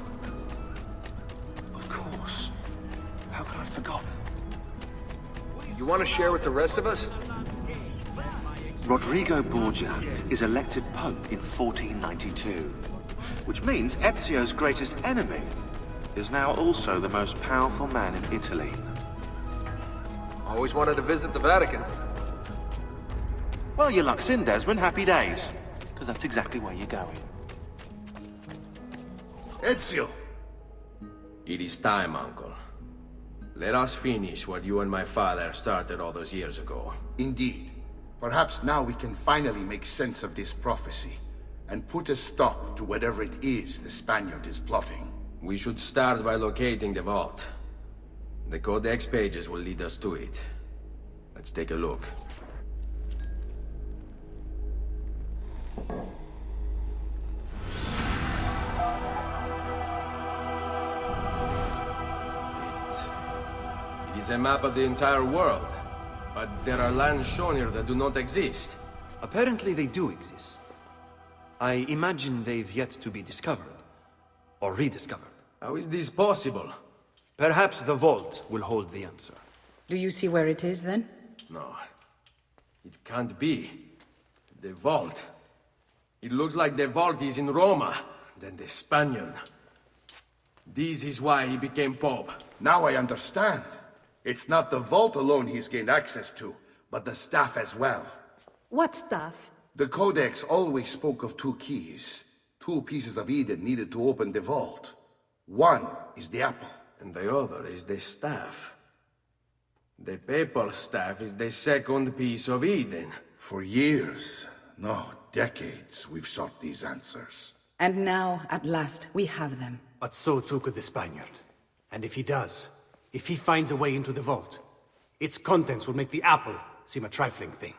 Of course. How could I have forgotten? You want to share with the rest of us? Rodrigo Borgia is elected Pope in 1492, which means Ezio's greatest enemy is now also the most powerful man in Italy. Always wanted to visit the Vatican. Well, your luck's in, Desmond. Happy days. Because that's exactly where you're going. Ezio! It is time, Uncle. Let us finish what you and my father started all those years ago. Indeed. Perhaps now we can finally make sense of this prophecy, and put a stop to whatever it is the Spaniard is plotting. We should start by locating the vault. The Codex pages will lead us to it. Let's take a look. It is a map of the entire world. But there are lands shown here that do not exist. Apparently they do exist. I imagine they've yet to be discovered. Or rediscovered. How is this possible? Perhaps the vault will hold the answer. Do you see where it is, then? No. It can't be. The vault. It looks like the vault is in Roma, then the Spaniard. This is why he became Pope. Now I understand. It's not the vault alone he's gained access to, but the staff as well. What staff? The Codex always spoke of 2 keys. 2 pieces of Eden needed to open the vault. One is the apple. And the other is the staff. The papal staff is the second piece of Eden. For years, no, decades, we've sought these answers. And now, at last, we have them. But so too could the Spaniard. And if he does, if he finds a way into the vault, its contents will make the apple seem a trifling thing.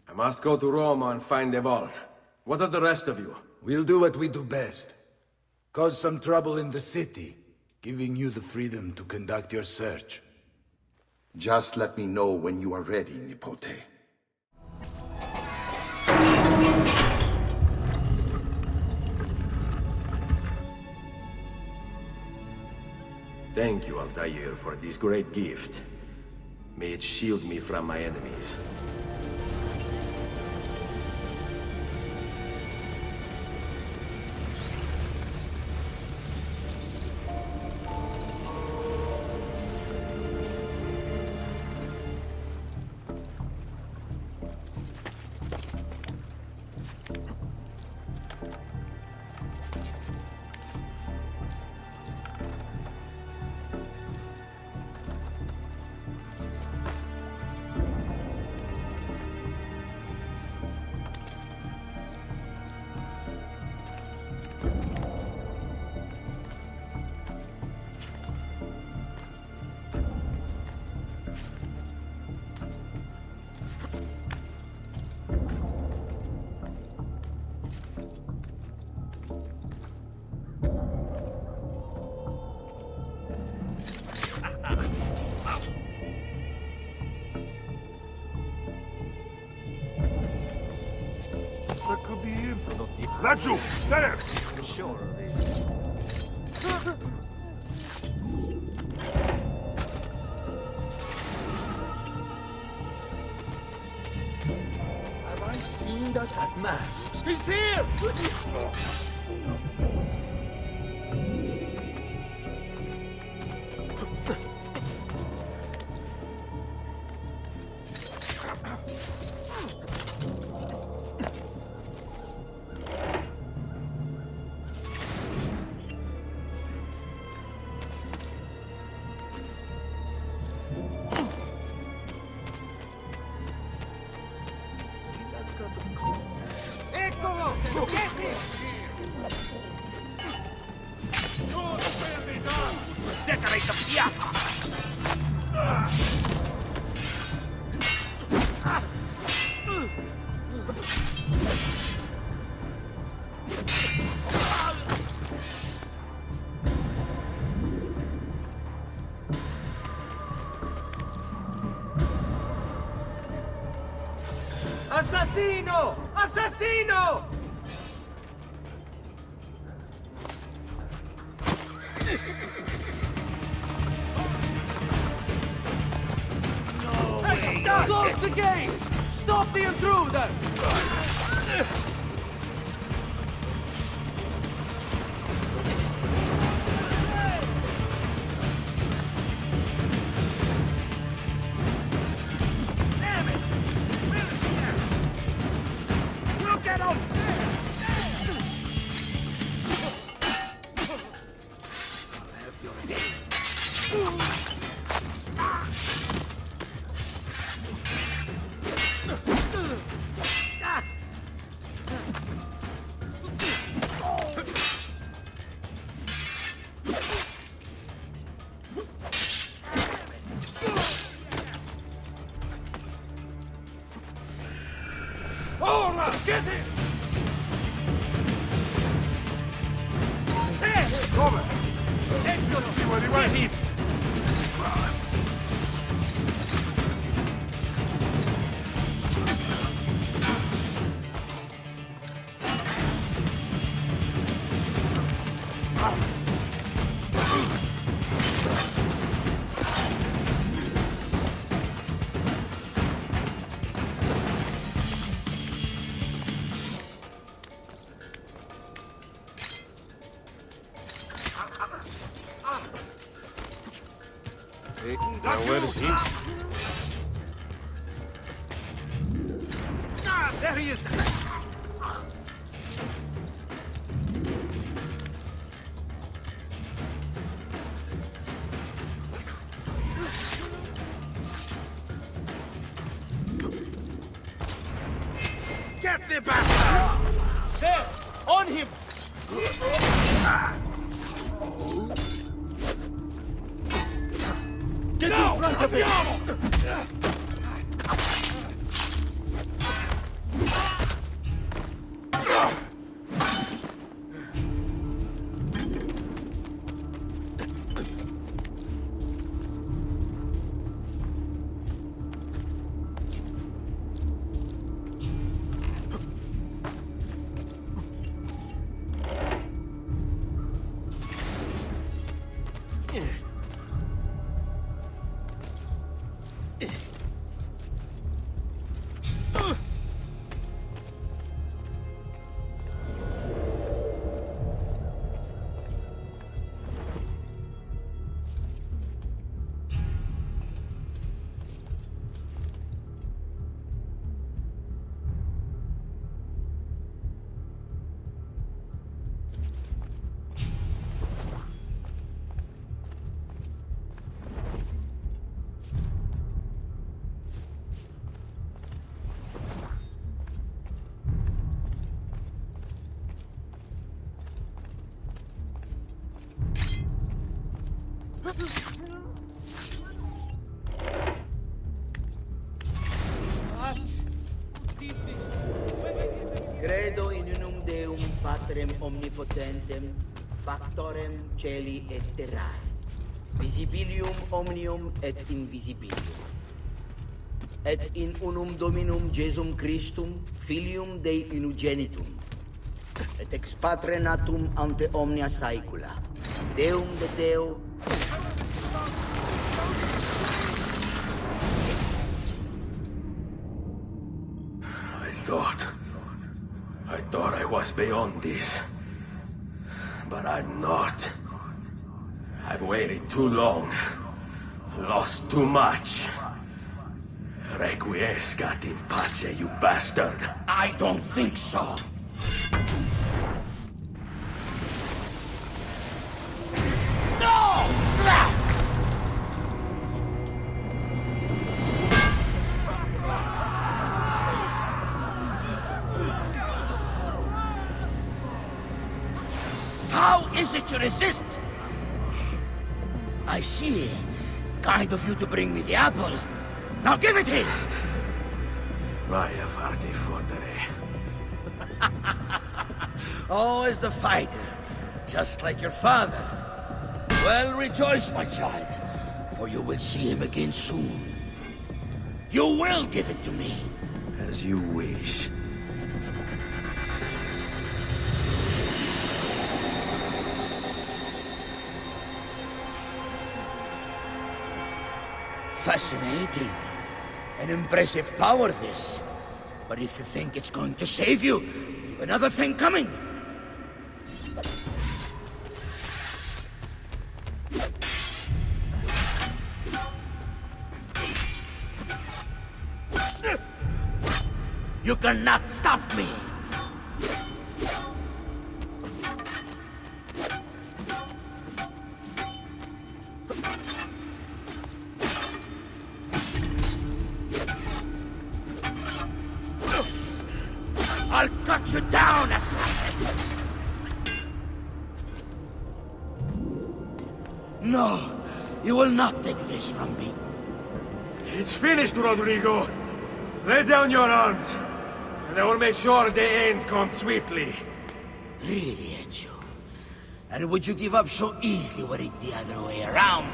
I must go to Roma and find the vault. What are the rest of you? We'll do what we do best. Cause some trouble in the city, giving you the freedom to conduct your search. Just let me know when you are ready, Nipote. Thank you, Altair, for this great gift. May it shield me from my enemies. That could be him. Laggiù, there! Sure. Have I seen that man? He's here! Eccolo! Get him! Decorate the piazza! Assassino! Assassino! Stop! Close the gates! Stop the intruder! Damn it! Will's here! We'll get him! Ora! Get him! Come? Eccolo! Get him! Now, where is he? There he is! Get the bastard! There! On him! Get in front of him! Credo in unum Deum Patrem omnipotentem, factorem celi et terrae, visibilium omnium et invisibilium. Et in unum Dominum Jesum Christum, Filium Dei unigenitum, et ex Patre natum ante omnia saecula, Deum de Deo, I thought I was beyond this. But I'm not. I've waited too long. Lost too much. Requiescat in pace, you bastard. I don't think so. How is it you resist? I see. Kind of you to bring me the apple. Now give it here! Vaya farti fottere. Oh, as the fighter, just like your father. Well, rejoice, my child, for you will see him again soon. You will give it to me. As you wish. Fascinating. An impressive power, this. But if you think it's going to save you, you've another thing coming. You cannot stop me! I'll cut you down, assassin! No, you will not take this from me. It's finished, Rodrigo. Lay down your arms, and I will make sure the end comes swiftly. Really, Ezio? And would you give up so easily were it the other way around?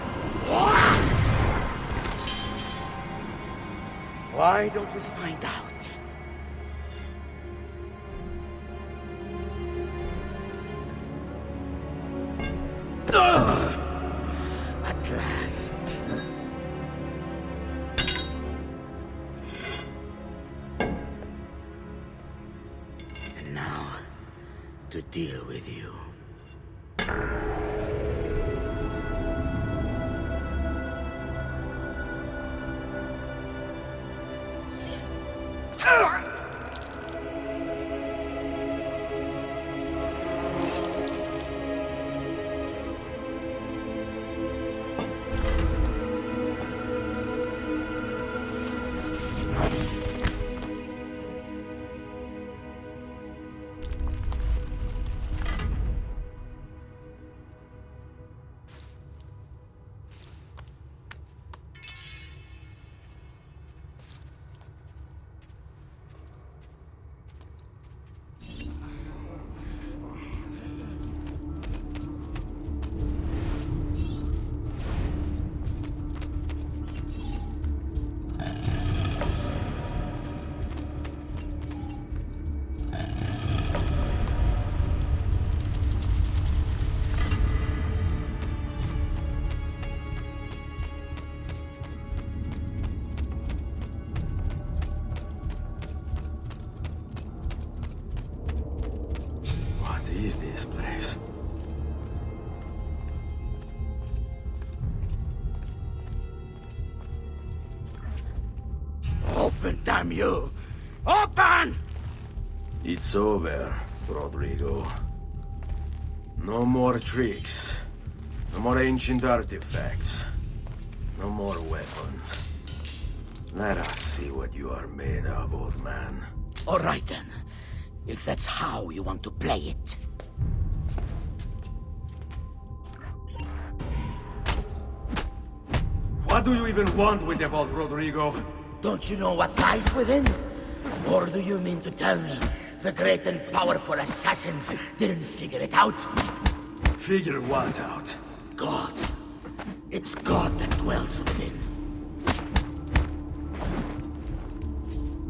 Why don't we find out? At last. And now, to deal with you. What is this place? Open, damn you! Open! It's over, Rodrigo. No more tricks. No more ancient artifacts. No more weapons. Let us see what you are made of, old man. All right then. If that's how you want to play it. What do you even want with the vault, Rodrigo? Don't you know what lies within? Or do you mean to tell me the great and powerful assassins didn't figure it out? Figure what out? God. It's God that dwells within.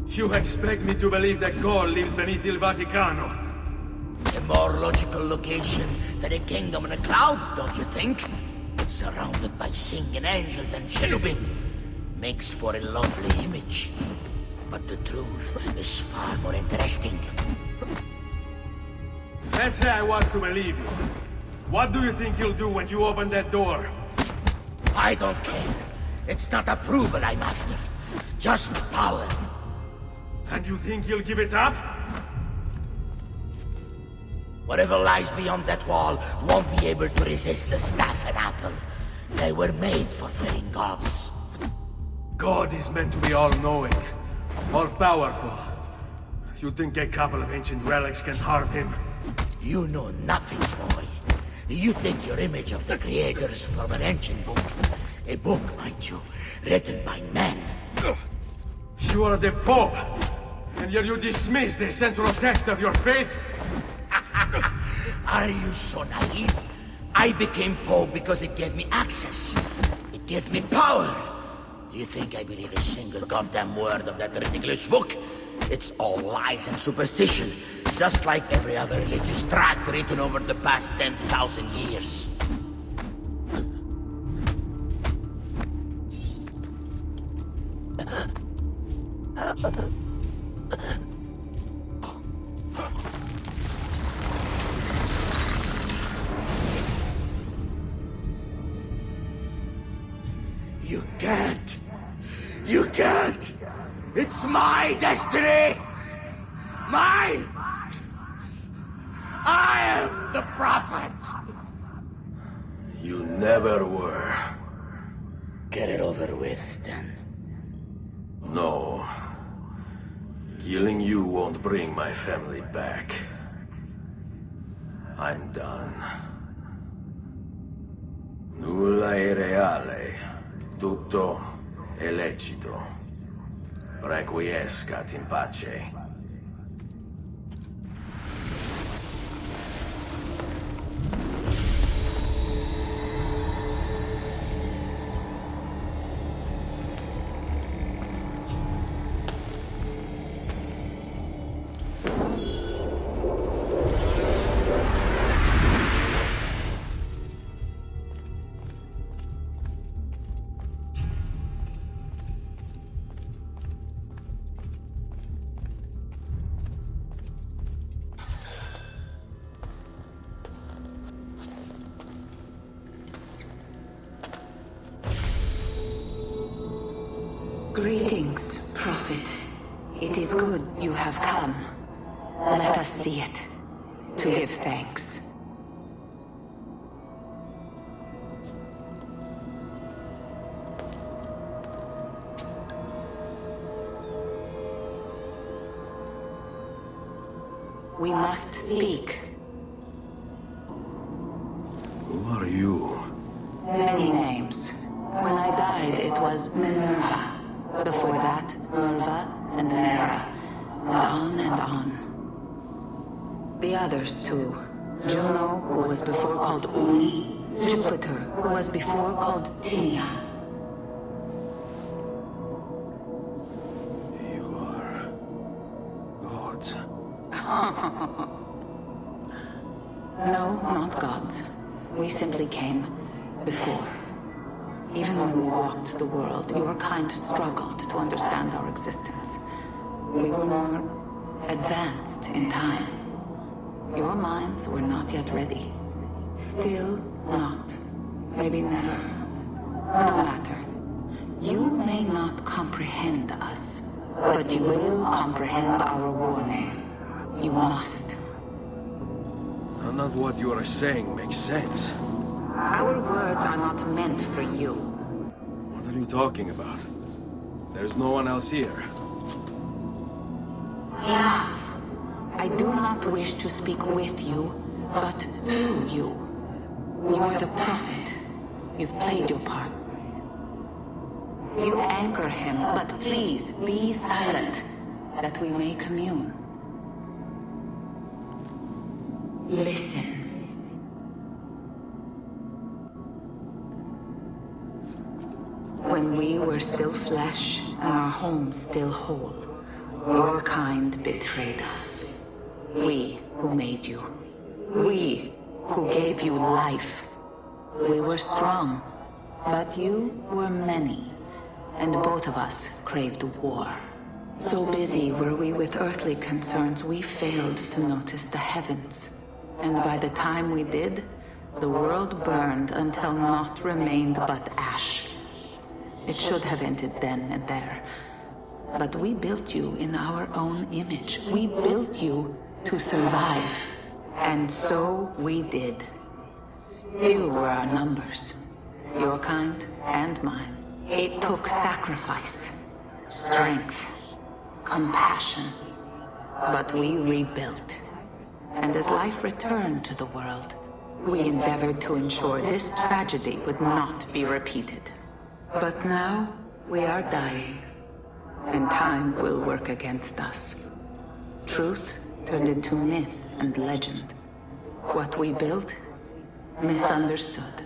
You expect me to believe that God lives beneath Il Vaticano? A more logical location than a kingdom in a cloud, don't you think? Surrounded by singing angels and cherubim. Makes for a lovely image. But the truth is far more interesting. Let's say I was to believe you. What do you think you'll do when you open that door? I don't care. It's not approval I'm after. Just power. And you think you'll give it up? Whatever lies beyond that wall won't be able to resist the staff and apple. They were made for felling gods. God is meant to be all-knowing, all-powerful. You think a couple of ancient relics can harm him? You know nothing, boy. You take your image of the creators from an ancient book. A book, mind you, written by men. You are the Pope, and yet you dismiss the central text of your faith? Are you so naive? I became Pope because it gave me access. It gave me power. Do you think I believe a single goddamn word of that ridiculous book? It's all lies and superstition, just like every other religious tract written over the past 10,000 years. You can't! You can't! It's my destiny! Mine! I am the prophet! You never were. Get it over with, then. No. Killing you won't bring my family back. I'm done. Nulla è reale. Tutto è lecito. Requiescat in pace. It is good you have come. Let us see it, to give thanks. We must speak. Who are you? Many names. When I died, it was Minerva. Before that, Merva and Mera. And on and on. The others, too. Juno, who was before called Uni. Jupiter, who was before called Tinia. You are... gods. No, not gods. We simply came before. Even when we walked the world, your kind struggled to understand our existence. We were more advanced in time. Your minds were not yet ready. Still not. Maybe never. No matter. You may not comprehend us, but you will comprehend our warning. You must. None of what you are saying makes sense. Our words are not meant for you. What are you talking about? There's no one else here. Enough. I do not wish to speak with you, but through you. You are the prophet. You've played your part. You anchor him, but please be silent, that we may commune. Listen. When we were still flesh and our home still whole, your kind betrayed us. We who made you. We who gave you life. We were strong, but you were many, and both of us craved war. So busy were we with earthly concerns, we failed to notice the heavens. And by the time we did, the world burned until naught remained but ash. It should have ended then and there. But we built you in our own image. We built you to survive. And so we did. Few were our numbers. Your kind and mine. It took sacrifice, strength, compassion. But we rebuilt. And as life returned to the world, we endeavored to ensure this tragedy would not be repeated. But now, we are dying, and time will work against us. Truth turned into myth and legend. What we built, misunderstood.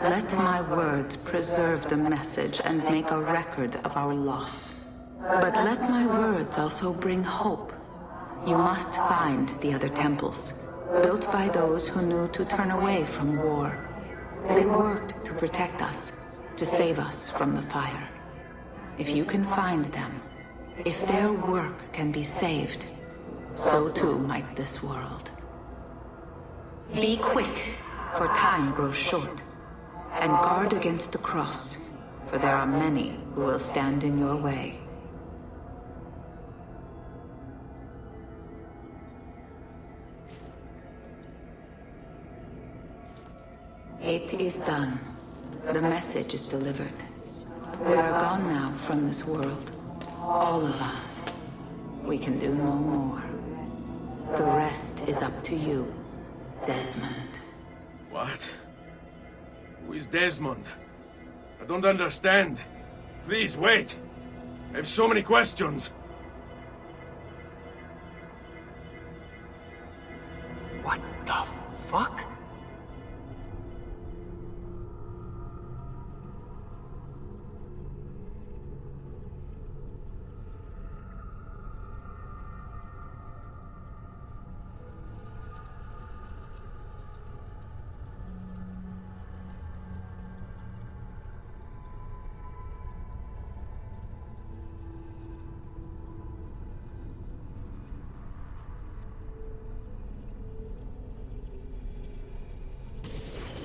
Let my words preserve the message and make a record of our loss. But let my words also bring hope. You must find the other temples, built by those who knew to turn away from war. They worked to protect us, to save us from the fire. If you can find them, if their work can be saved, so too might this world. Be quick, for time grows short, and guard against the cross, for there are many who will stand in your way. It is done. The message is delivered. We are gone now from this world. All of us. We can do no more. The rest is up to you, Desmond. What? Who is Desmond? I don't understand. Please, wait. I have so many questions. What the fuck?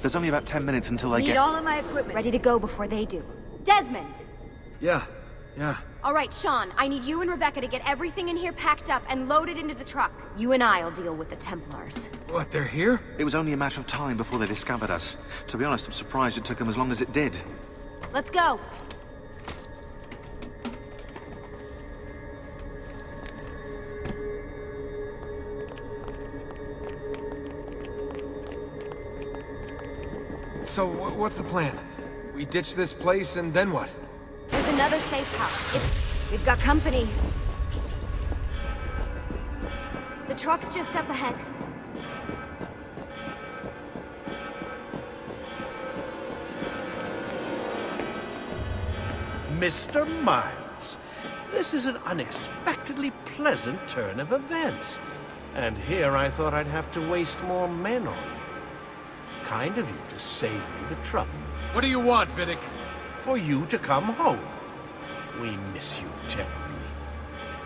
There's only about 10 minutes until I Need get... all of my equipment. Ready to go before they do. Desmond! Yeah. All right, Sean, I need you and Rebecca to get everything in here packed up and loaded into the truck. You and I'll deal with the Templars. What, they're here? It was only a matter of time before they discovered us. To be honest, I'm surprised it took them as long as it did. Let's go. So, what's the plan? We ditch this place and then what? There's another safe house. We've got company. The truck's just up ahead. Mr. Miles, this is an unexpectedly pleasant turn of events. And here I thought I'd have to waste more men on you. Kind of you to save me the trouble. What do you want, Vidic? For you to come home. We miss you terribly.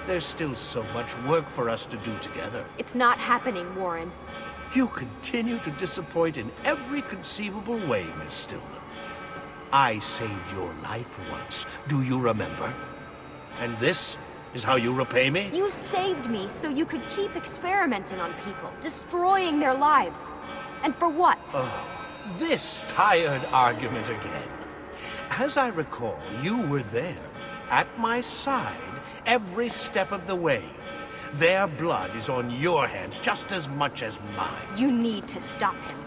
There's still so much work for us to do together. It's not happening, Warren. You continue to disappoint in every conceivable way, Miss Stillman. I saved your life once, do you remember? And this is how you repay me? You saved me so you could keep experimenting on people, destroying their lives. And for what? Oh, this tired argument again. As I recall, you were there, at my side, every step of the way. Their blood is on your hands just as much as mine. You need to stop him.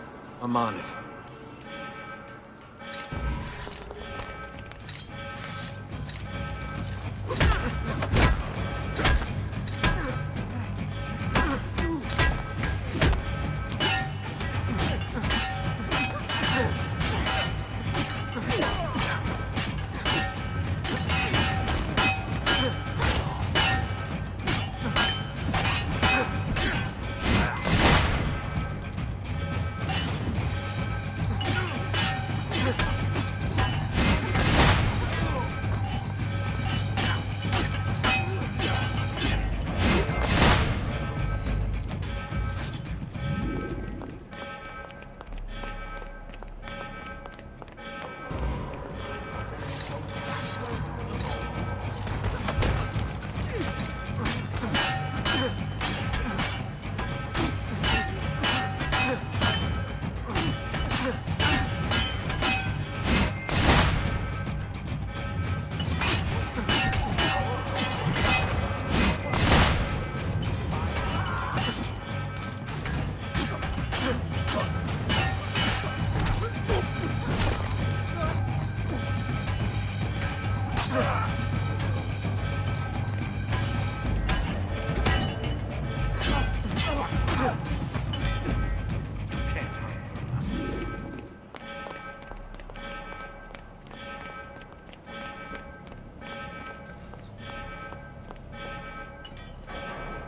I'm on it.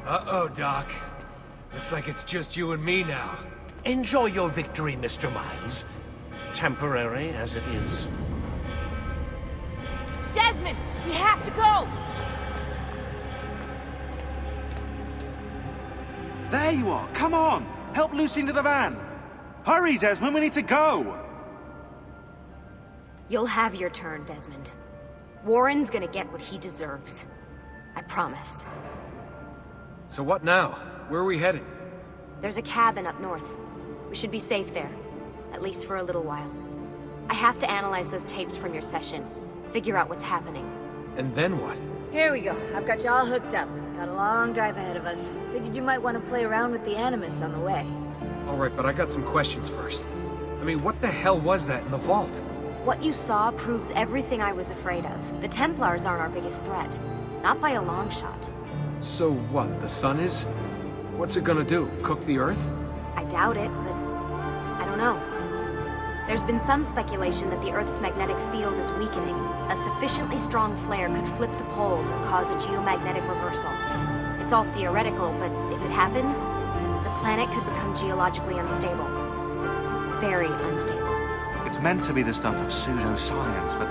Uh-oh, Doc. Looks like it's just you and me now. Enjoy your victory, Mr. Miles. Temporary as it is. Desmond, we have to go! There you are! Come on! Help Lucy into the van! Hurry, Desmond, we need to go! You'll have your turn, Desmond. Warren's gonna get what he deserves. I promise. So what now? Where are we headed? There's a cabin up north. We should be safe there. At least for a little while. I have to analyze those tapes from your session. Figure out what's happening. And then what? Here we go. I've got you all hooked up. Got a long drive ahead of us. Figured you might want to play around with the Animus on the way. Alright, but I got some questions first. I mean, what the hell was that in the vault? What you saw proves everything I was afraid of. The Templars aren't our biggest threat. Not by a long shot. So what, the sun is? What's it gonna do? Cook the Earth? I doubt it, but I don't know. There's been some speculation that the Earth's magnetic field is weakening. A sufficiently strong flare could flip the poles and cause a geomagnetic reversal. It's all theoretical, but if it happens, the planet could become geologically unstable. Very unstable. It's meant to be the stuff of pseudoscience, but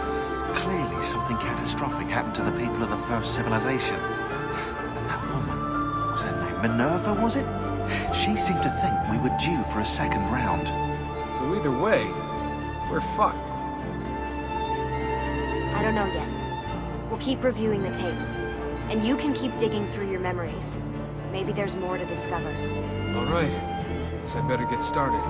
clearly something catastrophic happened to the people of the first civilization. And that woman, what was her name? Minerva, was it? She seemed to think we were due for a second round. So either way, we're fucked. I don't know yet. We'll We'll keep reviewing the tapes. And you can keep digging through your memories. Maybe there's more to discover. All right. Guess I better get started.